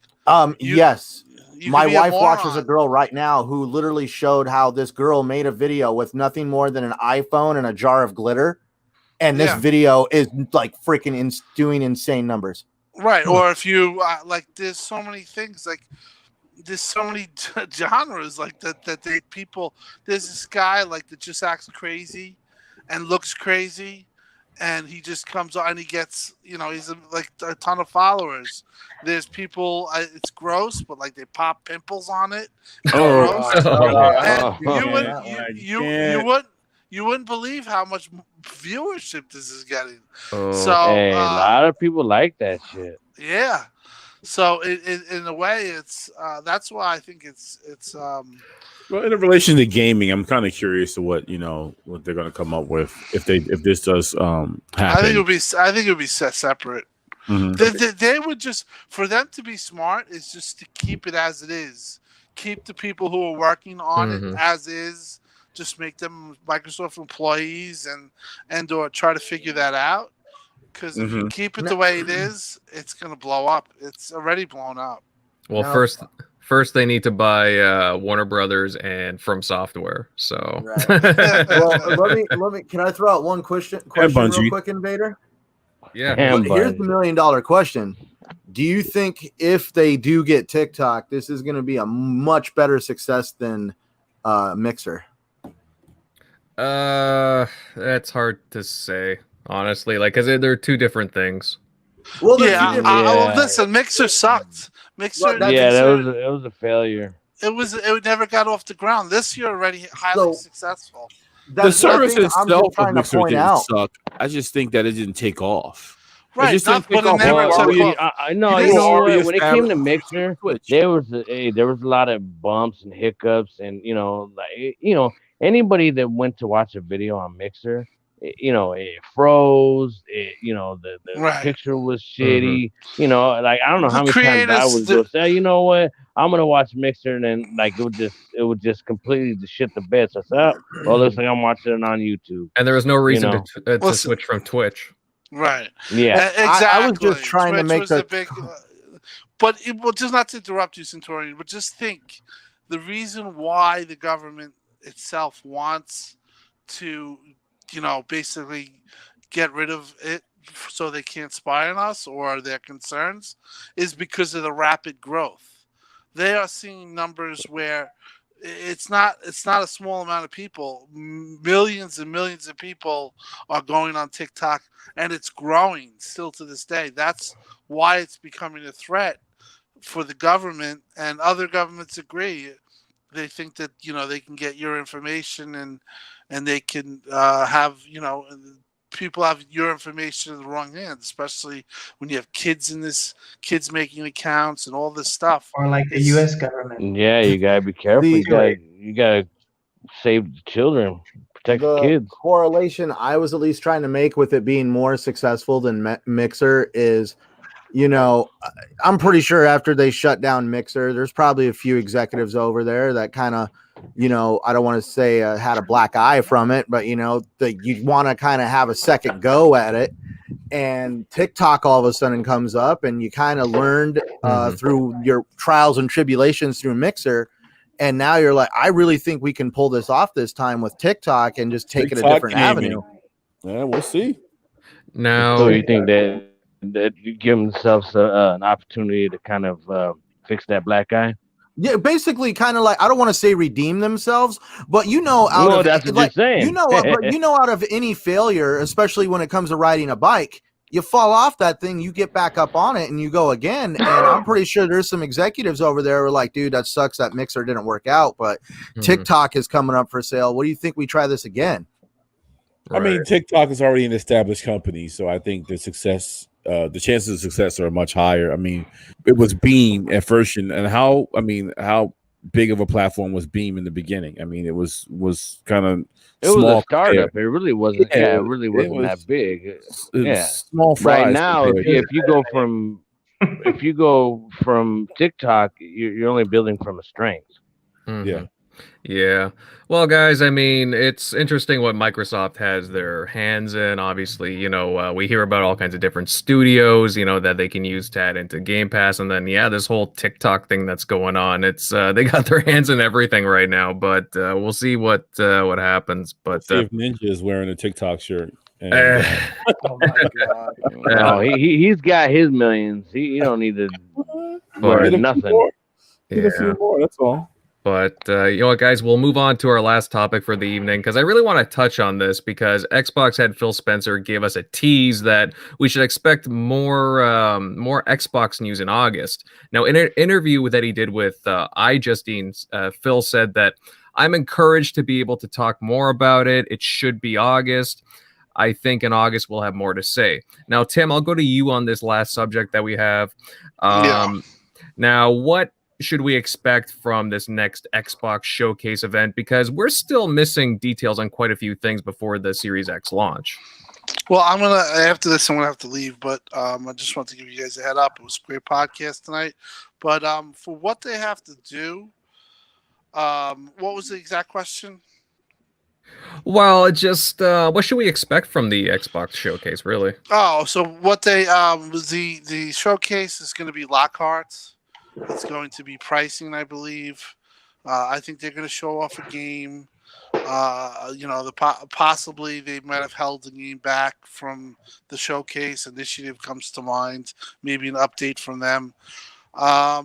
Yes. My wife watches a girl right now who literally showed how this girl made a video with nothing more than an iPhone and a jar of glitter. And this video is like freaking doing insane numbers. Right. Or if you there's so many things, like there's so many genres like that there's this guy like that just acts crazy and looks crazy, and he just comes on and he gets, he's like a ton of followers. There's people, it's gross, but like they pop pimples on it. You wouldn't believe how much viewership this is getting. A lot of people like that shit. Yeah. So in a way, it's that's why I think it's well, in relation to gaming, I'm kind of curious to what they're going to come up with if this does happen. I think it'll be set separate. They would just, for them to be smart, is just to keep it as it is. Keep the people who are working on it as is. Just make them Microsoft employees and or try to figure that out. Because if you keep it the way it is, it's going to blow up. It's already blown up. Well, first they need to buy Warner Brothers and From Software. So, right. Well, let me. Can I throw out one question real quick, Invader? Yeah. Here's the $1 million question. Do you think if they do get TikTok, this is going to be a much better success than Mixer? That's hard to say, honestly. Like, because they're two different things. Well, listen, Mixer sucked. Mixer, it was a failure. It never got off the ground. This year already highly successful. The service itself of Mixer didn't suck. I just think that it didn't take off. Right, but it never took off. I know. When it came to Mixer, there was a lot of bumps and hiccups, and anybody that went to watch a video on Mixer, it froze. The picture was shitty. I don't know how many times I would go say, you know what, I'm gonna watch Mixer, and then it would just completely shit the bed. So I said, well, looks like I'm watching it on YouTube. And there was no reason to switch from Twitch. Right. Yeah. Exactly. I was just trying to make the big. But just not to interrupt you, Centaurian, but just think the reason why the government itself wants to, basically get rid of it so they can't spy on us or their concerns is because of the rapid growth. they are seeing numbers where it's not a small amount of people. Millions and millions of people are going on TikTok, and it's growing still to this day. That's why it's becoming a threat for the government, and other governments agree. They think that they can get your information, and they can have people have your information in the wrong hands, especially when you have kids making accounts and all this stuff. Or like the U.S. government. Yeah, you gotta be careful. The- You gotta save the children, protect the The kids. correlation I was at least trying to make with it being more successful than Mixer is, I'm pretty sure after they shut down Mixer, there's probably a few executives over there that kind of, I don't want to say had a black eye from it, but that you want to kind of have a second go at it. And TikTok all of a sudden comes up, and you kind of learned through your trials and tribulations through Mixer. And now you're like, I really think we can pull this off this time with TikTok and just take it a different avenue. Yeah, we'll see. Now, So you think that you give themselves an opportunity to kind of fix that black eye? Yeah, basically, kind of like, I don't want to say redeem themselves, but That's what you're saying. Out of any failure, especially when it comes to riding a bike, you fall off that thing, you get back up on it, and you go again. And I'm pretty sure there's some executives over there who are like, dude, that sucks. That Mixer didn't work out, but TikTok is coming up for sale. What do you think we try this again? I mean, TikTok is already an established company, so I think the chances of success are much higher. I mean, it was Beam at first, and how big of a platform was Beam in the beginning? I mean, it was kind of small. Was a startup. It really wasn't. Yeah, it really wasn't that big. Small fries. Right now, if you go from TikTok, you're only building from a strength. Yeah. Yeah. Well, guys, I mean, it's interesting what Microsoft has their hands in. Obviously, we hear about all kinds of different studios, that they can use to add into Game Pass. And then, this whole TikTok thing that's going on. It's they got their hands in everything right now, but we'll see what happens. But see if Ninja is wearing a TikTok shirt. And, oh my God. No, he's got his millions. He don't need to wear nothing. Get a few more, that's all. But you know what, guys, we'll move on to our last topic for the evening, because I really want to touch on this, because Xbox head Phil Spencer gave us a tease that we should expect more Xbox news in August. Now, in an interview that he did with iJustine, Phil said that, I'm encouraged to be able to talk more about it. It should be August. I think in August we'll have more to say. Now, Tim, I'll go to you on this last subject that we have. Now, what should we expect from this next Xbox showcase event? Because we're still missing details on quite a few things before the Series X launch. Well, after this, I'm gonna have to leave, but I just want to give you guys a head up. It was a great podcast tonight. But for what they have to do, what was the exact question? Well, just what should we expect from the Xbox showcase, really? Oh, so what they the showcase is going to be Lockhart's. It's going to be pricing, I believe. I think they're going to show off a game. Possibly they might have held the game back from the showcase. Initiative comes to mind. Maybe an update from them. I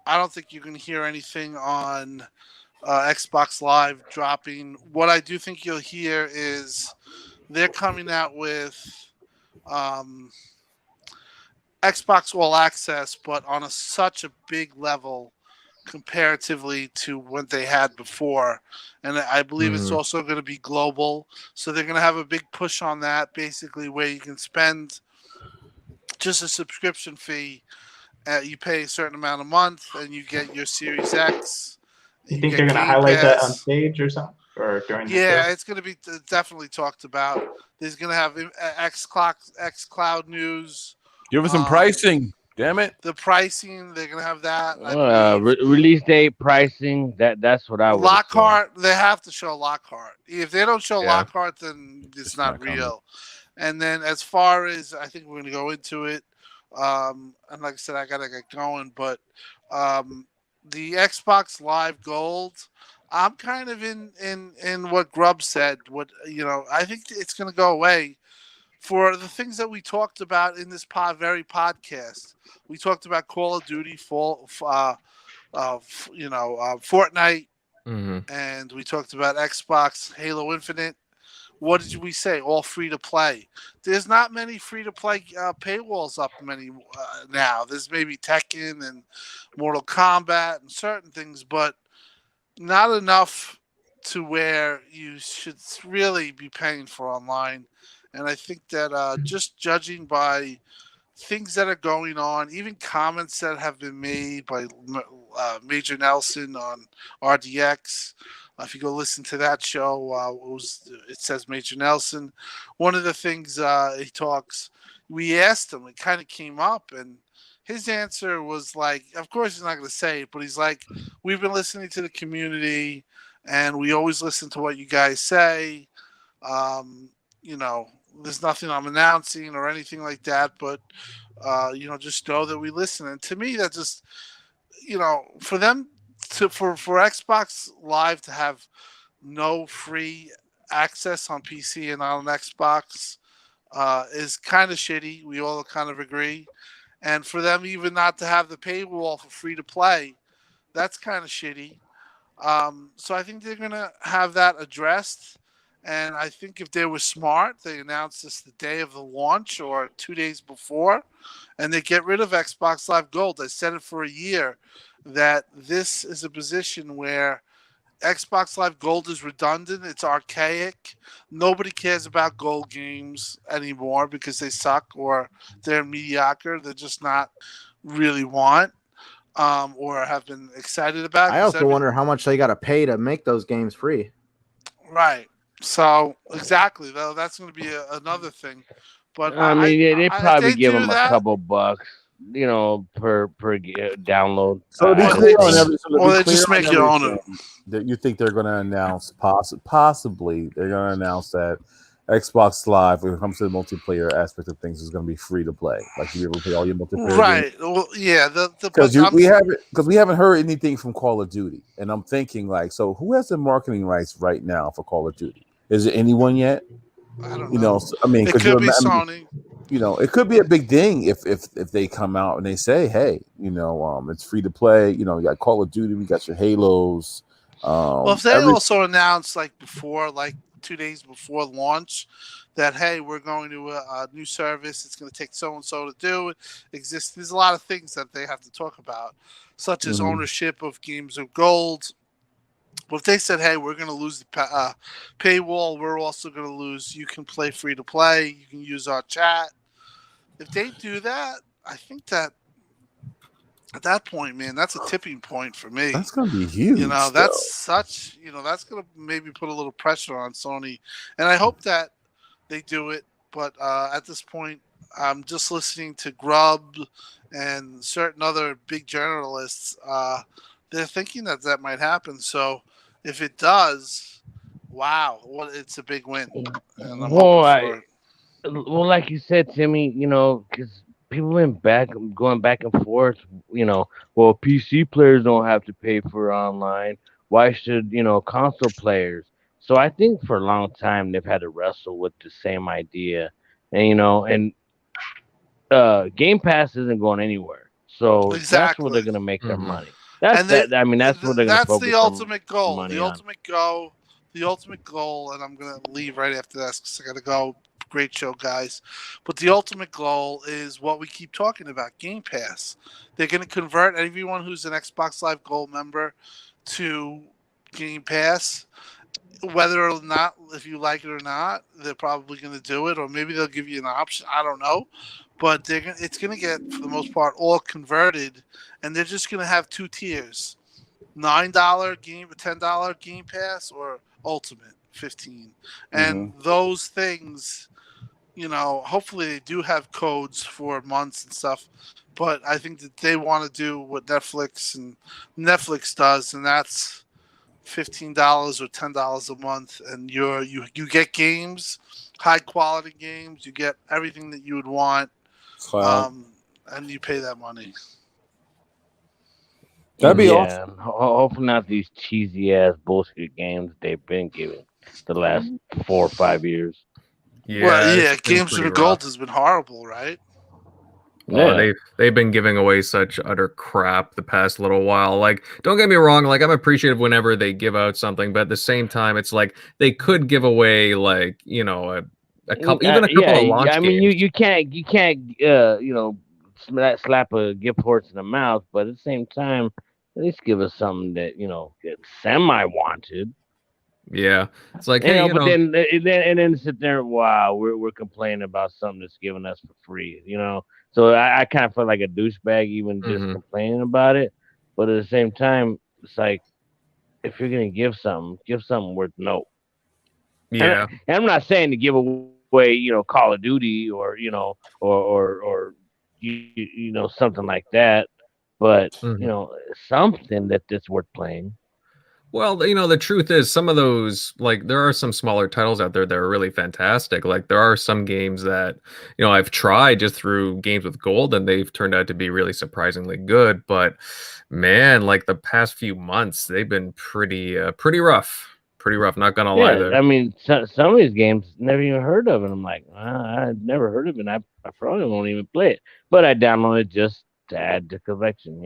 don't think you can hear anything on Xbox Live dropping. What I do think you'll hear is they're coming out with Xbox All Access, but on such a big level comparatively to what they had before. And I believe it's also going to be global. So they're going to have a big push on that, basically, where you can spend just a subscription fee. You pay a certain amount a month, and you get your Series X. You think they're going to highlight that on stage or something? Or during the show? It's going to be definitely talked about. There's going to have xCloud news. Give us some pricing. Damn it. The pricing, they're going to have that. Release date, pricing, that's what I would Lockhart, they have to show Lockhart. If they don't show Lockhart, then it's not real. And then as far as, I think we're going to go into it, and like I said, I got to get going, but the Xbox Live Gold, I'm kind of in what Grubb said. I think it's going to go away. For the things that we talked about in this very podcast, we talked about Call of Duty Fortnite, Mm-hmm. and we talked about Xbox, Halo Infinite. What did we say? All free to play. There's not many free to play paywalls up now. There's maybe Tekken and Mortal Kombat and certain things, but not enough to where you should really be paying for online. And I think that just judging by things that are going on, even comments that have been made by Major Nelson on RDX. If you go listen to that show, it says Major Nelson. One of the things he talks, we asked him, it kind of came up, and his answer was like, of course he's not going to say it, but he's like, we've been listening to the community, and we always listen to what you guys say. There's nothing I'm announcing or anything like that, but just know that we listen. And to me, that just, for them for Xbox Live to have no free access on PC and on Xbox is kind of shitty. We all kind of agree. And for them even not to have the paywall for free to play, that's kind of shitty. So I think they're going to have that addressed. And I think if they were smart, they announced this the day of the launch or 2 days before, and they get rid of Xbox Live Gold. I said it for a year that this is a position where Xbox Live Gold is redundant. It's archaic. Nobody cares about gold games anymore because they suck or they're mediocre. They're just not really want or have been excited about. I also wonder how much they got to pay to make those games free. Right. So exactly, though, that's going to be another thing. But I mean, they probably give them a couple bucks, per download. So they just make you own it. That you think they're going to announce possibly they're going to announce that Xbox Live, when it comes to the multiplayer aspect of things, is going to be free to play. Like you able to play all your multiplayer. Right. games. Well, yeah. Because we haven't heard anything from Call of Duty, and I'm thinking like, so who has the marketing rights right now for Call of Duty? Is it anyone yet? I don't know. It could be Sony. It could be a big thing if they come out and they say, hey, it's free to play. You got Call of Duty, we got your Halos. Well, if they also announced like 2 days before launch that, hey, we're going to a new service, it's going to take so and so to do it. There's a lot of things that they have to talk about, such as ownership of games of gold. But if they said, hey, we're going to lose the paywall, we're also going to lose, you can play free to play, you can use our chat. If they do that, I think that at that point, man, that's a tipping point for me. That's going to be huge. That's that's going to maybe put a little pressure on Sony. And I hope that they do it. But at this point, I'm just listening to Grubb and certain other big journalists. They're thinking that might happen. So if it does, wow, it's a big win. And I'm hoping for it. Well, like you said, Timmy, because people going back and forth, well, PC players don't have to pay for online. Why should, console players? So I think for a long time they've had to wrestle with the same idea. And, Game Pass isn't going anywhere. So that's where they're going to make their money. That's where they're going to focus. That's the ultimate goal. The ultimate goal, and I'm going to leave right after this because I got to go. Great show, guys. But the ultimate goal is what we keep talking about, Game Pass. They're going to convert everyone who's an Xbox Live Gold member to Game Pass. Whether or not, if you like it or not, they're probably going to do it, or maybe they'll give you an option. I don't know. But it's going to get, for the most part, all converted, and they're just going to have two tiers. $9 game, $10 Game Pass, or Ultimate, $15. And those things, hopefully they do have codes for months and stuff. But I think that they want to do what Netflix does, and that's $15 or $10 a month, and you get games, high quality games. You get everything that you would want, and you pay that money. That'd be awesome. Hopefully not these cheesy ass bullshit games they've been giving the last 4 or 5 years. Yeah, Games for the Gold has been horrible, right? They've been giving away such utter crap the past little while. Like, don't get me wrong, like I'm appreciative whenever they give out something, but at the same time, it's like they could give away like a couple, even a couple of launch I mean, games. you can't slap a gift horse in the mouth, but at the same time, at least give us something that semi wanted. Yeah, it's like, hey, but then sit there. Wow, we're complaining about something that's given us for free. So I kind of feel like a douchebag even just complaining about it. But at the same time, it's like if you're gonna give something worth note. Yeah, and I'm not saying to give away, Call of Duty or or something like that, but something that's worth playing. Well, the truth is some of those, like, there are some smaller titles out there that are really fantastic. Like, there are some games that, I've tried just through games with gold and they've turned out to be really surprisingly good. But man, like the past few months, they've been pretty rough. Pretty rough, not gonna lie there. I mean, some of these games never even heard of, and I'm like, I've never heard of it. And I probably won't even play it, but I downloaded just to add to collection.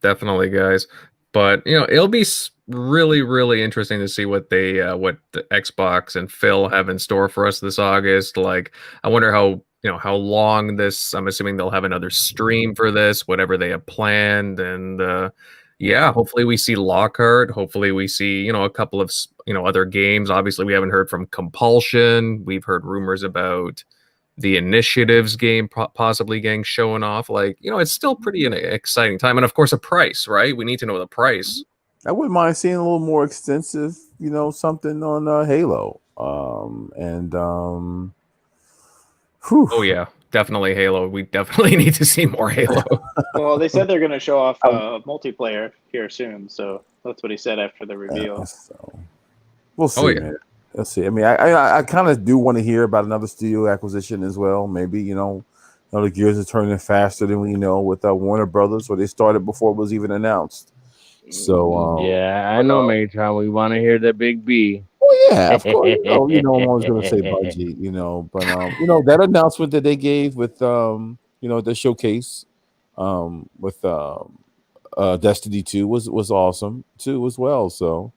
Definitely, guys. But it'll be really, really interesting to see what what the Xbox and Phil have in store for us this August. Like, I wonder how long this. I'm assuming they'll have another stream for this, whatever they have planned, and yeah, hopefully we see Lockhart. Hopefully we see a couple of other games. Obviously, we haven't heard from Compulsion. We've heard rumors about the Initiatives game possibly getting shown off. Like, it's still pretty an exciting time. And of course, a price, right? We need to know the price. I wouldn't mind seeing a little more extensive, something on Halo. Oh yeah, definitely Halo. We definitely need to see more Halo. Well, they said they're going to show off multiplayer here soon, so that's what he said after the reveal. So we'll see. Man. Let's see. I mean, I kind of do want to hear about another studio acquisition as well. Maybe the gears are turning faster than we know with Warner Brothers, or they started before it was even announced. So I know, Megatron. We want to hear the big B. Oh yeah, of course. I'm always going to say Bungie. But that announcement that they gave with the showcase with Destiny 2 was awesome too as well. So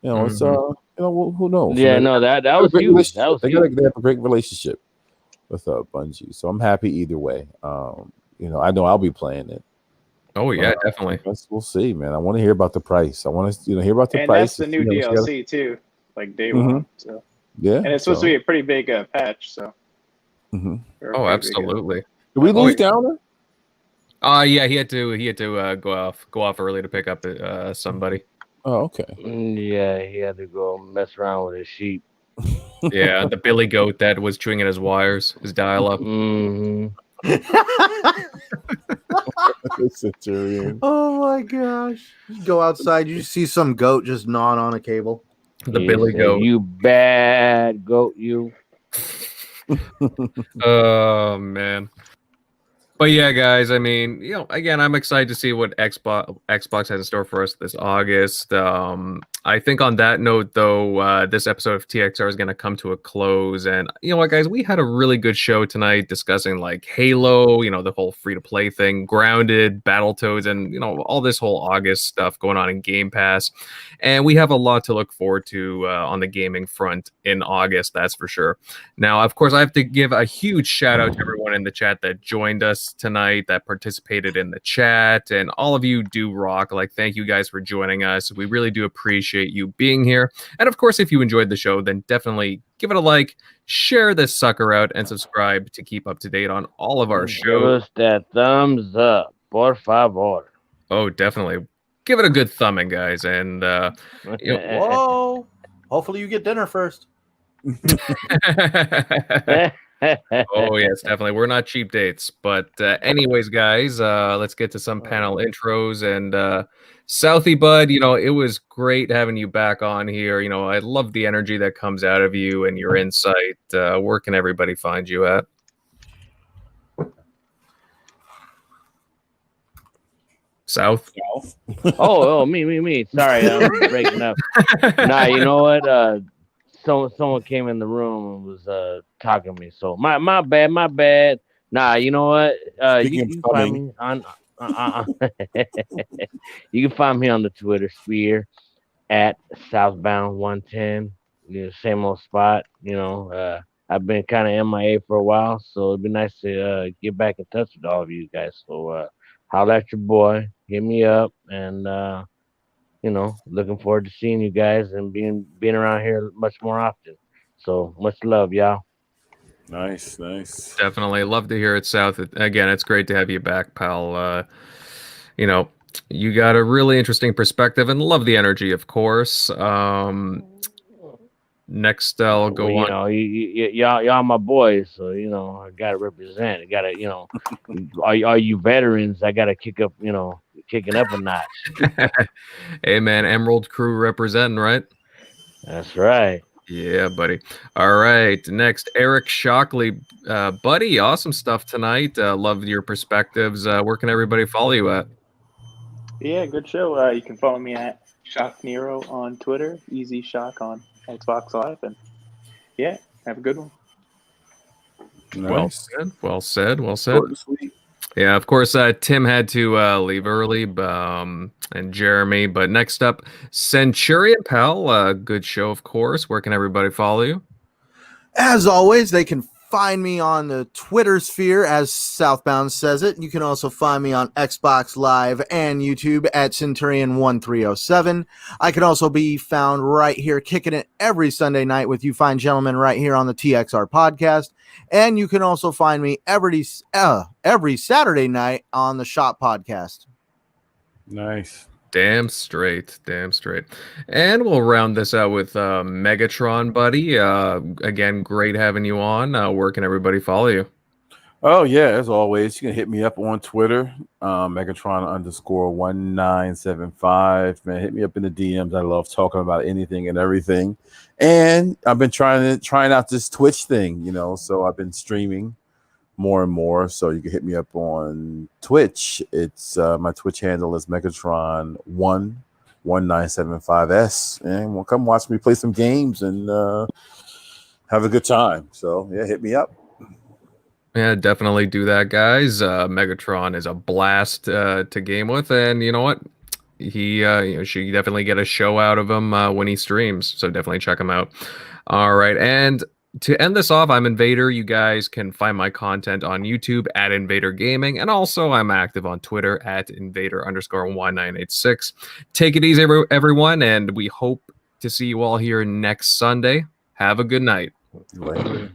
it's who knows? Yeah, that was huge. That was they have a great relationship with Bungie, so I'm happy either way. I know I'll be playing it. Oh yeah, definitely. We'll see, man. I want to hear about the price. I want to hear about the price. And that's the new DLC too, like day one. So yeah, and it's supposed to be a pretty big patch. So oh, absolutely. Did we lose Downer? Yeah, he had to go off early to pick up somebody. Oh, okay. Yeah, he had to go mess around with his sheep. Yeah, the billy goat that was chewing at his wires, his dial-up. Oh my gosh! You go outside, you see some goat just gnawing on a cable. The billy goat. You bad goat, you. Oh man. But yeah, guys, I mean, again, I'm excited to see what Xbox has in store for us this August. I think on that note, though, this episode of TXR is going to come to a close. And you know what, guys, we had a really good show tonight discussing like Halo, the whole free-to-play thing, Grounded, Battletoads, and, all this whole August stuff going on in Game Pass. And we have a lot to look forward to on the gaming front in August, that's for sure. Now, of course, I have to give a huge shout out to everyone in the chat that joined us tonight, that participated in the chat, and all of you do rock. Like, thank you guys for joining us. We really do appreciate you being here. And of course, if you enjoyed the show, then definitely give it a like, share this sucker out, and subscribe to keep up to date on all of our shows. Give us that thumbs up, por favor. Oh, definitely. Give it a good thumbing, guys. And whoa, hopefully you get dinner first. Oh yes, definitely. We're not cheap dates, but anyways, guys, let's get to some panel intros. And Southie Bud, it was great having you back on here. I love the energy that comes out of you and your insight. Where can everybody find you at? South. Oh, me. Sorry, I'm breaking up. Nah, you know what? Someone came in the room and was talking to me. So my bad. Nah, you know what? Speaking You of can find coming, me on. You can find me on the Twitter sphere at Southbound 110. Same old spot. I've been kind of MIA for a while, so it'd be nice to get back in touch with all of you guys. So holler at your boy, hit me up, and looking forward to seeing you guys and being around here much more often. So much love, y'all. nice. Definitely love to hear it, South. Again, it's great to have you back, pal. You got a really interesting perspective and love the energy, of course. Next, I'll Well, go on. y'all my boys, so I gotta represent. I gotta, all you veterans, I gotta kicking up a notch. Hey, man, Emerald Crew representing, right? That's right. Yeah, buddy. All right. Next, Eric Shockley. Buddy, awesome stuff tonight. Love your perspectives. Where can everybody follow you at? Yeah, good show. You can follow me at Shock Nero on Twitter, Easy Shock on Xbox Live, and yeah, have a good one. Well Nice. said. Well said. Well said. Short and sweet. Yeah, of course, Tim had to leave early, and Jeremy. But next up, Centurion Pal. Good show, of course. Where can everybody follow you? As always, they can find me on the Twitter sphere, as Southbound says it. You can also find me on Xbox Live and YouTube at Centurion1307. I can also be found right here kicking it every Sunday night with you fine gentlemen right here on the TXR Podcast. And you can also find me every Saturday night on the Shop Podcast. Nice. Damn straight. And we'll round this out with Megatron, buddy. Again, great having you on. Where can everybody follow you? Oh yeah, as always, you can hit me up on Twitter, Megatron_1975. Man, hit me up in the DMs. I love talking about anything and everything. And I've been trying out this Twitch thing, so I've been streaming more and more. So you can hit me up on Twitch. It's my Twitch handle is Megatron1975S, and we'll come watch me play some games and have a good time. So yeah, hit me up. Yeah, definitely do that, guys. Megatron is a blast to game with, and you know what? He should definitely get a show out of him when he streams. So definitely check him out. All right, and to end this off, I'm Invader. You guys can find my content on YouTube at Invader Gaming, and also I'm active on Twitter at Invader_1986. Take it easy, everyone, and we hope to see you all here next Sunday. Have a good night. Later.